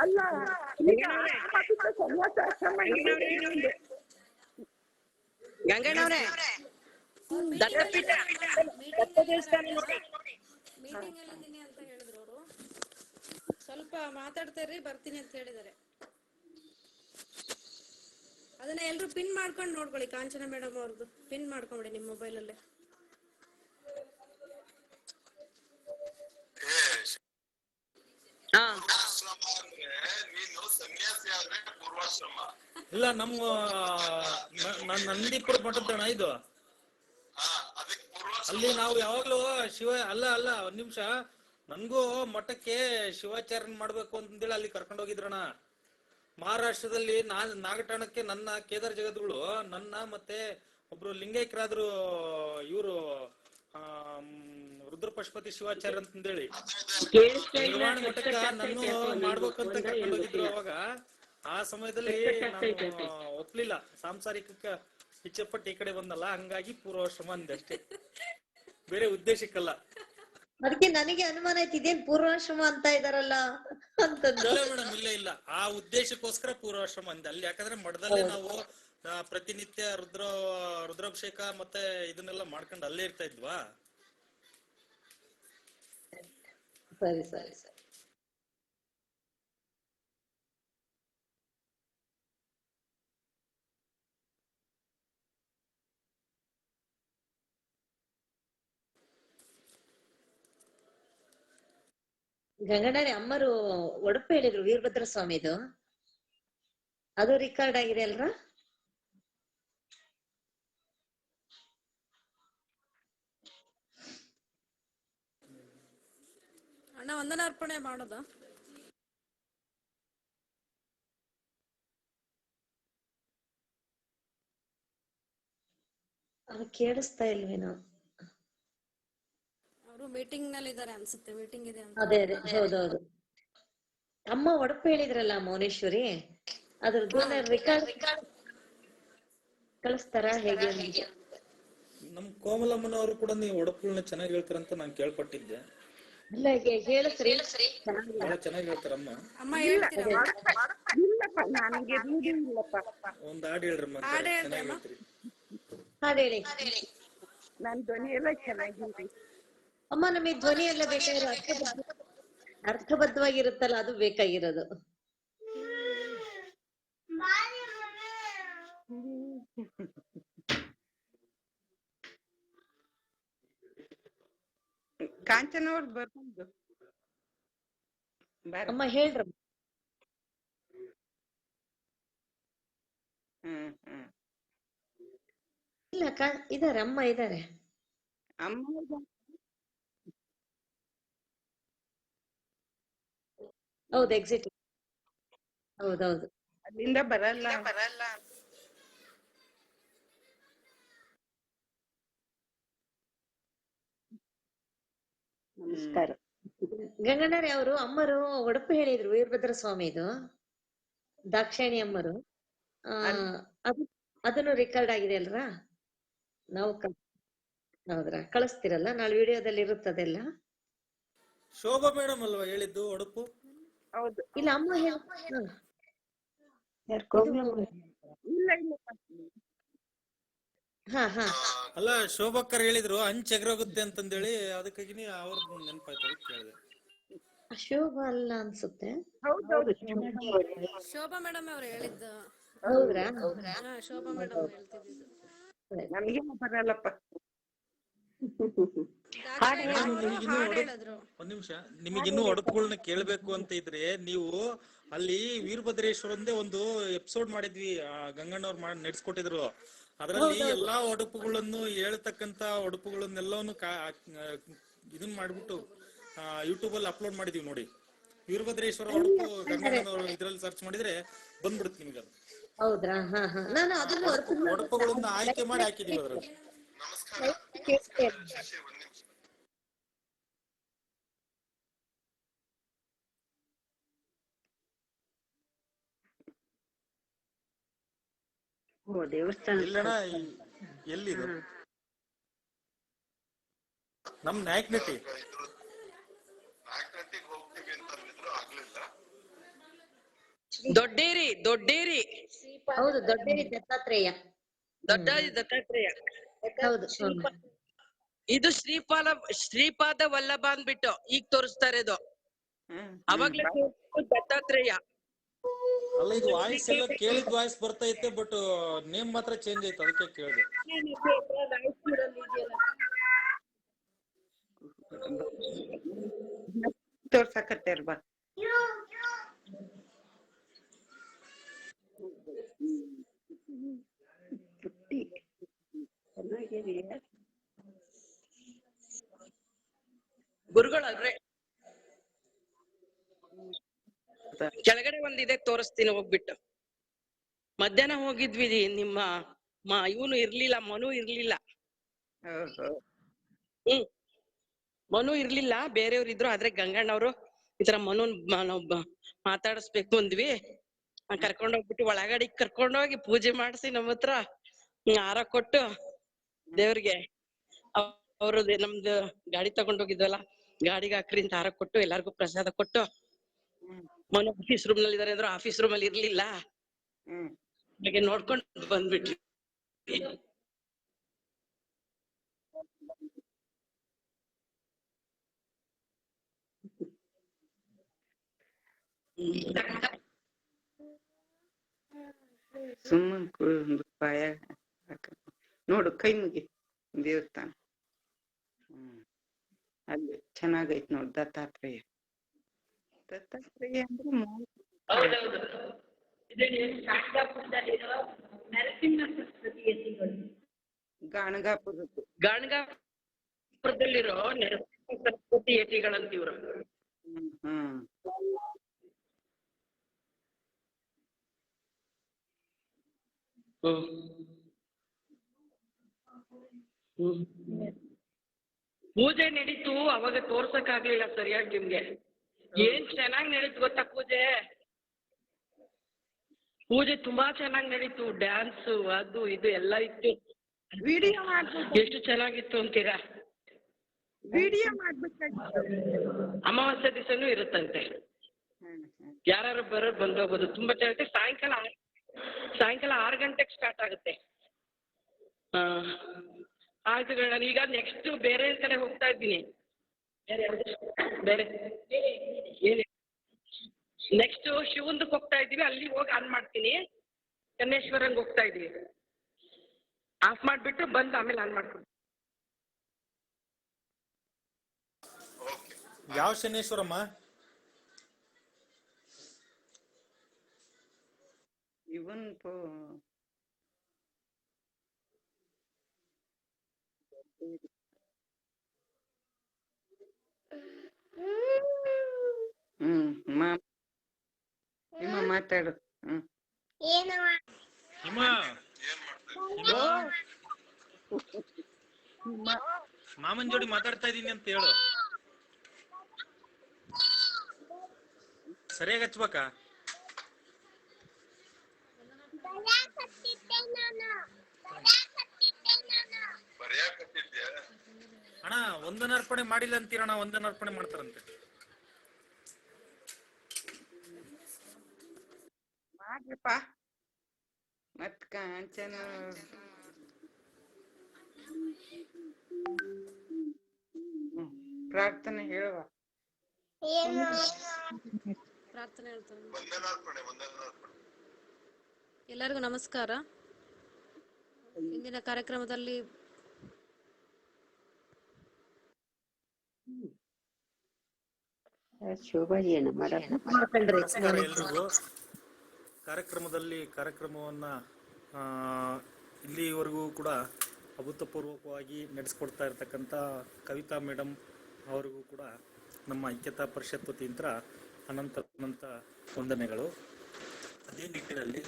ಅಲ್ಲ ಗಂಗಣ್ಣವ್ರೆ ದತ್ತಪೀಠ ದೇವಸ್ಥಾನ ನೋಡಿ. ಮೀಟಿಂಗ್ ಅಲ್ಲಿ ಇದೀನಿ ಅಂತ ಹೇಳಿದ್ರು ಅವರು. ಸ್ವಲ್ಪ ಮಾತಾಡ್ತಾರ್ರಿ, ಬರ್ತೀನಿ ಅಂತ ಹೇಳಿದಾರೆ. ಅದನ್ನ ಎಲ್ರು ಪಿನ್ ಮಾಡ್ಕೊಂಡು ನೋಡ್ಕೊಳ್ಳಿ. ಕಾಂಚನ ಮೇಡಮ್ ಅವ್ರದ್ದು ಪಿನ್ ಮಾಡ್ಕೊಂಬಿಡಿ ನಿಮ್ ಮೊಬೈಲ್ ಅಲ್ಲೇ. ನೀನು ಸನ್ಯಾಸಿ ಆದ್ರೆ ಪೂರ್ವಾಶ್ರಮ. ಇಲ್ಲ ನಮ್ಮ ನಂದೀಪುರ ಮಠದಣ ಇದು. ಅಲ್ಲಿ ನಾವು ಯಾವಾಗ್ಲೂ ಅಲ್ಲ ಒಂದ್ ನಿಮಿಷ, ನನ್ಗೂ ಮಠಕ್ಕೆ ಶಿವಾಚಾರ್ಯ ಮಾಡ್ಬೇಕು ಅಂತೇಳಿ ಅಲ್ಲಿ ಕರ್ಕೊಂಡ್ ಹೋಗಿದ್ರಣ. ಮಹಾರಾಷ್ಟ್ರದಲ್ಲಿ ನಾಗಠಾಣಕ್ಕೆ ನನ್ನ ಕೇದಾರ್ ಜಗದ್ಗುಳು ನನ್ನ ಮತ್ತೆ ಒಬ್ರು ಲಿಂಗೈಕ್ಯರಾದ್ರು ಇವರು ರುದ್ರ ಪಶುಪತಿ ಶಿವಾಚಾರ್ಯ ಅಂತಂದೇಳಿ ನಿರ್ವಾಣ ಮಠಕ್ಕ ನನ್ನ ಮಾಡ್ಬೇಕಂತ ಕರ್ಕೊಂಡು ಹೋಗಿದ್ರು. ಅವಾಗ ಆ ಸಮಯದಲ್ಲಿ ನಾನು ಒಪ್ಲಿಲ್ಲ, ಸಾಂಸಾರಿಕ ಇಚ್ಛೆಪಟ್ಟು ಈ ಕಡೆ ಬಂದಲ್ಲ, ಹಂಗಾಗಿ ಪೂರ್ವಾಶ್ರಮ ಅಂದೆ ಅಷ್ಟೇ, ಬೇರೆ ಉದ್ದೇಶಕ್ಕಲ್ಲ. ಅದಕ್ಕೆ ನನಗೆ ಅನುಮಾನ ಆಯ್ತು, ಇದೇನ್ ಪೂರ್ವಾಶ್ರಮ ಅಂತ ಇದಾರಲ್ಲ ಅಂತಂದು. ಇಲ್ಲ ಮೇಡಮ್, ಇಲ್ಲ ಆ ಉದ್ದೇಶಕ್ಕೋಸ್ಕರ ಪೂರ್ವಾಶ್ರಮ ಅಂದೆ ಅಲ್ಲಿ. ಯಾಕಂದ್ರೆ ಮಠದಲ್ಲೇ ನಾವು ಪ್ರತಿನಿತ್ಯ ರುದ್ರಾಭಿಷೇಕ ಮತ್ತೆ ಇದನ್ನೆಲ್ಲ ಮಾಡ್ಕೊಂಡು ಅಲ್ಲೇ ಇರ್ತಾ ಇದ್ವಾ. ಸರಿ ಸರಿ ಸರಿ. ಗಂಗಣ್ಣರೇ, ಅಮ್ಮರು ಒಡಪು ಹೇಳಿದ್ರು ವೀರಭದ್ರ ಸ್ವಾಮಿದು, ಅದು ರೆಕಾರ್ಡ್ ಆಗಿದೆ ಅಲ್ವಾ? ಅಣ್ಣ ವಂದನಾರ್ಪಣೆ ಮಾಡೋದ? ಅದು ಕೇಳಿಸ್ತಾ ಇಲ್ವೇನೋ. ಅವರು ಮೀಟಿಂಗ್ ನಲ್ಲಿ ಇದಾರೆ ಅನ್ಸುತ್ತೆ, ಮೀಟಿಂಗ್ ಇದೆ ಅಂತ. ಅದೇ ಹೌದೌದು. ಅಮ್ಮ ಒಡಪು ಹೇಳಿದ್ರಲ್ಲ ಮೌನೇಶ್ವರಿ, ಅದ್ರದ್ದು ರೆಕಾರ್ಡ್ ಕಳಿಸ್ತಾರ ಹೇಗೆ? ನಮ್ ಕೋಮಲಮ್ಮನವರು ಕೂಡ ನೀವು ಒಡಪುಗಳನ್ನ ಚೆನ್ನಾಗಿ ಹೇಳ್ತಾರಂತ ನಾನು ಕೇಳ್ಪಟ್ಟಿದ್ದೆ. ಇಲ್ಲ ಹೇಳಿಸ್ರಿ, ಬಹಳ ಚೆನ್ನಾಗಿ ಹೇಳ್ತಾರಮ್ಮ. ಅಮ್ಮ ಹೇಳ್ತೀರಾ? ಒಂದ್ ಹಾಡು ಹೇಳ್ರಮ್ಮ, ಚೆನ್ನಾಗಿ ಹೇಳ್ತೀರಿ. ಹಾಡು ಹೇಳಿ. ನನ್ ಧ್ವನಿ ಎಲ್ಲ ಚೆನ್ನಾಗಿದೆ ಅಮ್ಮ. ನಮಗೆ ಧ್ವನಿ ಎಲ್ಲ ಬೇಕಾಗಿರೋ ಅರ್ಥಬದ್ಧವಾಗಿರುತ್ತಲ್ಲ, ಅದು ಬೇಕಾಗಿರೋದು. ಕಾಂಚನ ಅವ್ರು ಬರ್ಬೋದು. ಅಮ್ಮ ಹೇಳ್ರಮ್ಮ. ಇಲ್ಲ ಇದಾರೆ, ಅಮ್ಮ ಇದಾರೆ. ಹೌದು, ಎಕ್ಸಿಟ್. ಹೌದೌದು, ಅಲ್ಲಿಂದ ಬರಲ್ಲ. ನಮಸ್ಕಾರ. ಗಂಗಣ್ಣರೇ, ಅವರು ಅಮ್ಮರು ಒಡಪು ಹೇಳಿದ್ರು ವೀರಭದ್ರ ಸ್ವಾಮಿದು, ದಾಕ್ಷಾಯಣಿ ಅಮ್ಮರು. ಅದನ್ನು ರೆಕಾರ್ಡ್ ಆಗಿದೆ ಅಲ್ವಾ? ನಾವು ಹೌದ್ರಾ? ಕಳಿಸ್ತಿರಲ್ಲ, ನಾಳೆ ವಿಡಿಯೋದಲ್ಲಿ ಇರುತ್ತದೆಲ್ಲ. ಶೋಭಾ ಮೇಡಮ್ ಅಲ್ವಾ ಹೇಳಿದ್ದು ಒಡಪು? ಹೌದು. ಇಲ್ಲ, ಅಮ್ಮ ಅಲ್ಲ, ಶೋಭಕ್ಕರ್ ಹೇಳಿದ್ರು ಹಂಚೆಗರೋಗುತ್ತೆ ಅಂತಂದೇಳಿ, ಅದಕ್ಕಾಗಿ ಅವ್ರದ್ದು ನೆನಪಾಯ್ತು, ಅದಕ್ಕೆ ಕೇಳಿದೆ. ಶೋಭಾ ಅಲ್ಲ ಅನ್ಸುತ್ತೆ. ಶೋಭಾ ಮೇಡಮ್ ಅವ್ರು ಹೇಳಿದ್ದು. ಹೌದ್ರಾ? ಶೋಭಾ ಮೇಡಮ್ ಹೇಳ್ತಿದ್ದು. ನಮಗೆ ಬರಲ್ಲಪ್ಪ. ಒಂದ್ ನಿಮಿಷ, ನಿಮಗಿನ್ನೂ ಒಡಪುಗಳನ್ನ ಕೇಳ್ಬೇಕು ಅಂತ ಇದ್ರೆ ನೀವು ಅಲ್ಲಿ ವೀರಭದ್ರೇಶ್ವರಂದೇ ಒಂದು ಎಪಿಸೋಡ್ ಮಾಡಿದ್ವಿ, ಗಂಗಣ್ಣವ್ರು ನಡೆಸ್ಕೊಟ್ಟಿದ್ರು. ಅದರಲ್ಲಿ ಎಲ್ಲಾ ಒಡಪುಗಳನ್ನು ಹೇಳ್ತಕ್ಕಂತ ಒಡಪುಗಳನ್ನೆಲ್ಲವನ್ನು ಇದನ್ ಮಾಡ್ಬಿಟ್ಟು ಯೂಟ್ಯೂಬ್ ಅಲ್ಲಿ ಅಪ್ಲೋಡ್ ಮಾಡಿದೀವಿ ನೋಡಿ. ವೀರಭದ್ರೇಶ್ವರ ಒಡಪು ಗಂಗಣ್ಣನವರು ಇದ್ರಲ್ಲಿ ಸರ್ಚ್ ಮಾಡಿದ್ರೆ ಬಂದ್ಬಿಡುತ್ತೆ ನಿಮ್ಗೆ ಅದು. ಹೌದ್ರಾ? ನಾನು ಅದನ್ನು ಒಡಪುಗಳನ್ನ ಆಯ್ಕೆ ಮಾಡಿ ಹಾಕಿದೀವಿ ಅದ್ರಲ್ಲಿ. ದೇವಸ್ಥಾನ ಎಲ್ಲಿದು? ನಮ್ ನಾಯಕನಟ್ಟಿ. ಹೋಗ್ತೀವಿ ಅಂತ ಅಂದಿದ್ರು, ಆಗ್ಲಿಲ್ಲ. ದೊಡ್ಡೇರಿ. ಹೌದು, ದೊಡ್ಡೇರಿ ದತ್ತಾತ್ರೇಯ. ಹೌದು. ಇದು ಶ್ರೀಪಾದ ವಲ್ಲಭ ಅಂದ್ಬಿಟ್ಟು ಈಗ ತೋರಿಸ್ತಾರೆ ಇದು. ಅವಾಗ್ಲೇ ದತ್ತಾತ್ರೇಯ. ಅಲ್ಲ, ಇದು ವಾಯ್ಸ್ ಎಲ್ಲ ಕೇಳಿದ ವಾಯ್ಸ್ ಬರ್ತಾ ಇತ್ತೆ, ಬಟ್ ನೇಮ್ ಮಾತ್ರ ಚೇಂಜ್ ಆಯ್ತು, ಅದಕ್ಕೆ ಕೇಳಿದೆ. ತೋರ್ಸಕತ್ತೇರ್ ಬಾ. ಒಂದಿದೆ ತೋರಿಸ್ತೀನಿ ಹೋಗ್ಬಿಟ್ಟು. ಮಧ್ಯಾಹ್ನ ಹೋಗಿದ್ವಿ ನಿಮ್ಮ ಇವನು ಇರ್ಲಿಲ್ಲ, ಮನು ಇರ್ಲಿಲ್ಲ. ಮನು ಇರ್ಲಿಲ್ಲ, ಬೇರೆಯವ್ರು ಇದ್ರು. ಆದ್ರೆ ಗಂಗಣ್ಣವ್ರು ಈ ತರ ಮನು ಮಾತಾಡಿಸ್ಬೇಕು ಅಂದ್ವಿ. ಕರ್ಕೊಂಡೋಗ್ಬಿಟ್ಟು ಒಳಗಡೆ ಕರ್ಕೊಂಡೋಗಿ ಪೂಜೆ ಮಾಡ್ಸಿ ನಮ್ಮ ಹತ್ರ ಹಾರ ಕೊಟ್ಟು ದೇವ್ರಿಗೆ ಅವ್ರು ನಮ್ದು ಗಾಡಿ ತಗೊಂಡೋಗಿದ್ವಲ್ಲ, ಗಾಡಿಗೆ ಹಾಕ್ರಿ ಅಂತ ಹಾರ ಕೊಟ್ಟು ಎಲ್ಲಾರ್ಗು ಪ್ರಸಾದ ಕೊಟ್ಟು, ಮನು ಆಫೀಸ್ ರೂಮ್ ನಲ್ಲಿ ಇದಾರೆ ಅಂದ್ರು, ಆಫೀಸ್ ರೂಮ್ ಅಲ್ಲಿ ಇರ್ಲಿಲ್ಲ. ಹಾಗೆ ನೋಡ್ಕೊಂಡು ಬಂದ್ಬಿಟ್ವಿ. ಸುಮ್ಮನ್ ಒಂದು ಪಾಯ ನೋಡು, ಕೈ ಮುಗಿ ದೇವಸ್ಥಾನ. ಅಲ್ಲಿ ಚೆನ್ನಾಗೈತ್ ನೋಡು, ದತ್ತಾತ್ರೇಯ. ದತ್ತಾತ್ರೇಯ ಅಂದ್ರೆ ಗಾಣಗಾಪುರದಲ್ಲಿರೋ ನರಸಿಂಹ ಸರಸ್ವತಿ ಯತಿಗಳಂತಿವ್ರು. ಪೂಜೆ ನಡೀತು, ಅವಾಗ ತೋರ್ಸಕ್ ಆಗ್ಲಿಲ್ಲ ಸರಿಯಾಗಿ ನಿಮ್ಗೆ. ಏನ್ ಚೆನ್ನಾಗ್ ನಡೀತು ಗೊತ್ತಾ ಪೂಜೆ? ಪೂಜೆ ತುಂಬಾ ಚೆನ್ನಾಗ್ ನಡೀತು. ಡ್ಯಾನ್ಸ್ ಅದು ಇದು ಎಲ್ಲ ಇತ್ತು. ವಿಡಿಯೋ ಎಷ್ಟು ಚೆನ್ನಾಗಿತ್ತು ಅಂತೀರಾ? ವಿಡಿಯೋ ಮಾಡ್ಬೇಕಾಗಿತ್ತು. ಅಮಾವಾಸ್ಯೆ ದಿವಸನೂ ಇರುತ್ತಂತೆ. ಯಾರು ಬರೋರು ಬಂದೋಗೋದು. ತುಂಬಾ ಚೆನ್ನಾಗಿ. ಸಾಯಂಕಾಲ 6 ಗಂಟೆಗೆ ಸ್ಟಾರ್ಟ್ ಆಗುತ್ತೆ. ಆಯ್ತು ನಾನು ಈಗ ನೆಕ್ಸ್ಟ್ ಬೇರೆ ಕಡೆ ಹೋಗ್ತಾ ಇದ್ದೀನಿ. ಬೇರೆ ನೆಕ್ಸ್ಟ್ ಶಿವಂದಕ್ಕೆ ಹೋಗ್ತಾ ಇದ್ದೀವಿ. ಅಲ್ಲಿ ಹೋಗಿ ಆನ್ ಮಾಡ್ತೀನಿ. ಕನ್ನೇಶ್ವರಂಗೆ ಹೋಗ್ತಾ ಇದೀವಿ. ಆಫ್ ಮಾಡ್ಬಿಟ್ಟು ಬಂದು ಆಮೇಲೆ ಆನ್ ಮಾಡ್ಕೊಡ್ತೀನಿ. ಯಾವ ಶನೇಶ್ವರಮ್ಮ? ಇವನ್ ಮಾತಾಡು. ಮಾಮನ್ ಜೋಡಿ ಮಾತಾಡ್ತಾ ಇದೀನಿ ಅಂತ ಹೇಳು. ಸರಿಯಾಗಿ ಹಚ್ಬೇಕಾ? ಅಣ್ಣ ವಂದನಾರ್ಪಣೆ ಮಾಡಿಲ್ಲ ಅಂತೀರಣ್ಣ. ವಂದನಾರ್ಪಣೆ ಮಾಡ್ತಾರಂತೆ. ಮಾಡ್ರಪ್ಪ. ಮತ್ ಕಾಂಚನ ಪ್ರಾರ್ಥನೆ ಹೇಳುವ. ಪ್ರಾರ್ಥನೆ ಹೇಳ್ತಾರೆ. ಎಲ್ಲರಿಗೂ ನಮಸ್ಕಾರ. ಇಂದಿನ ಕಾರ್ಯಕ್ರಮದಲ್ಲಿ ಎಲ್ರಿಗೂ ಕಾರ್ಯಕ್ರಮವನ್ನ ಇಲ್ಲಿವರೆಗೂ ಕೂಡ ಅಭೂತಪೂರ್ವಕವಾಗಿ ನಡೆಸ್ಕೊಡ್ತಾ ಇರ್ತಕ್ಕಂಥ ಕವಿತಾ ಮೇಡಮ್ ಅವರಿಗೂ ಕೂಡ ನಮ್ಮ ಐಕ್ಯತಾ ಪರಿಷತ್ ವತಿಯಿಂದ ಅನಂತ ವಂದನೆಗಳು. ಅದೇ ನಿಟ್ಟಿನಲ್ಲಿ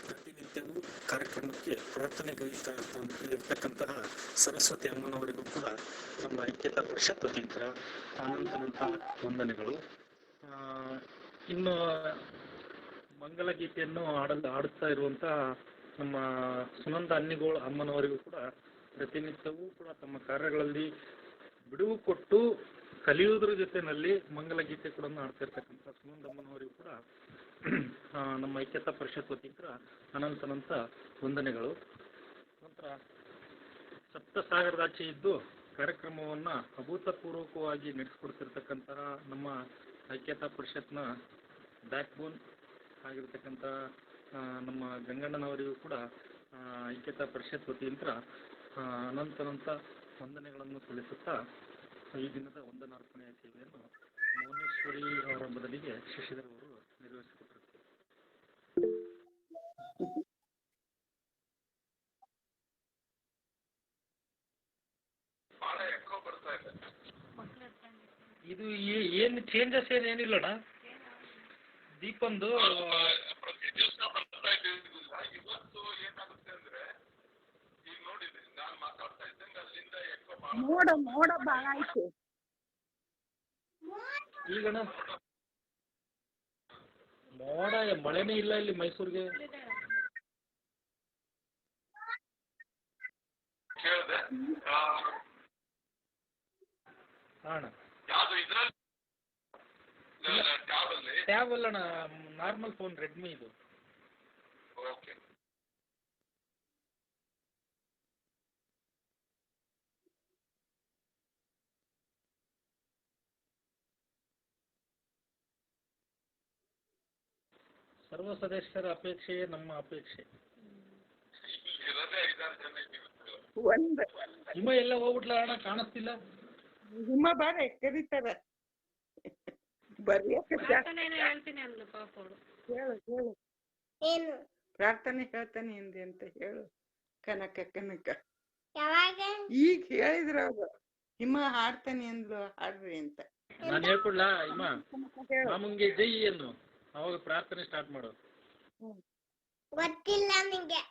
ಪ್ರತಿನಿತ್ಯವೂ ಕಾರ್ಯಕ್ರಮಕ್ಕೆ ಪ್ರಾರ್ಥನೆ ಗೈತಾ ಇರ್ತಕ್ಕಂತಹ ಸರಸ್ವತಿ ಅಮ್ಮನವರಿಗೂ ಕೂಡ ನಮ್ಮ ಐಕ್ಯತಾ ಪರಿಷತ್ ವತಿಯಿಂದ ಅನಂತ ವಂದನೆಗಳು. ಇನ್ನು ಮಂಗಲ ಗೀತೆಯನ್ನು ಹಾಡುತ್ತಾ ಇರುವಂತಹ ನಮ್ಮ ಸುನಂದ ಅನ್ನಿಗೋಳ್ ಅಮ್ಮನವರಿಗೂ ಕೂಡ ಪ್ರತಿನಿತ್ಯವೂ ಕೂಡ ತಮ್ಮ ಕಾರ್ಯಗಳಲ್ಲಿ ಬಿಡುವು ಕೊಟ್ಟು ಕಲಿಯುವುದರ ಜೊತೆಯಲ್ಲಿ ಮಂಗಲ ಗೀತೆ ಕೂಡ ಹಾಡ್ತಾ ಇರ್ತಕ್ಕಂಥ ಸುನಂದ ಅಮ್ಮನವರಿಗೂ ಕೂಡ ನಮ್ಮ ಐಕ್ಯತಾ ಪರಿಷತ್ ವತಿಯಿಂದ ಅನಂತ ವಂದನೆಗಳು. ನಂತರ ಸಪ್ತಸಾಗರದಾಚೆ ಇದ್ದು ಕಾರ್ಯಕ್ರಮವನ್ನ ಅಭೂತಪೂರ್ವಕವಾಗಿ ನಡೆಸಿಕೊಡ್ತಿರ್ತಕ್ಕಂತಹ ನಮ್ಮ ಐಕ್ಯತಾ ಪರಿಷತ್ನ ಬ್ಯಾಕ್ ಬೋನ್ ಆಗಿರ್ತಕ್ಕಂಥ ನಮ್ಮ ಗಂಗಣ್ಣನವರಿಗೂ ಕೂಡ ಐಕ್ಯತಾ ಪರಿಷತ್ ವತಿಯಿಂದ ಅನಂತ ವಂದನೆಗಳನ್ನು ಸಲ್ಲಿಸುತ್ತಾ ಈ ದಿನದ ವಂದನಾರ್ಪಣೆಯ ಸೇವೆಯನ್ನು ಮೌನೇಶ್ವರಿ ಅವರ ಬದಲಿಗೆ ಶಶಿಧರ್ ಅವರು ನಿರ್ವಹಿಸಿಕೊಟ್ಟಿರುತ್ತಾರೆ. ಇದು ಏನು ಚೇಂಜಸ್ ಏನಿಲ್ಲಣ್ಣ. ದೀಪಂದು ಪ್ರತಿ ದಿವಸ ಬರ್ತಾ ಇದ್ದಿಲ್ಲ. ಇವತ್ತು ಏನಾಗುತ್ತೆ ಅಂದ್ರೆ ಈಗ ನೋಡಿದೆ ನಾನ್ ಮಾತಾಡ್ತಾ ಇದ್ದಂಗೆ ಅಲ್ಲಿಂದ ಎಕ್ಕೋ ಮೋಡ ಬಾಳ ಐತಿ ಈಗಣ ಮೋಡ ಮಳೆನೇ ಇಲ್ಲ ಇಲ್ಲಿ ಮೈಸೂರಿಗೆ. ಕೇಳಿದೆ ಅಣ್ಣ ಯಾವ್ದು ಇದ್ರಲ್ಲಿ ಟ್ಯಾಬ್ ಅಲ್ಲಿ ಟ್ಯಾಬ್ ಅಲ್ಲಣ್ಣ, ನಾರ್ಮಲ್ ಫೋನ್ ರೆಡ್ಮಿ ಇದು. ಓಕೆ. ಸರ್ವ ಸದಸ್ಯರ ಅಪೇಕ್ಷೆಯೇ ನಮ್ಮ ಅಪೇಕ್ಷೆ. ಇರೋದೇ 5-6 ಜನ ಇದ್ದೀವಿ. ಹಿಮ ಎಲ್ಲ ಹೋಗ್ಬಿಟ್ಲ ಅಣ್ಣ, ಕಾಣಿಸ್ತಿಲ್ಲ. ಹಿಮ ಬಾರೆ ಕರೀತಾರ ಪ್ರಾರ್ಥನೆನ ಹೇಳ್ತೀನಿ ಅಂದ್ಲು ಪಾಪ ಅವಳು. ಹೇಳು ಏನು ಪ್ರಾರ್ಥನೆ ಹೇಳ್ತಾನೆ ಎಂದೆ ಅಂತ ಹೇಳು. ಕನಕ ಯಾವಾಗ ಈಗ ಹೇಳಿದ್ರ ಅವ್ರು ಹಿಮ ಹಾಡ್ತಾನೆ ಅಂದ್ಲು, ಹಾಡ್ರಿ ಅಂತ. ನಾನು ಹೇಳ್ಕೊಡ್ಲಾ ಹಿಮ? ಮಾಮಂಗೆ ಜೈ ಅನ್ನು, ಅವಾಗ ಪ್ರಾರ್ಥನೆ ಸ್ಟಾರ್ಟ್ ಮಾಡು. ಗೊತ್ತಿಲ್ಲ ನಿಂಗೆ?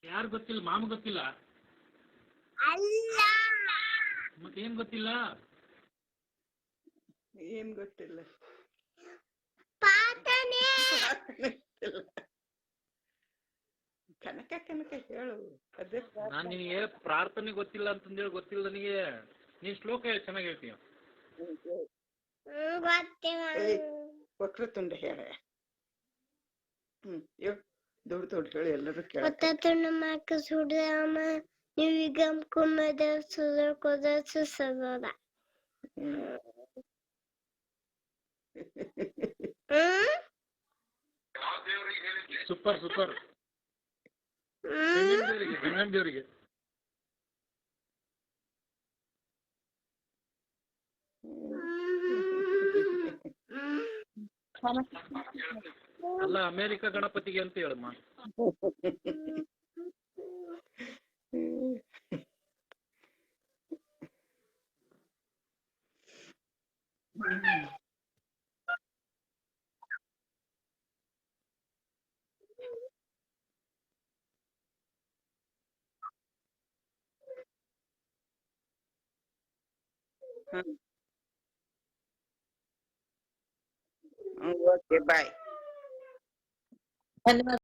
ಯಾರು ಗೊತ್ತಿಲ್ಲ? ಮಾಮ ಗೊತ್ತಿಲ್ಲ? ಅಲ್ಲ ಮತ್ತೇನ್ ಗೊತ್ತಿಲ್ಲ? ಏನ್ ಗೊತ್ತಿಲ್ಲ? ಪ್ರಾರ್ಥನೆ ಕನಕ ಹೇಳು. ಅದೇ ನಾನ್ ನಿನಗೆ ಪ್ರಾರ್ಥನೆ ಗೊತ್ತಿಲ್ಲ ಅಂತಂದೇಳಿ ಗೊತ್ತಿಲ್ಲ ನನಗೆ. ನೀನ್ ಶ್ಲೋಕ ಹೇಳಿ, ಚೆನ್ನಾಗಿ ಹೇಳ್ತೀಯ. ವಕ್ರತುಂಡ ಹೇಳ. ದೊಡ್ಡ ಹೇಳಿ ಎಲ್ಲರೂ ಕೇಳ. ವಕ್ರತುಂಡ ಸುಡಾಮ ನಿರ್ವಿಘ್ನಂ ಕುರ್ಮದ ಸುರಕೋದರ ಸದಾ. ಸೂಪರ್ ದೇವರಿಗೆ ಅಲ್ಲ, ಅಮೇರಿಕ ಗಣಪತಿಗೆ ಅಂತ ಹೇಳಮ್ಮ. Okay bye. ಧನ್ಯವಾದ.